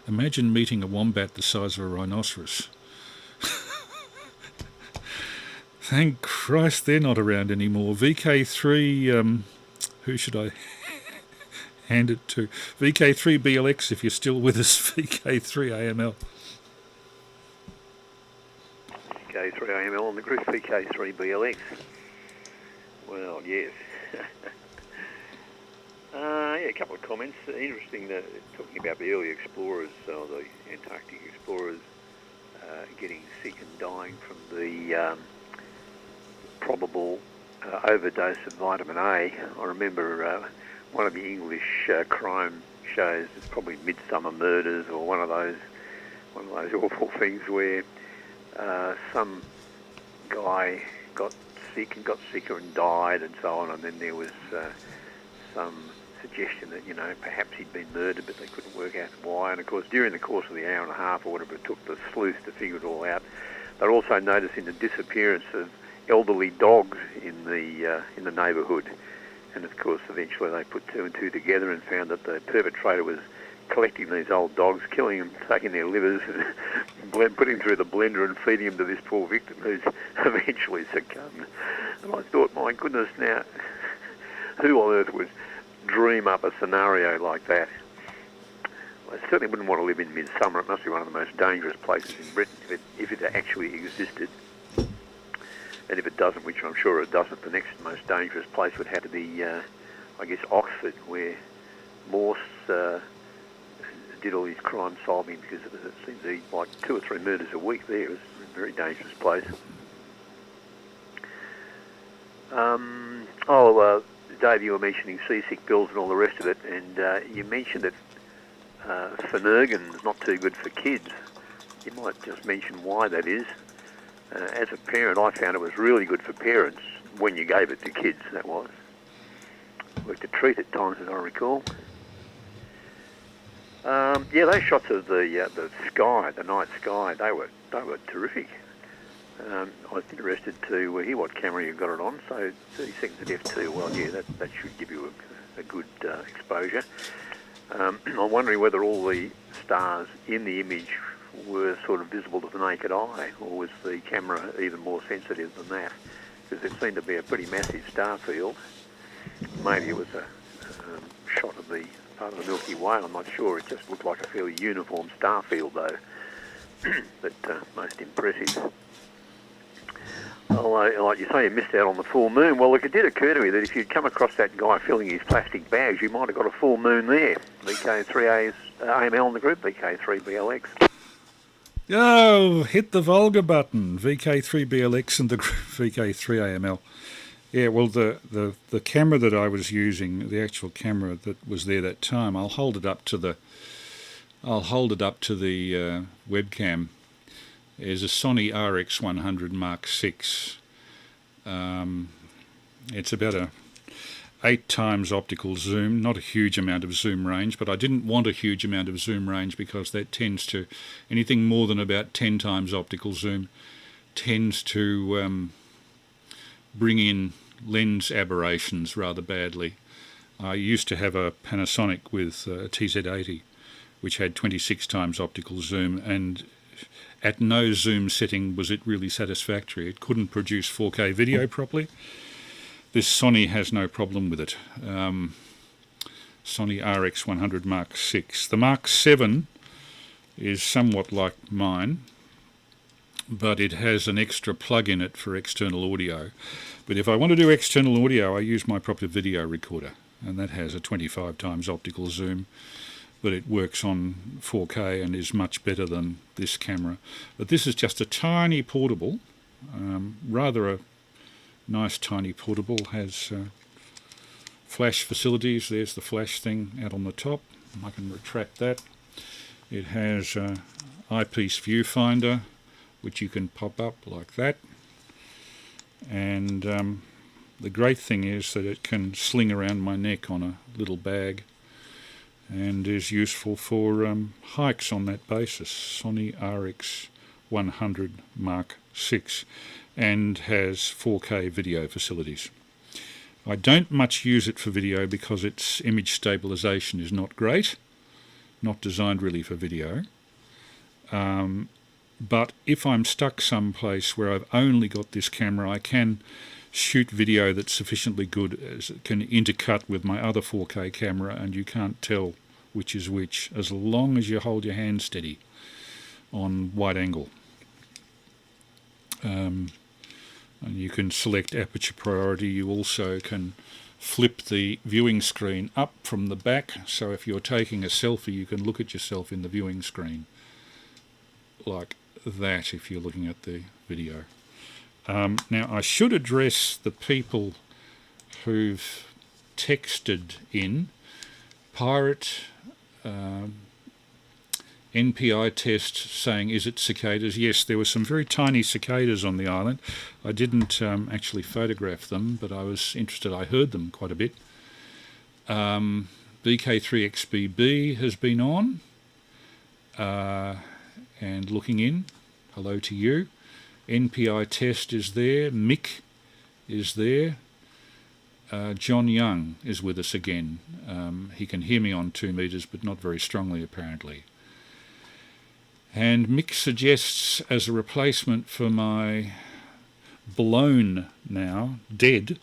Imagine meeting a wombat the size of a rhinoceros. Thank Christ they're not around anymore. VK3, who should I hand it to? VK3BLX, if you're still with us. VK3AML. VK3AML on the group. VK3BLX. Well, yes. Yeah, a couple of comments. Interesting that talking about the early explorers, the Antarctic explorers, getting sick and dying from the probable overdose of vitamin A. I remember one of the English crime shows, it's probably Midsummer Murders or one of those awful things where some guy got sick and got sicker and died and so on, and then there was some suggestion that, you know, perhaps he'd been murdered, but they couldn't work out why. And of course, during the course of the hour and a half or whatever it took the sleuth to figure it all out, they're also noticing the disappearance of elderly dogs in the neighbourhood. And of course, eventually they put two and two together and found that the perpetrator was collecting these old dogs, killing them, taking their livers, and putting them through the blender and feeding them to this poor victim who's eventually succumbed. And I thought, my goodness, now, who on earth would dream up a scenario like that? I certainly wouldn't want to live in Midsummer. It must be one of the most dangerous places in Britain if it actually existed. And if it doesn't, which I'm sure it doesn't, the next most dangerous place would have to be, I guess, Oxford, where Morse did all his crime solving, because it seemed to be like 2 or 3 murders a week there. It was a very dangerous place. Dave, you were mentioning seasick bills and all the rest of it, and you mentioned that Finnegan's not too good for kids. You might just mention why that is. As a parent, I found it was really good for parents when you gave it to kids, that was. Worked a treat at times, as I recall. Yeah, those shots of the sky, the night sky, they were terrific. I was interested to hear what camera you got it on, so 30 seconds at f2, well, yeah, that should give you a good exposure. I'm wondering whether all the stars in the image were sort of visible to the naked eye, or was the camera even more sensitive than that? Because there seemed to be a pretty massive star field. Maybe it was a shot of the part of the Milky Way, I'm not sure. It just looked like a fairly uniform star field, though. But most impressive. Well, like you say, you missed out on the full moon. Well, look, it did occur to me that if you'd come across that guy filling his plastic bags, you might have got a full moon there. VK3AML in the group, VK3BLX. Oh, hit the Volga button. VK3BLX and the group VK3AML. Yeah, well, the camera that I was using, the actual camera that was there that time, I'll hold it up to the webcam. Is a Sony RX100 Mark VI. It's about a 8 times optical zoom, not a huge amount of zoom range, but I didn't want a huge amount of zoom range because that tends to, anything more than about 10 times optical zoom tends to bring in lens aberrations rather badly. I used to have a Panasonic with a TZ80, which had 26 times optical zoom, and at no zoom setting was it really satisfactory. It couldn't produce 4K video properly. This Sony has no problem with it. Sony RX100 Mark VI. The Mark VII is somewhat like mine, but it has an extra plug in it for external audio. But if I want to do external audio, I use my proper video recorder, and that has a 25 times optical zoom, but it works on 4K and is much better than this camera. But this is just a tiny portable, rather a nice tiny portable, has flash facilities. There's the flash thing out on the top. I can retract that. It has eyepiece viewfinder, which you can pop up like that. And the great thing is that it can sling around my neck on a little bag and is useful for hikes on that basis. Sony RX100 Mark VI, and has 4K video facilities. I don't much use it for video because its image stabilization is not great, not designed really for video. But if I'm stuck someplace where I've only got this camera, I can shoot video that's sufficiently good as it can intercut with my other 4K camera, and you can't tell which is which, as long as you hold your hand steady on wide angle. And you can select aperture priority. You also can flip the viewing screen up from the back, so if you're taking a selfie you can look at yourself in the viewing screen like that if you're looking at the video. Now I should address the people who've texted in. Pirate NPI test saying, is it cicadas? Yes, there were some very tiny cicadas on the island. I didn't actually photograph them, but I was interested. I heard them quite a bit. VK3XBB has been on and looking in. Hello to you. NPI test is there. Mick is there. John Young is with us again. He can hear me on 2 metres, but not very strongly apparently. And Mick suggests as a replacement for my blown now, dead,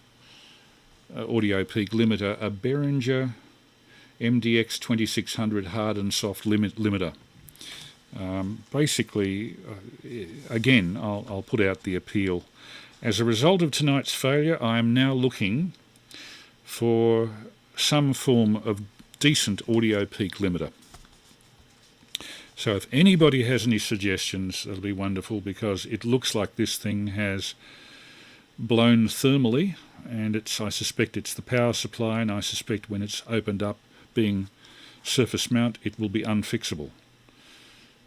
audio peak limiter, a Behringer MDX 2600 hard and soft limiter. Basically, again, I'll put out the appeal. As a result of tonight's failure, I am now looking for some form of decent audio peak limiter. So if anybody has any suggestions, that'll be wonderful, because it looks like this thing has blown thermally, and I suspect it's the power supply, and I suspect when it's opened up, being surface mount, it will be unfixable.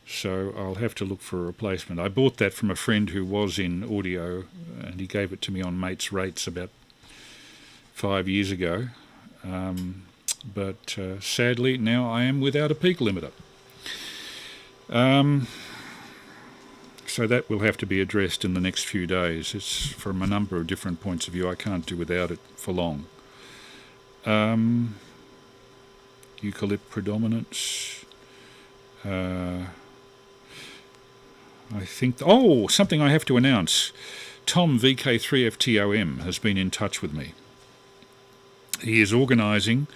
So I'll have to look for a replacement. I bought that from a friend who was in audio, and he gave it to me on mates rates about 5 years ago. But sadly, now I am without a peak limiter. So that will have to be addressed in the next few days. It's from a number of different points of view. I can't do without it for long. Eucalypt predominance. I think... Oh, something I have to announce. Tom VK3FTOM has been in touch with me. He is organising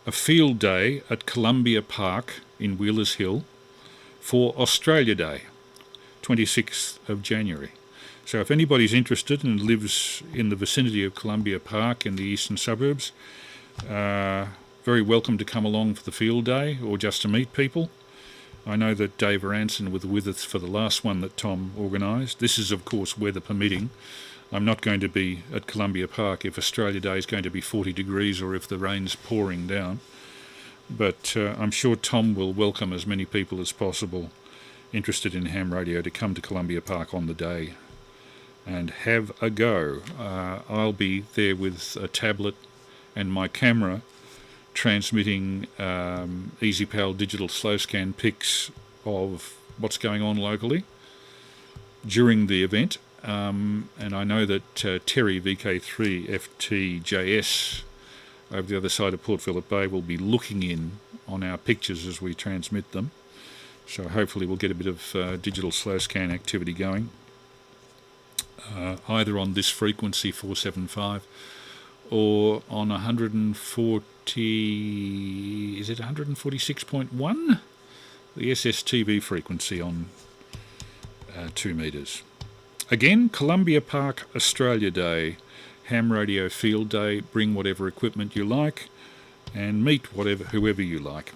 a field day at Columbia Park in Wheelers Hill for Australia Day, 26th of January. So if anybody's interested and lives in the vicinity of Columbia Park in the eastern suburbs, very welcome to come along for the field day or just to meet people. I know that Dave Aranson was with us for the last one that Tom organised. This is, of course, weather permitting. I'm not going to be at Columbia Park if Australia Day is going to be 40 degrees or if the rain's pouring down. But I'm sure Tom will welcome as many people as possible interested in ham radio to come to Columbia Park on the day and have a go. I'll be there with a tablet and my camera transmitting EasyPal digital slow scan pics of what's going on locally during the event. and I know that Terry VK3FTJS over the other side of Port Phillip Bay will be looking in on our pictures as we transmit them. So hopefully we'll get a bit of digital slow scan activity going, either on this frequency 475 or on 140, is it 146.1? The SSTV frequency on 2 metres. Again, Columbia Park Australia Day, Ham Radio Field Day, bring whatever equipment you like and meet whoever you like.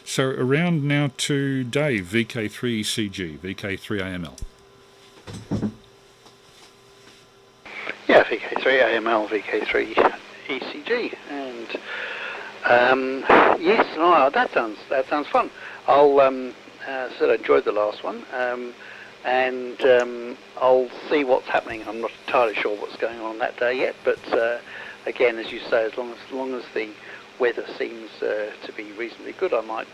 So around now to Dave, VK3CG, VK3AML. Yeah, VK3AML, VK3ECG, and yes, no, that sounds fun. I'll said I enjoyed the last one, and I'll see what's happening. I'm not entirely sure what's going on that day yet, but again, as you say, as long as the weather seems to be reasonably good, I might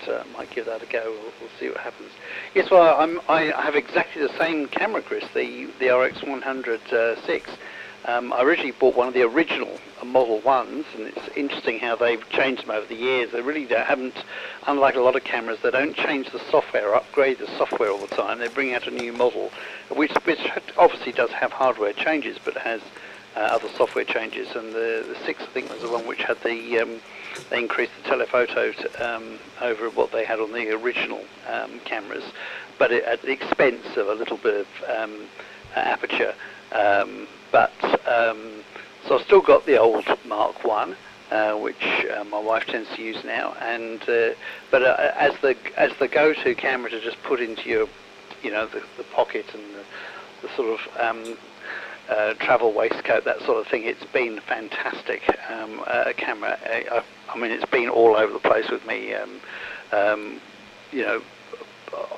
give that a go. We'll see what happens. Yes, well, I have exactly the same camera, Chris, the RX100 I originally bought one of the original Model 1s, and it's interesting how they've changed them over the years. They really haven't, unlike a lot of cameras, they don't change the software or upgrade the software all the time. They bring out a new model, which obviously does have hardware changes, but has other software changes. And the 6, I think, was the one which had they increased the telephoto over what they had on the original cameras, but at the expense of a little bit of aperture. So I've still got the old Mark 1, which my wife tends to use now, and but as the go-to camera to just put into your, the pocket and the sort of travel waistcoat, that sort of thing, it's been fantastic camera. I mean, it's been all over the place with me.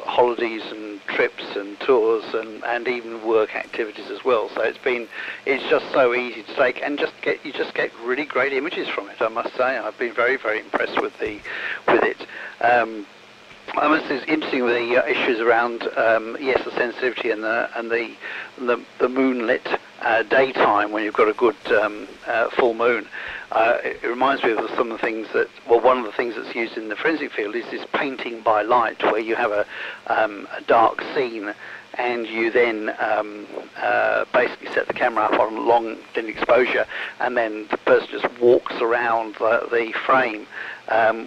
Holidays and trips and tours and even work activities as well. So it's just so easy to take, and you just get really great images from it. I must say, I've been very, very impressed with it. I must say it's interesting with the issues around the sensitivity and the moonlit daytime when you've got a good full moon. It reminds me of some of the things one of the things that's used in the forensic field is this painting by light, where you have a dark scene and you then basically set the camera up on long thin exposure, and then the person just walks around the frame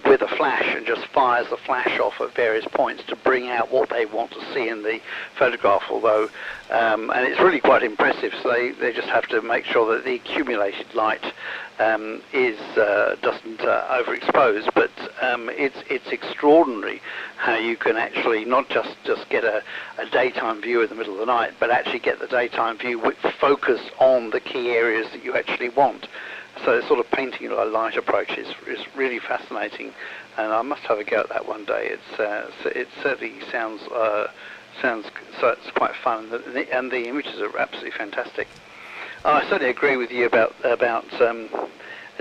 with a flash and just fires the flash off at various points to bring out what they want to see in the photograph. Although, and it's really quite impressive. So they just have to make sure that the accumulated light doesn't overexpose, but it's extraordinary how you can actually not just get a daytime view in the middle of the night, but actually get the daytime view with focus on the key areas that you actually want. So sort of painting by light approach is really fascinating, and I must have a go at that one day. It certainly sounds so it's quite fun, and the images are absolutely fantastic. I certainly agree with you about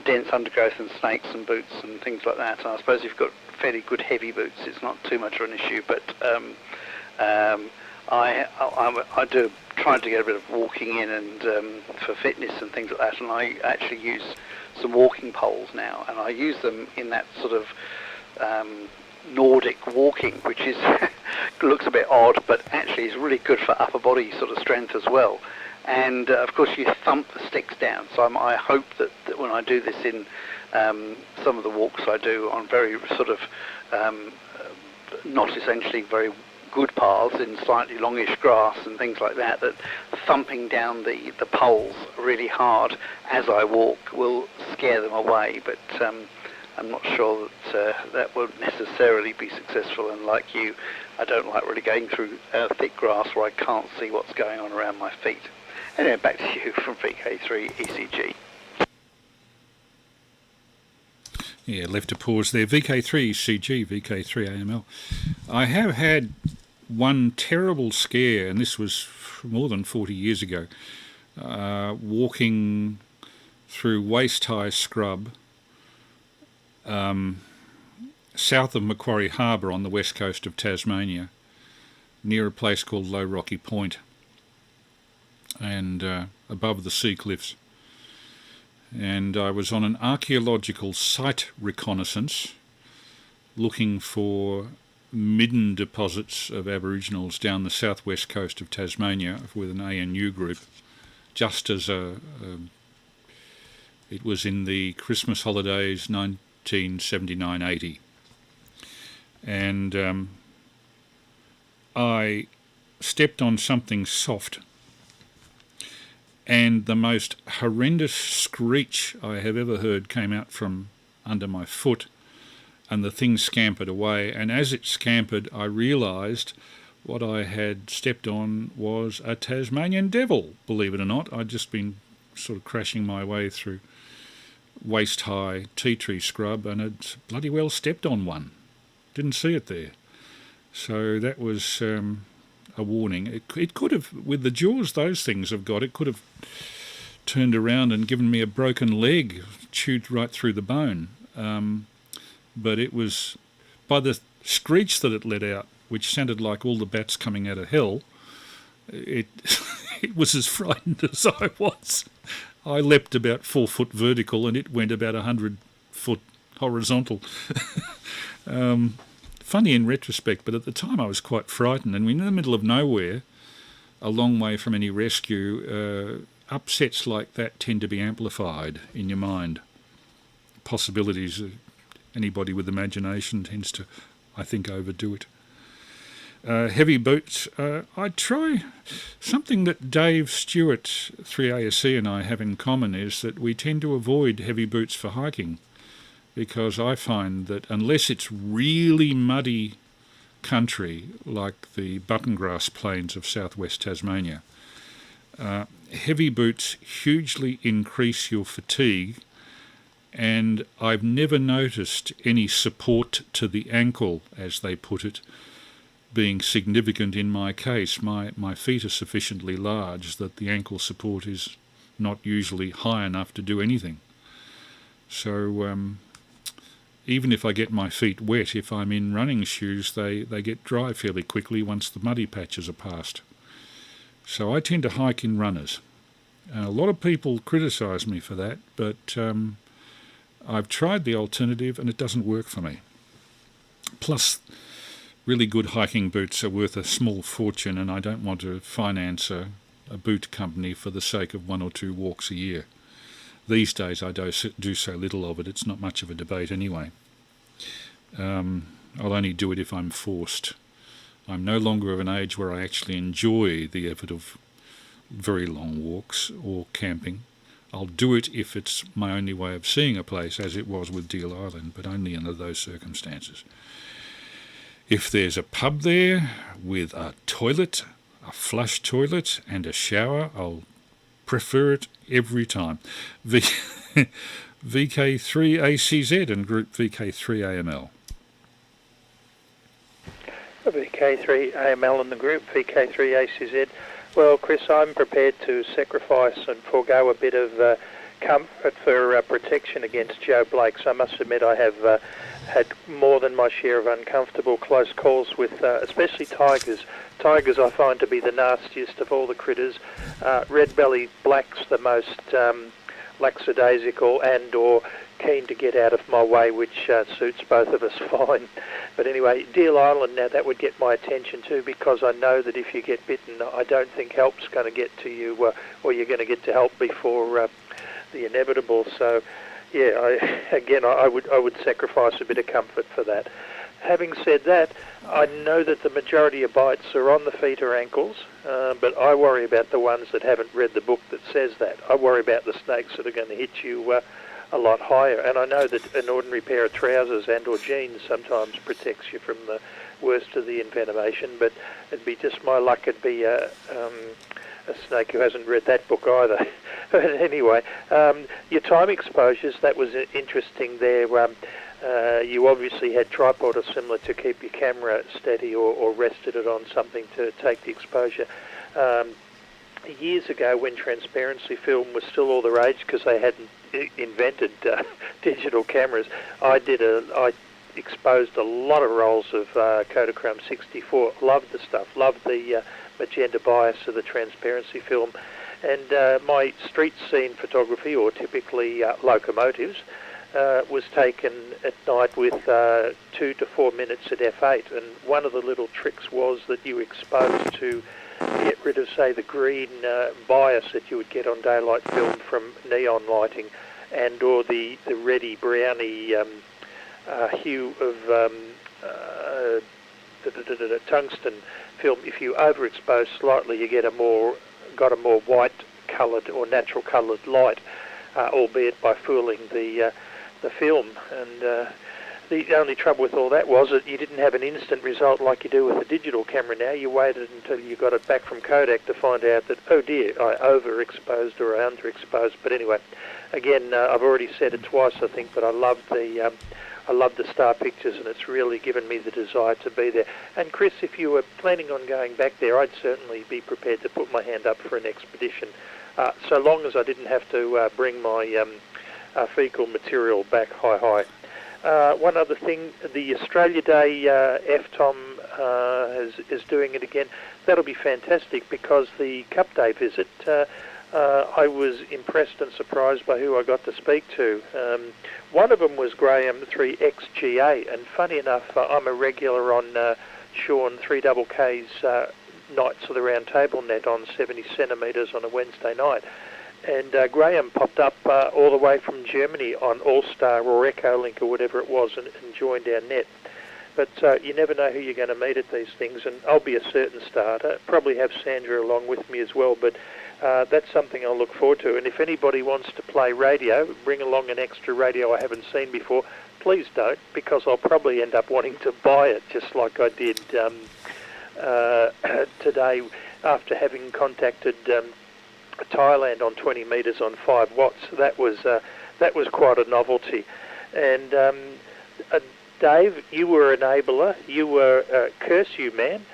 dense undergrowth and snakes and boots and things like that. And I suppose if you've got fairly good heavy boots, it's not too much of an issue. But I do try to get a bit of walking in and for fitness and things like that. And I actually use some walking poles now, and I use them in that sort of Nordic walking, which is looks a bit odd, but actually is really good for upper body sort of strength as well. And of course you thump the sticks down, so I hope that when I do this in some of the walks I do on very sort of not essentially very good paths in slightly longish grass and things like that, that thumping down the poles really hard as I walk will scare them away. But I'm not sure that that will necessarily be successful, and like you, I don't like really going through thick grass where I can't see what's going on around my feet. Anyway, back to you from VK3ECG. Yeah, left a pause there. VK3CG, VK3AML. I have had one terrible scare, and this was more than 40 years ago, walking through waist-high scrub south of Macquarie Harbour on the west coast of Tasmania, near a place called Low Rocky Point. and above the sea cliffs. And I was on an archaeological site reconnaissance looking for midden deposits of Aboriginals down the southwest coast of Tasmania with an ANU group, just as it was in the Christmas holidays 1979-80. And I stepped on something soft, and the most horrendous screech I have ever heard came out from under my foot, and the thing scampered away. And as it scampered, I realised what I had stepped on was a Tasmanian devil, believe it or not. I'd just been sort of crashing my way through waist-high tea tree scrub and had bloody well stepped on one. Didn't see it there. So that was a warning. It could have, with the jaws those things have got, it could have turned around and given me a broken leg, chewed right through the bone. But it was, by the screech that it let out, which sounded like all the bats coming out of hell, it was as frightened as I was. I leapt about 4 foot vertical and it went about 100 foot horizontal. Funny in retrospect, but at the time I was quite frightened. And we're in the middle of nowhere, a long way from any rescue. Upsets like that tend to be amplified in your mind. Possibilities, anybody with imagination tends to, I think, overdo it. Heavy boots. I try something that Dave Stuart VK3ASE and I have in common is that we tend to avoid heavy boots for hiking, because I find that unless it's really muddy country like the buttongrass plains of southwest Tasmania, heavy boots hugely increase your fatigue, and I've never noticed any support to the ankle, as they put it, being significant in my case. My feet are sufficiently large that the ankle support is not usually high enough to do anything. So even if I get my feet wet, if I'm in running shoes, they get dry fairly quickly once the muddy patches are past. So I tend to hike in runners. A lot of people criticise me for that, but I've tried the alternative and it doesn't work for me. Plus, really good hiking boots are worth a small fortune, and I don't want to finance a boot company for the sake of 1 or 2 walks a year. These days I do so little of it, it's not much of a debate anyway. I'll only do it if I'm forced. I'm no longer of an age where I actually enjoy the effort of very long walks or camping. I'll do it if it's my only way of seeing a place, as it was with Deal Island, but only under those circumstances. If there's a pub there with a toilet, a flush toilet and a shower, I'll prefer it every time. VK3ACZ and group VK3AML. VK3AML and the group VK3ACZ. Well, Chris, I'm prepared to sacrifice and forego a bit of comfort for protection against Joe Blake. So I must admit I have had more than my share of uncomfortable close calls with especially tigers. Tigers I find to be the nastiest of all the critters. Red-bellied blacks the most lackadaisical and or keen to get out of my way, which suits both of us fine. But anyway, Deal Island, now that would get my attention too, because I know that if you get bitten, I don't think help's going to get to you, or you're going to get to help before the inevitable. So yeah, I would sacrifice a bit of comfort for that. Having said that, I know that the majority of bites are on the feet or ankles, but I worry about the ones that haven't read the book that says that. I worry about the snakes that are going to hit you a lot higher. And I know that an ordinary pair of trousers and or jeans sometimes protects you from the worst of the envenomation, but it'd be just my luck it'd be a snake who hasn't read that book either. But anyway, your time exposures, that was interesting there. You obviously had tripod or similar to keep your camera steady, or rested it on something to take the exposure. Years ago, when transparency film was still all the rage because they hadn't invented digital cameras, I exposed a lot of rolls of Kodachrome 64. Loved the stuff, loved the magenta bias of the transparency film. And my street scene photography, or typically locomotives, was taken at night with 2 to 4 minutes at f8. And one of the little tricks was that you exposed to get rid of, say, the green bias that you would get on daylight film from neon lighting, and or the reddy browny hue of tungsten film. If you overexpose slightly, you get got a more white coloured or natural coloured light, albeit by fooling the film. And the only trouble with all that was that you didn't have an instant result like you do with a digital camera now. You waited until you got it back from Kodak to find out that, oh dear, I overexposed or I underexposed. But anyway, again, I've already said it twice, I think, but I love the Star Pictures, and it's really given me the desire to be there. And Chris, if you were planning on going back there, I'd certainly be prepared to put my hand up for an expedition, so long as I didn't have to bring my fecal material back high. One other thing, the Australia Day FTOM is doing it again. That'll be fantastic, because the Cup Day visit, I was impressed and surprised by who I got to speak to. One of them was Graham 3XGA, and funny enough, I'm a regular on Sean 3KK's Knights of the Round Table net on 70 centimetres on a Wednesday night. And Graham popped up all the way from Germany on All-Star or Echolink or whatever it was, and joined our net. But you never know who you're going to meet at these things, and I'll be a certain starter. Probably have Sandra along with me as well, but that's something I'll look forward to. And if anybody wants to play radio, bring along an extra radio I haven't seen before, please don't, because I'll probably end up wanting to buy it, just like I did today after having contacted Thailand on 20 metres on 5 watts. That was quite a novelty. And Dave, you were an enabler. You were curse you, man.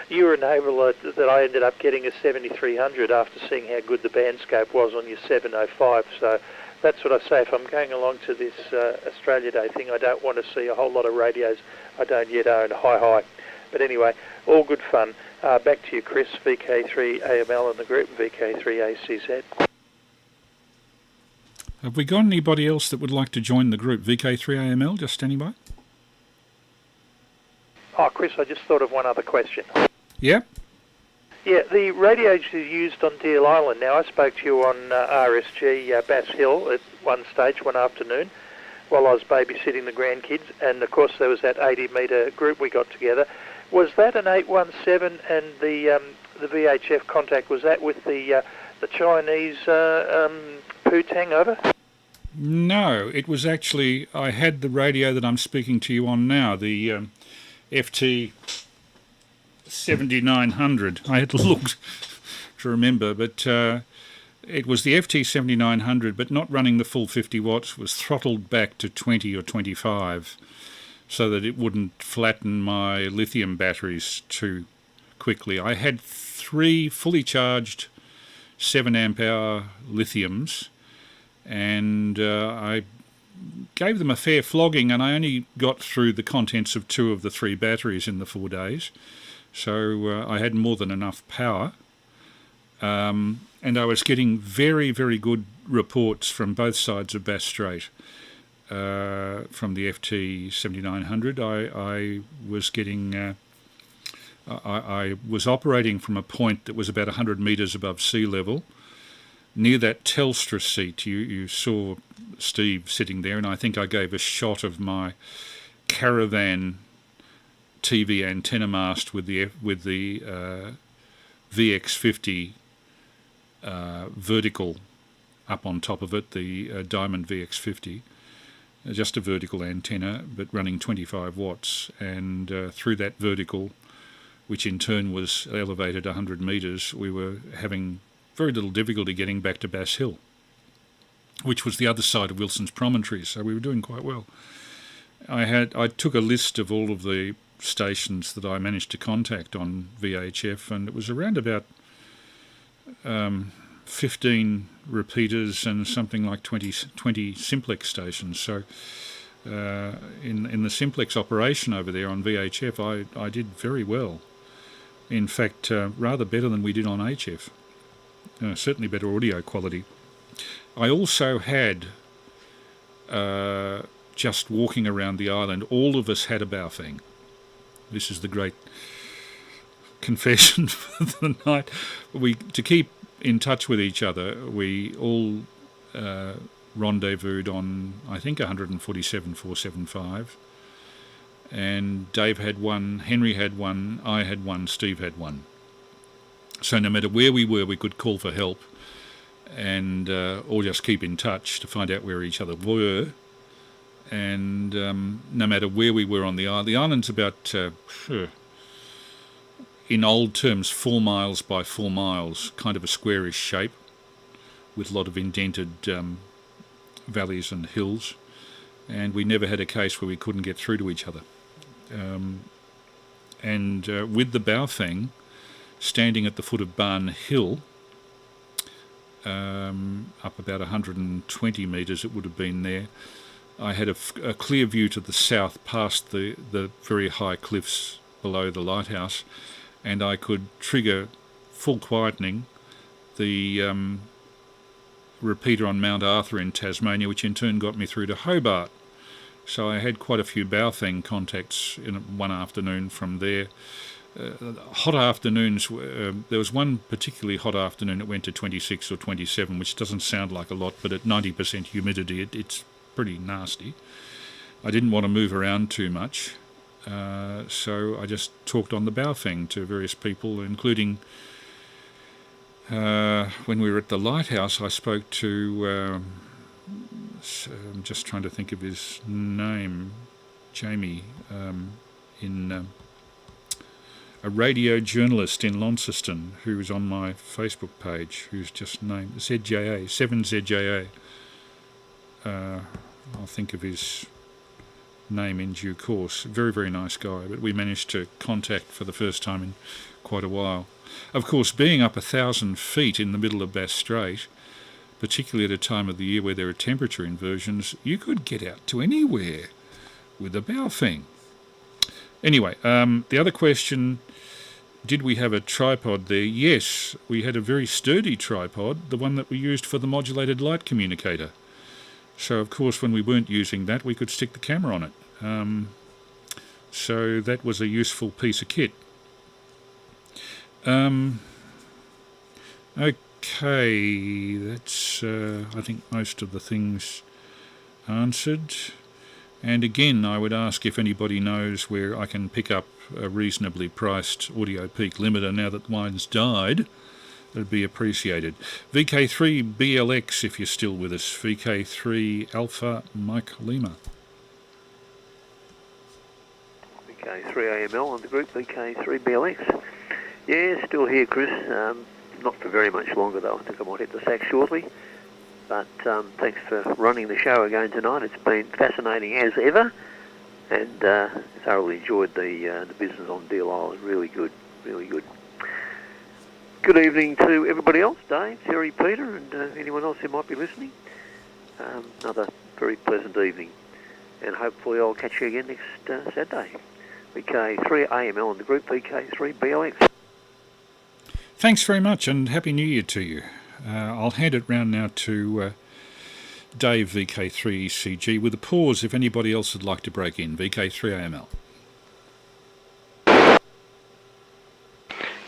You were an enabler that I ended up getting a 7300 after seeing how good the bandscope was on your 705. So that's what I say. If I'm going along to this Australia Day thing, I don't want to see a whole lot of radios I don't yet own. Hi. But anyway, all good fun. Back to you, Chris, VK3AML and the group, VK3ASE. Have we got anybody else that would like to join the group, VK3AML? Just standing by. Oh, Chris, I just thought of one other question. Yeah? Yeah, the radios you used on Deal Island. Now, I spoke to you on RSG Bass Hill at one stage, one afternoon, while I was babysitting the grandkids, and of course there was that 80-metre group we got together. Was that an 817, and the VHF contact, was that with the Chinese Putang over? No, it was actually, I had the radio that I'm speaking to you on now, the FT 7900. I had to look to remember, but it was the FT 7900, but not running the full 50 watts, was throttled back to 20 or 25 so that it wouldn't flatten my lithium batteries too quickly. I had 3 fully charged 7 amp hour lithiums, and I gave them a fair flogging, and I only got through the contents of 2 of the 3 batteries in the 4 days. So I had more than enough power, and I was getting very, very good reports from both sides of Bass Strait. From the FT 7900, I was getting, I was operating from a point that was about 100 metres above sea level, near that Telstra seat. You saw Steve sitting there, and I think I gave a shot of my Caravan TV antenna mast with the VX50 vertical up on top of it, the Diamond VX50. Just a vertical antenna, but running 25 watts, and through that vertical, which in turn was elevated 100 metres, we were having very little difficulty getting back to Bass Hill, which was the other side of Wilson's Promontory, so we were doing quite well. I took a list of all of the stations that I managed to contact on VHF, and it was around about 15 repeaters and something like 20 simplex stations. So in the simplex operation over there on VHF, I did very well. In fact, rather better than we did on HF. certainly better audio quality. I also had, just walking around the island, all of us had a baofeng. This is the great confession for the night. To keep in touch with each other, we all rendezvoused on, I think, 147,475. And Dave had one, Henry had one, I had one, Steve had one. So no matter where we were, we could call for help and or just keep in touch to find out where each other were. And no matter where we were on the island's about, in old terms, 4 miles by 4 miles, kind of a squarish shape with a lot of indented valleys and hills. And we never had a case where we couldn't get through to each other. With the baofeng, standing at the foot of Barn Hill, up about 120 metres it would have been there, I had a clear view to the south past the very high cliffs below the lighthouse, and I could trigger full quietening the repeater on Mount Arthur in Tasmania, which in turn got me through to Hobart. So I had quite a few baofeng contacts in one afternoon from there. Hot afternoons, there was one particularly hot afternoon that went to 26 or 27, which doesn't sound like a lot, but at 90% humidity it's pretty nasty. I didn't want to move around too much, so I just talked on the baofeng to various people, including when we were at the Lighthouse. I spoke to, I'm just trying to think of his name, Jamie, a radio journalist in Launceston who was on my Facebook page, who's just named ZJA, 7ZJA. I'll think of his name in due course. Very, very nice guy, but we managed to contact for the first time in quite a while. Of course, being up 1,000 feet in the middle of Bass Strait, particularly at a time of the year where there are temperature inversions, you could get out to anywhere with a baofeng. Anyway, the other question, did we have a tripod there? Yes, we had a very sturdy tripod, the one that we used for the modulated light communicator. So, of course, when we weren't using that, we could stick the camera on it. So that was a useful piece of kit. Okay, that's, I think, most of the things answered. And again, I would ask if anybody knows where I can pick up a reasonably priced audio peak limiter now that mine's died. It'd be appreciated. VK3BLX, if you're still with us. VK3 Alpha Mike Lima. VK3AML on the group, VK3BLX. Yeah, still here, Chris. Not for very much longer, though. I think I might hit the sack shortly. But thanks for running the show again tonight. It's been fascinating as ever, and thoroughly enjoyed the business on Deal Island. Really good, really good. Good evening to everybody else, Dave, Terry, Peter, and anyone else who might be listening. Another very pleasant evening, and hopefully I'll catch you again next Saturday. VK3AML on the group, VK3BLX. Thanks very much, and Happy New Year to you. I'll hand it round now to Dave VK3CG with a pause if anybody else would like to break in. VK3AML.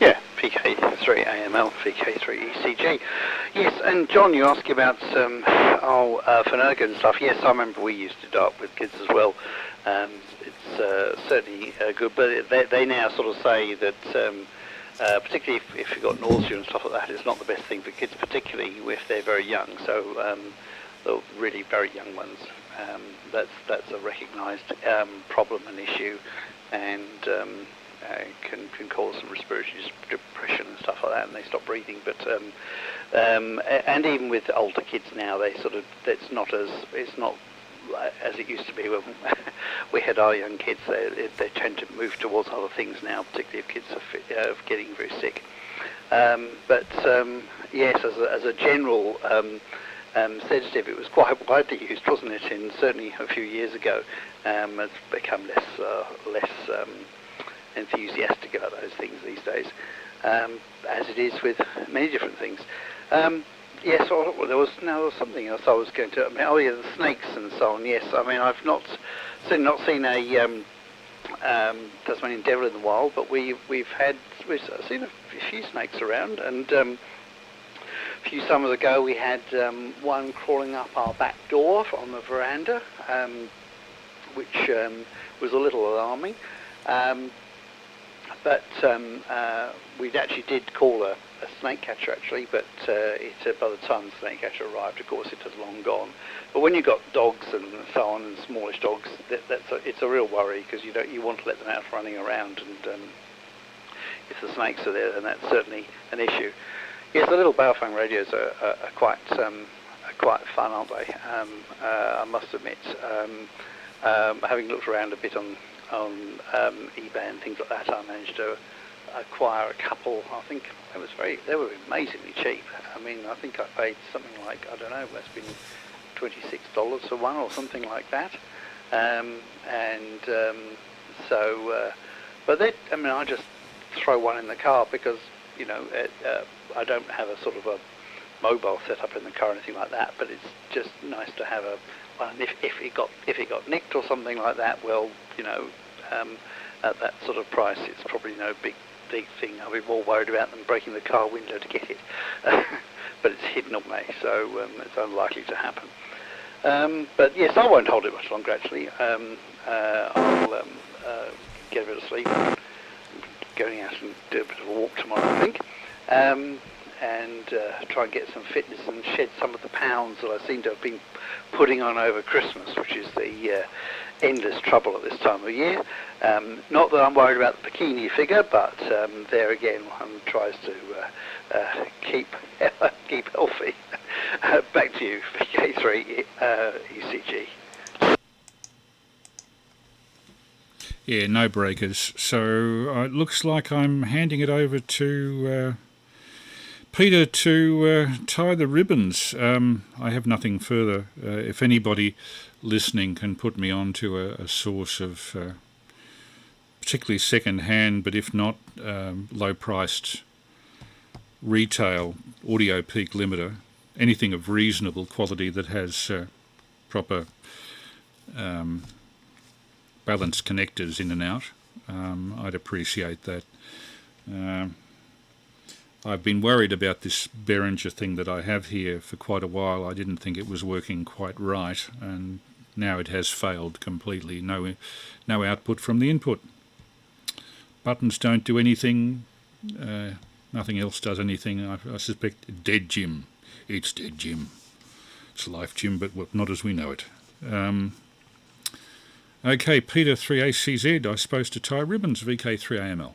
Yeah, VK3AML, VK3ECG. Yes, and John, you asked about Finurga and stuff. Yes, I remember we used to do it with kids as well. It's certainly good, but they now sort of say that particularly if you've got nausea and stuff like that, it's not the best thing for kids, particularly if they're very young. So the really very young ones, that's a recognised problem and issue, and can cause some respiratory depression and stuff like that, and they stop breathing. But and even with older kids now, it's not as it used to be when we had our young kids. They tend to move towards other things now, particularly if kids are getting very sick. But yes, as a general sedative, it was quite widely used, wasn't it? And certainly a few years ago, it's become less enthusiastic about those things these days, as it is with many different things. Yes, well, there was something else I was going to. I mean, oh yeah, the snakes and so on. Yes, I mean I've not seen a Tasmanian devil in the wild, but we've seen a few snakes around, and a few summers ago we had one crawling up our back door on the veranda, which was a little alarming. But we actually did call a snake catcher actually, but by the time the snake catcher arrived, of course, it was long gone. But when you've got dogs and so on, and smallish dogs, it's a real worry, because you want to let them out running around, and if the snakes are there, then that's certainly an issue. Yes, the little Baofeng radios are quite fun, aren't they? I must admit, having looked around a bit on eBay and things like that, I managed to acquire a couple. I think they were amazingly cheap. I mean, I think I paid something like, I don't know, it must have been $26 for one or something like that. But I mean, I just throw one in the car because, I don't have a sort of a mobile setup in the car or anything like that, but it's just nice to have one. If it got nicked or something like that, well, at that sort of price, it's probably no big thing. I'll be more worried about them breaking the car window to get it. But it's hidden away, so it's unlikely to happen. But yes, I won't hold it much longer, actually. I'll get a bit of sleep. I'm going out and do a bit of a walk tomorrow, I think. And try and get some fitness and shed some of the pounds that I seem to have been putting on over Christmas, which is the endless trouble at this time of year. Not that I'm worried about the bikini figure, but there again, one tries to keep healthy. Back to you, VK3 ECG. Yeah, no breakers. So it looks like I'm handing it over to Peter to tie the ribbons. I have nothing further. If anybody listening can put me on to a source of particularly second-hand, but if not, low-priced retail audio peak limiter, anything of reasonable quality that has proper balanced connectors in and out, I'd appreciate that. I've been worried about this Behringer thing that I have here for quite a while. I didn't think it was working quite right, and now it has failed completely. No output from the input. Buttons don't do anything. Nothing else does anything. I suspect dead Jim. It's dead Jim. It's life Jim, but not as we know it. Okay, Peter 3ACZ, I'm supposed to tie ribbons, VK3AML.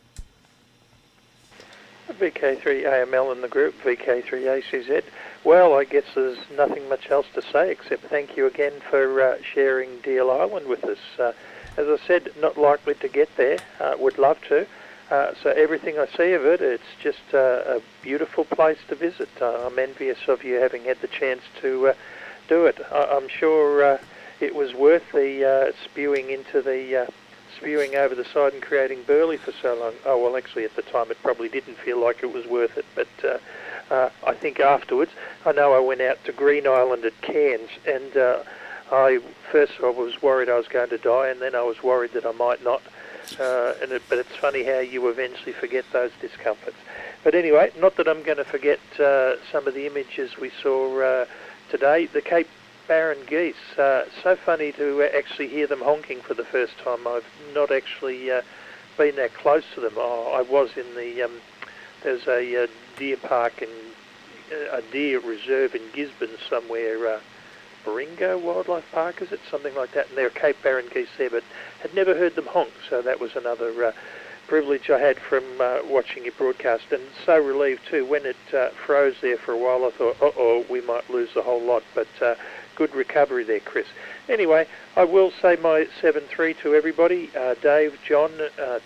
VK3AML in the group, VK3ACZ. Well, I guess there's nothing much else to say except thank you again for sharing Deal Island with us. As I said, not likely to get there. Would love to. So everything I see of it, it's just a beautiful place to visit. I'm envious of you having had the chance to do it. I'm sure it was worth the spewing over the side and creating burley for so long. Oh, well, actually, at the time, it probably didn't feel like it was worth it. But I think afterwards, I know I went out to Green Island at Cairns, and I was worried I was going to die, and then I was worried that I might not. But it's funny how you eventually forget those discomforts. But anyway, not that I'm going to forget some of the images we saw today. The Cape Barren geese. So funny to actually hear them honking for the first time. I've not actually been that close to them. I was in there's a deer park and a deer reserve in Gisborne somewhere, Baringo Wildlife Park, is it? Something like that. And there are Cape Barren geese there, but had never heard them honk. So that was another privilege I had from watching it broadcast. And so relieved too. When it froze there for a while, I thought, uh-oh, we might lose the whole lot. But good recovery there, Chris. Anyway, I will say my 7-3 to everybody. Dave, John,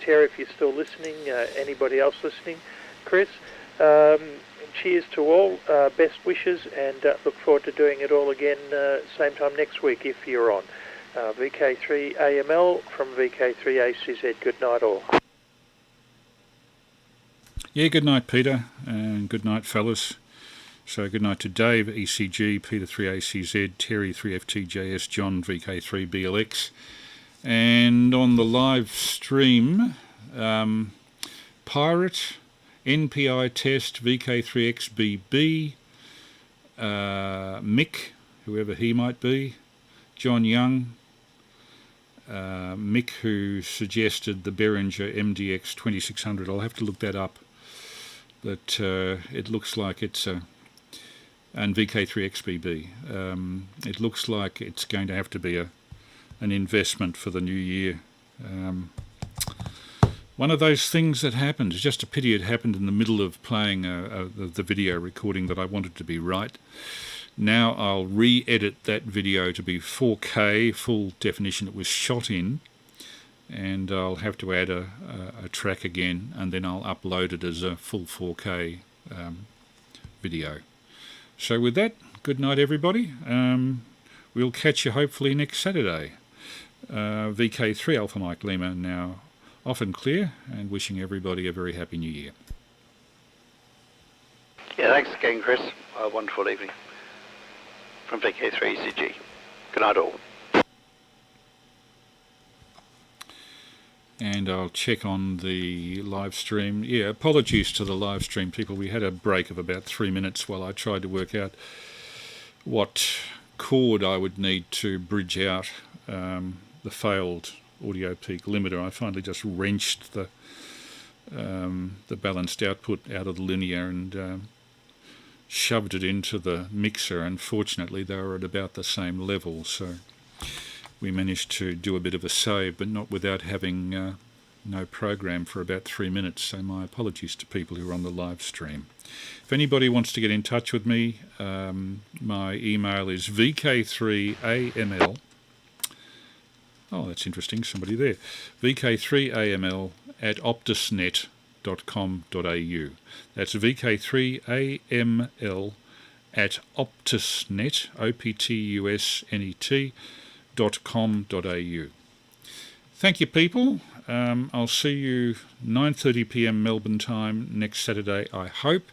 Terry, if you're still listening, anybody else listening, Chris, cheers to all, best wishes, and look forward to doing it all again same time next week if you're on. VK3AML from VK3ASE. Good night all. Yeah, good night, Peter, and good night, fellas. So good night to Dave, ECG, Peter 3ACZ, Terry 3FTJS, John VK3BLX. And on the live stream, Pirate, NPI Test, VK3XBB, Mick, whoever he might be, John Young, Mick, who suggested the Behringer MDX 2600. I'll have to look that up, but it looks like it's a... and VK3XBB. It looks like it's going to have to be an investment for the new year. One of those things that happened. It's just a pity it happened in the middle of playing the video recording that I wanted to be right. Now I'll re-edit that video to be 4K, full definition it was shot in, and I'll have to add a track again, and then I'll upload it as a full 4K video. So with that, good night everybody. We'll catch you hopefully next Saturday. VK3 Alpha Mike Lima now off and clear, and wishing everybody a very happy new year. Yeah, thanks again, Chris. A wonderful evening from VK3ECG. Good night all. And I'll check on the live stream. Yeah, apologies to the live stream people. We had a break of about 3 minutes while I tried to work out what cord I would need to bridge out the failed audio peak limiter. I finally just wrenched the balanced output out of the linear and shoved it into the mixer, and fortunately they were at about the same level, so we managed to do a bit of a save, but not without having no program for about 3 minutes, so my apologies to people who are on the live stream. If anybody wants to get in touch with me, my email is VK3AML. Oh, that's interesting, somebody there. VK3AML at optusnet.com.au. That's VK3AML at optusnet, optusnet.com.au. Thank you, people. I'll see you 9:30 p.m. Melbourne time next Saturday, I hope,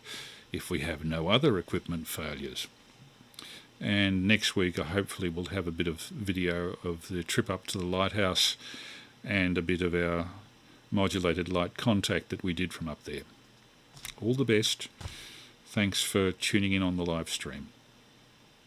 if we have no other equipment failures. And next week I hopefully will have a bit of video of the trip up to the Lighthouse and a bit of our modulated light contact that we did from up there. All the best. Thanks for tuning in on the live stream.